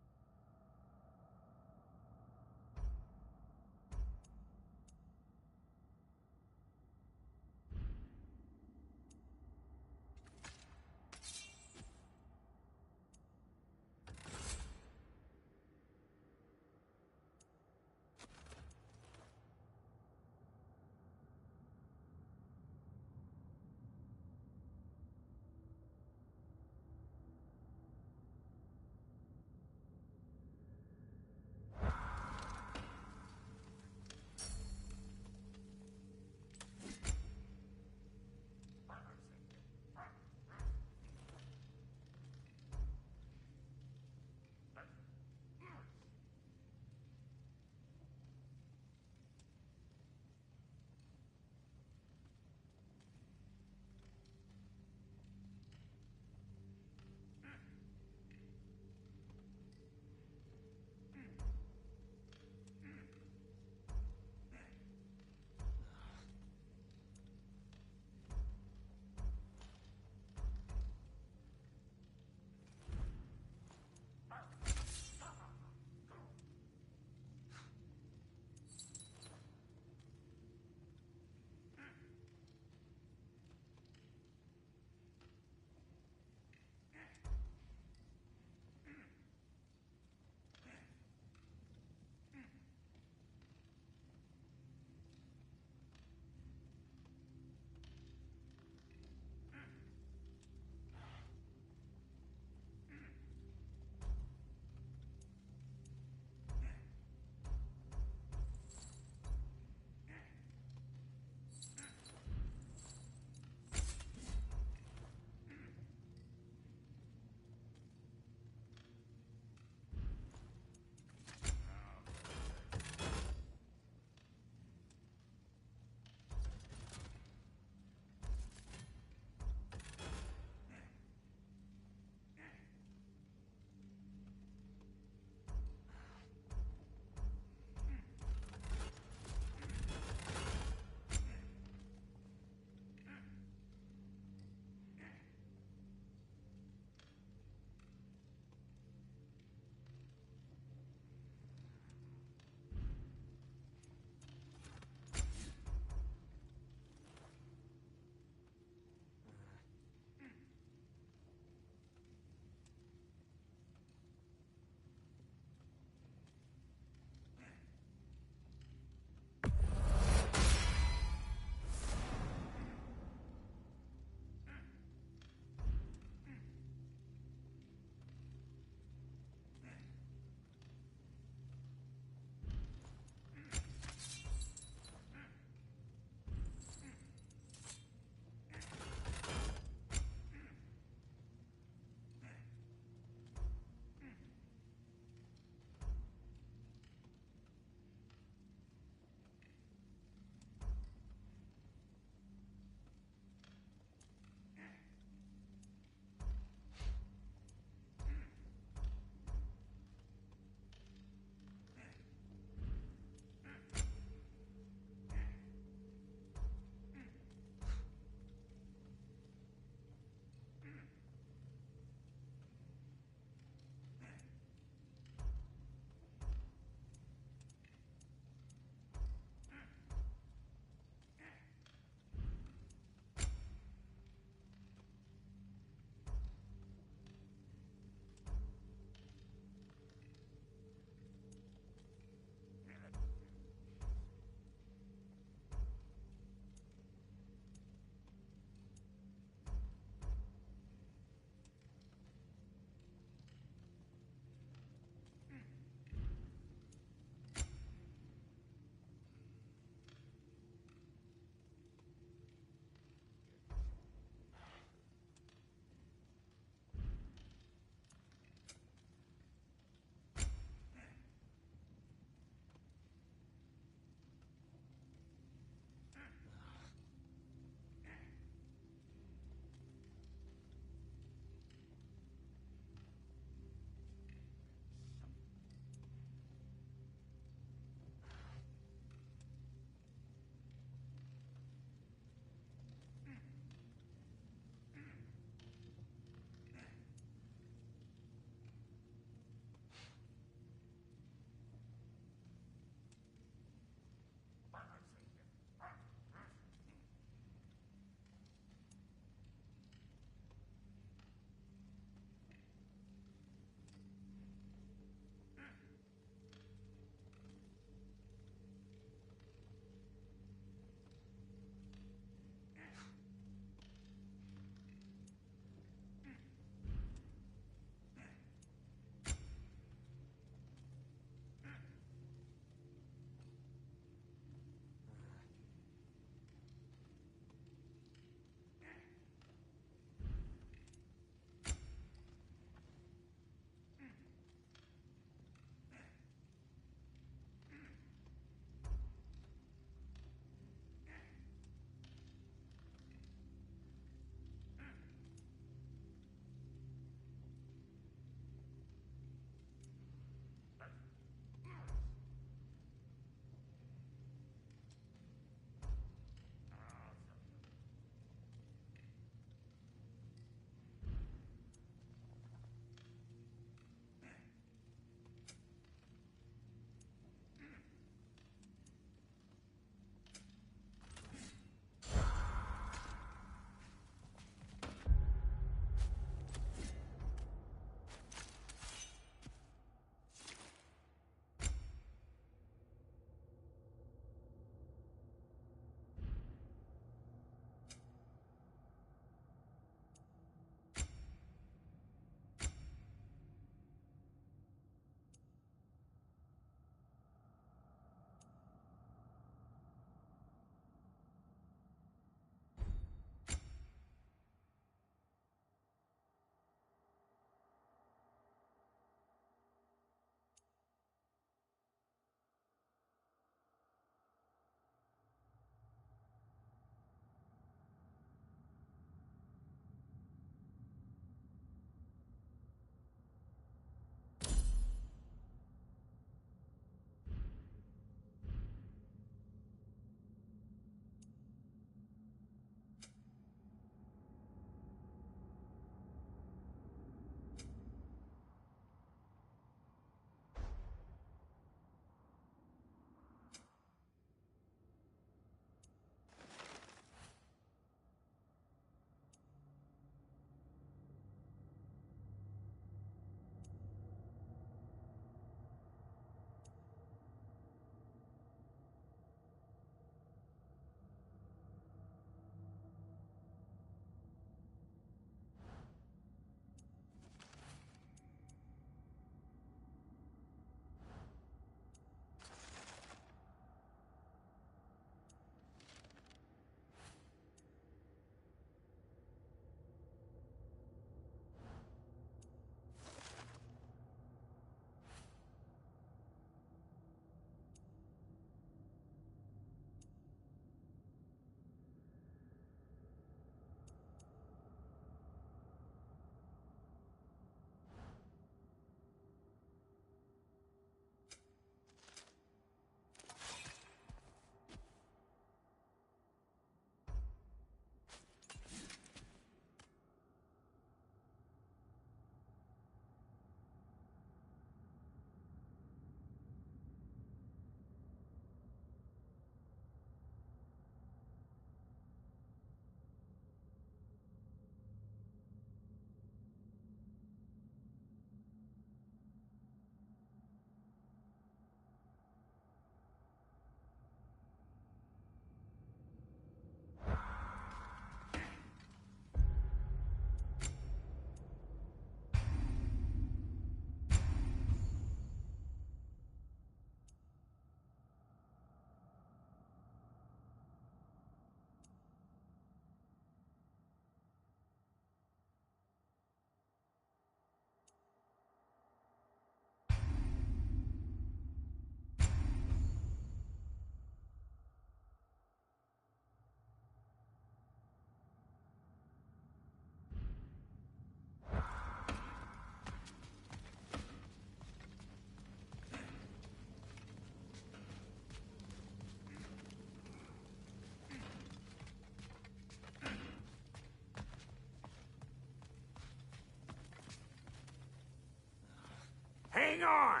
Speaker 4: Hang on!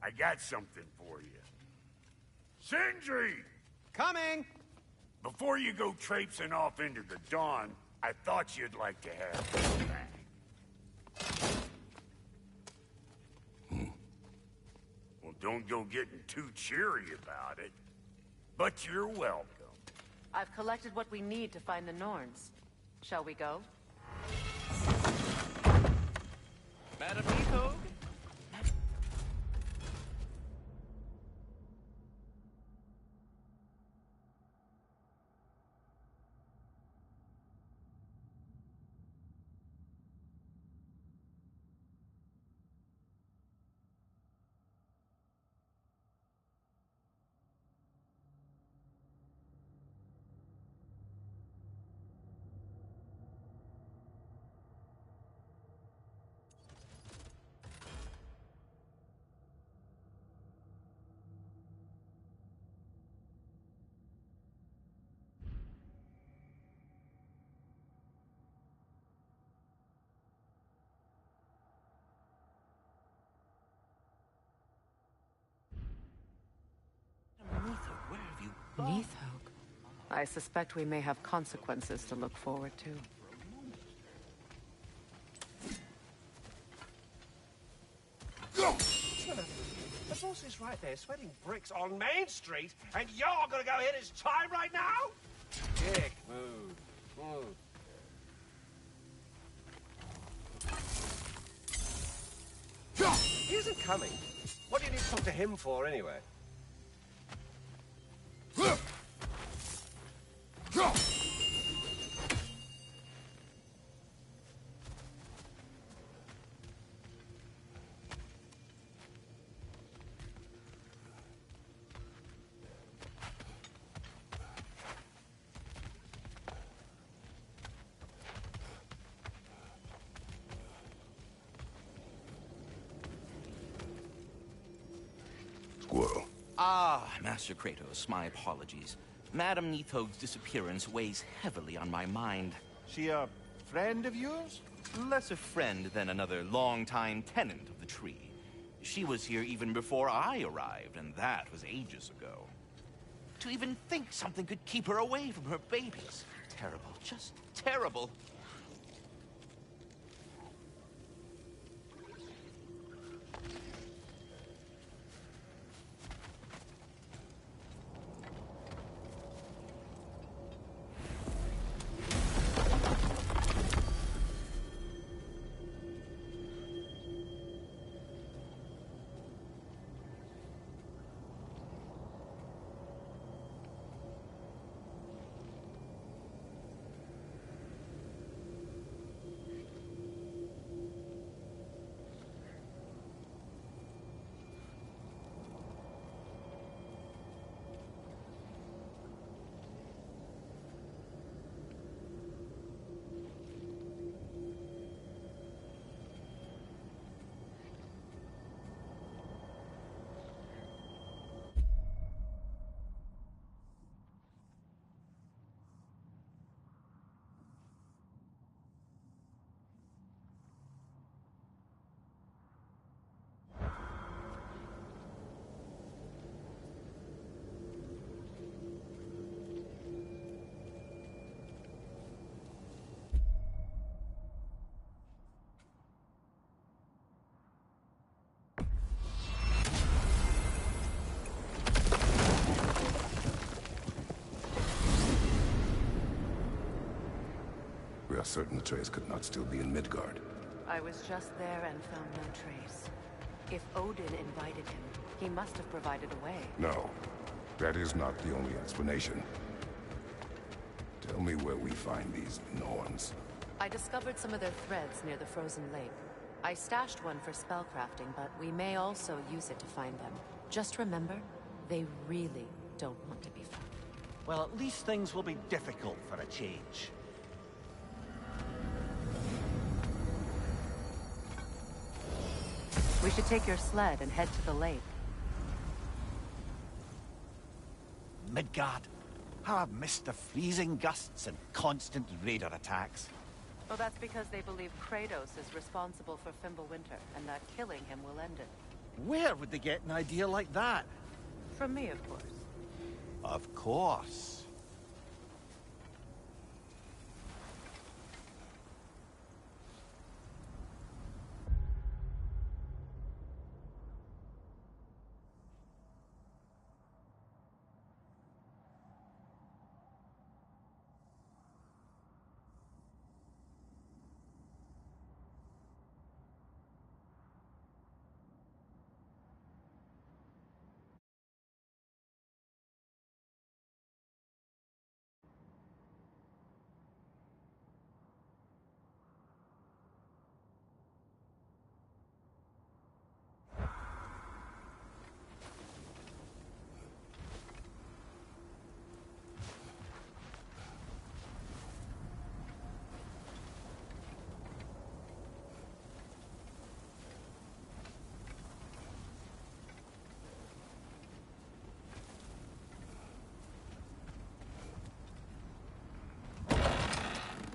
Speaker 4: I got something for you. Sindri!
Speaker 12: Coming!
Speaker 4: Before you go traipsing off into the dawn, I thought you'd like to have this back. Well, don't go getting too cheery about it. But you're welcome.
Speaker 11: I've collected what we need to find the Norns. Shall we go?
Speaker 2: Madam Nithog?
Speaker 11: Nithog? I suspect we may have consequences to look forward to.
Speaker 17: The boss is right there, sweating bricks on Main Street, and you're gonna go hit his time right now? Dick, move. He isn't coming. What do you need to talk to him for, anyway?
Speaker 4: Squirrel.
Speaker 18: Ah, Master Kratos, my apologies. Madam Nithog's disappearance weighs heavily on my mind.
Speaker 15: She a friend of yours?
Speaker 18: Less a friend than another longtime tenant of the tree. She was here even before I arrived, and that was ages ago. To even think something could keep her away from her babies. Terrible, just terrible.
Speaker 4: We are certain Atreus could not still be in Midgard.
Speaker 11: I was just there and found no trace. If Odin invited him, he must have provided a way.
Speaker 4: No, that is not the only explanation. Tell me where we find these Norns.
Speaker 11: I discovered some of their threads near the frozen lake. I stashed one for spellcrafting, but we may also use it to find them. Just remember, they really don't want to be found.
Speaker 8: Well, at least things will be difficult for a change.
Speaker 11: We should take your sled and head to the lake.
Speaker 8: Midgard. How I've missed the freezing gusts and constant raider attacks.
Speaker 11: Well, that's because they believe Kratos is responsible for Fimbulwinter, and that killing him will end it.
Speaker 8: Where would they get an idea like that?
Speaker 6: From me, of course.
Speaker 8: Of course.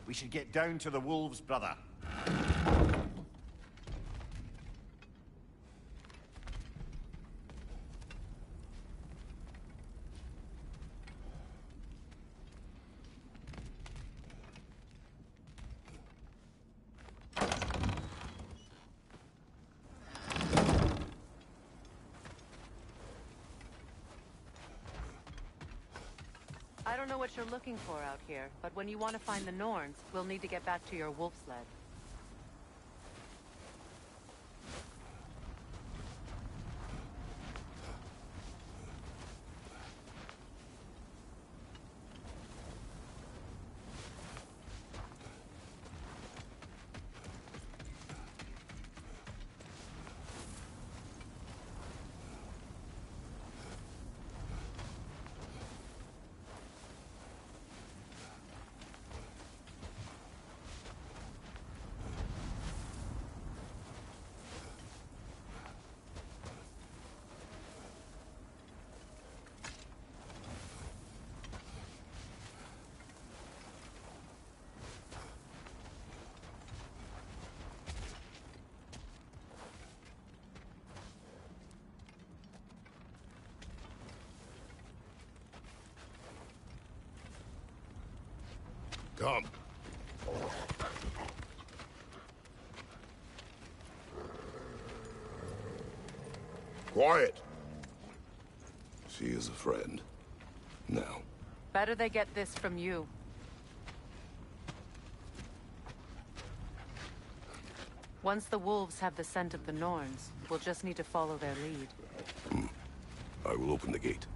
Speaker 8: We should get down to the wolves, brother.
Speaker 19: I don't know what you're looking for out here, but when you want to find the Norns, we'll need to get back to your wolf sled.
Speaker 4: Come. Quiet. She is a friend. Now.
Speaker 19: Better they get this from you. Once the wolves have the scent of the Norns, we'll just need to follow their lead.
Speaker 4: I will open the gate.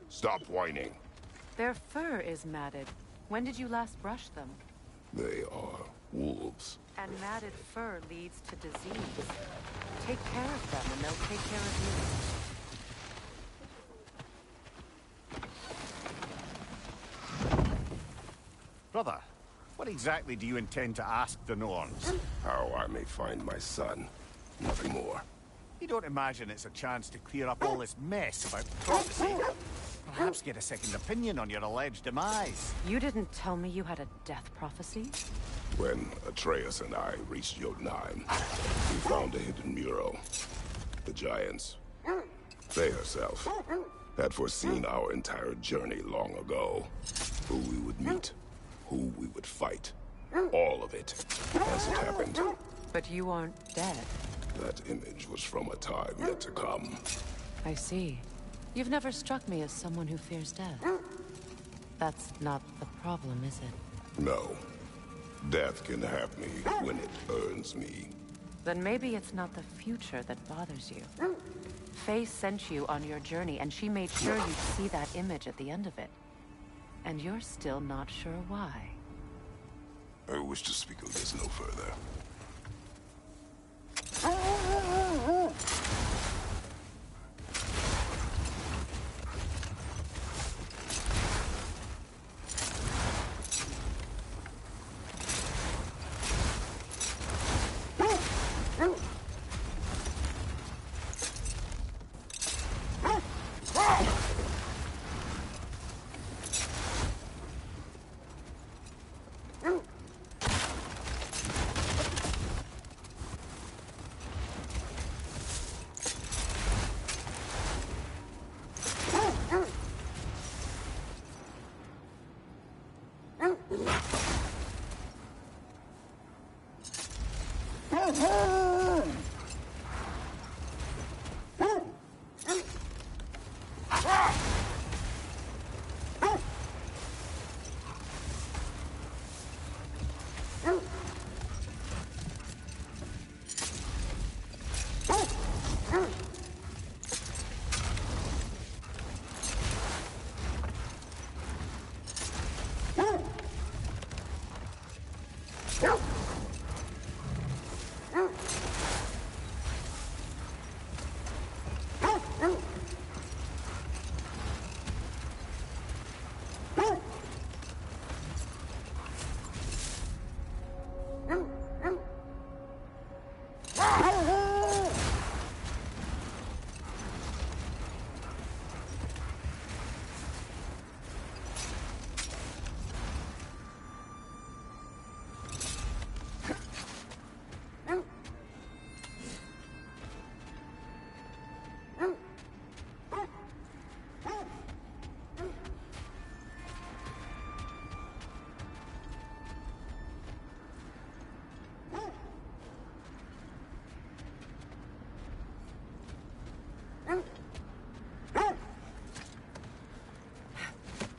Speaker 4: Stop whining.
Speaker 19: Their fur is matted. When did you last brush them?
Speaker 4: They are wolves.
Speaker 19: And matted fur leads to disease. Take care of them and they'll take care of you.
Speaker 8: Brother, what exactly do you intend to ask the Norns?
Speaker 4: How I may find my son. Nothing more.
Speaker 8: You don't imagine it's a chance to clear up all this mess about prophecy? Perhaps get a second opinion on your alleged demise.
Speaker 19: You didn't tell me you had a death prophecy?
Speaker 4: When Atreus and I reached Jotunheim, we found a hidden mural. The giants, they herself, had foreseen our entire journey long ago. Who we would meet, who we would fight. All of it, as it happened.
Speaker 19: But you aren't dead.
Speaker 4: That image was from a time yet to come.
Speaker 19: I see. You've never struck me as someone who fears death. That's not the problem, is it?
Speaker 4: No. Death can have me when it earns me.
Speaker 19: Then maybe it's not the future that bothers you. Faye sent you on your journey, and she made sure you'd see that image at the end of it. And you're still not sure why.
Speaker 4: I wish to speak of this no further.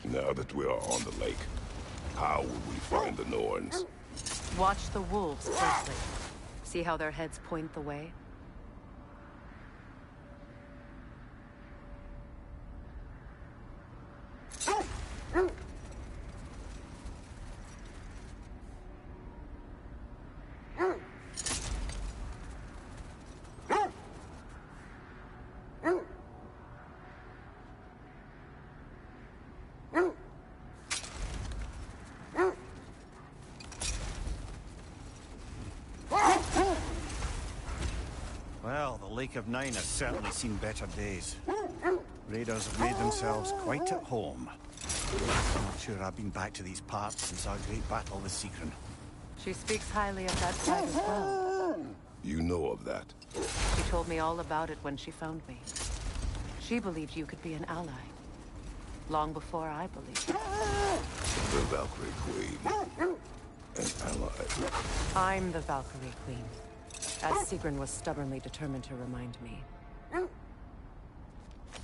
Speaker 20: Now that we are on the lake, how will we find the Norns?
Speaker 19: Watch the wolves closely. See how their heads point the way?
Speaker 3: Well, the Lake of Nine has certainly seen better days. Raiders have made themselves quite at home. I'm not sure I've been back to these parts since our great battle with Secret.
Speaker 19: She speaks highly of that tribe as well.
Speaker 20: You know of that?
Speaker 19: She told me all about it when she found me. She believed you could be an ally. Long before I believed it.
Speaker 20: The Valkyrie Queen. An ally.
Speaker 19: I'm the Valkyrie Queen. As Sigrun was stubbornly determined to remind me.
Speaker 3: I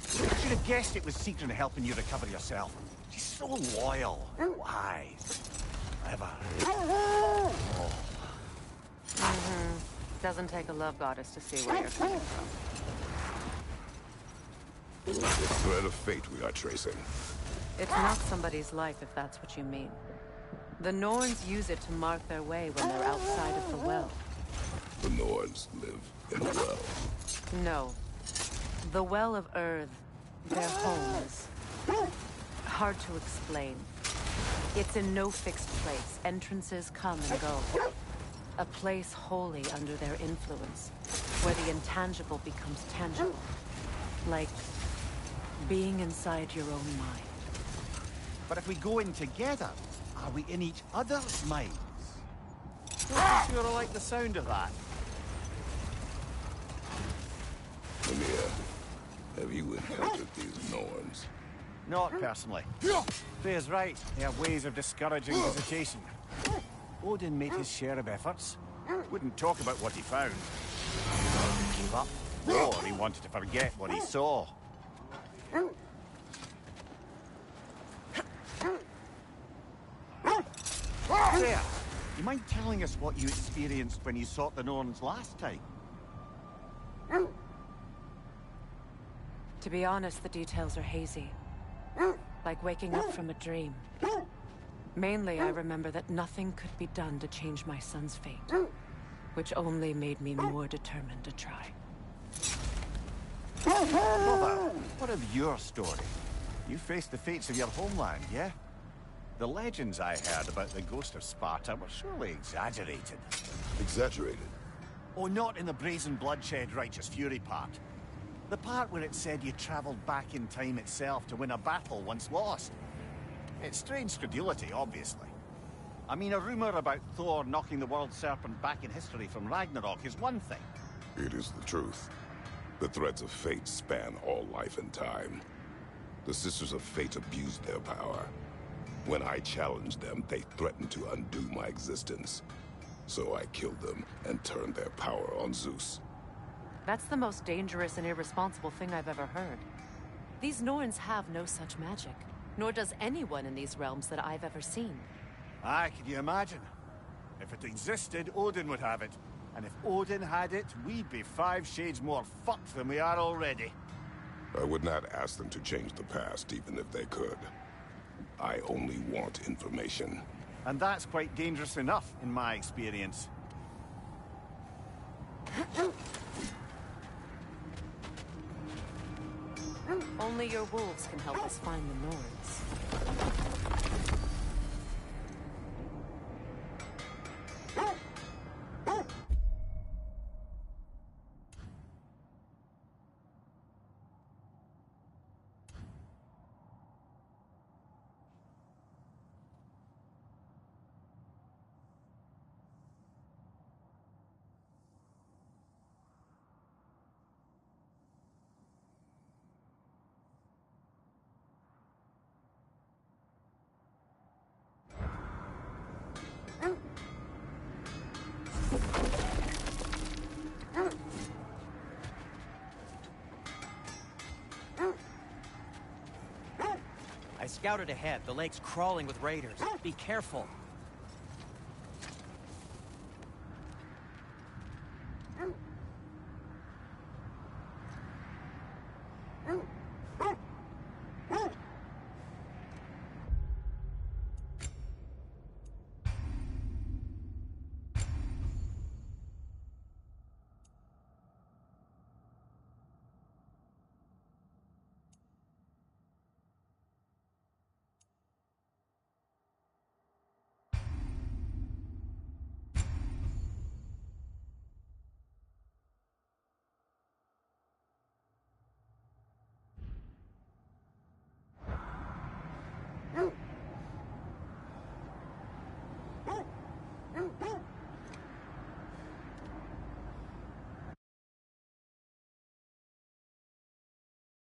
Speaker 3: should have guessed it was Secret helping you recover yourself. She's so loyal, wise, clever. Oh.
Speaker 19: Doesn't take a love goddess to see where you're coming from.
Speaker 20: The thread of fate we are tracing.
Speaker 19: It's not somebody's life, if that's what you mean. The Norns use it to mark their way when they're outside of the well.
Speaker 20: The Norns live in the well.
Speaker 19: No. The Well of Earth, their home, is hard to explain. It's in no fixed place. Entrances come and go. A place wholly under their influence, where the intangible becomes tangible. Like being inside your own mind.
Speaker 3: But if we go in together, are we in each other's minds? Not sure I like the sound of that.
Speaker 20: Mimir, have you encountered these Norns?
Speaker 3: Not personally. Freya's right. They have ways of discouraging visitation. Odin made his share of efforts. Wouldn't talk about what he found. He wanted to give up, or he wanted to forget what he saw. Freya, you mind telling us what you experienced when you sought the Norns last time?
Speaker 19: To be honest, the details are hazy. Like waking up from a dream. Mainly, I remember that nothing could be done to change my son's fate. Which only made me more determined to try.
Speaker 3: Mother, what of your story? You faced the fates of your homeland, yeah? The legends I heard about the ghost of Sparta were surely exaggerated.
Speaker 20: Exaggerated?
Speaker 3: Oh, not in the brazen bloodshed righteous fury part. The part where it said you traveled back in time itself to win a battle once lost. It's strange credulity, obviously. I mean, a rumor about Thor knocking the world serpent back in history from Ragnarok is one thing.
Speaker 20: It is the truth. The threads of fate span all life and time. The Sisters of Fate abused their power. When I challenged them, they threatened to undo my existence. So I killed them and turned their power on Zeus.
Speaker 19: That's the most dangerous and irresponsible thing I've ever heard. These Norns have no such magic, nor does anyone in these realms that I've ever seen.
Speaker 8: Aye, can you imagine? If it existed, Odin would have it. And if Odin had it, we'd be 5 shades more fucked than we are already.
Speaker 20: I would not ask them to change the past, even if they could. I only want information.
Speaker 8: And that's quite dangerous enough, in my experience.
Speaker 19: Only your wolves can help us find the Norns.
Speaker 21: I scouted ahead. The lake's crawling with raiders. Be careful.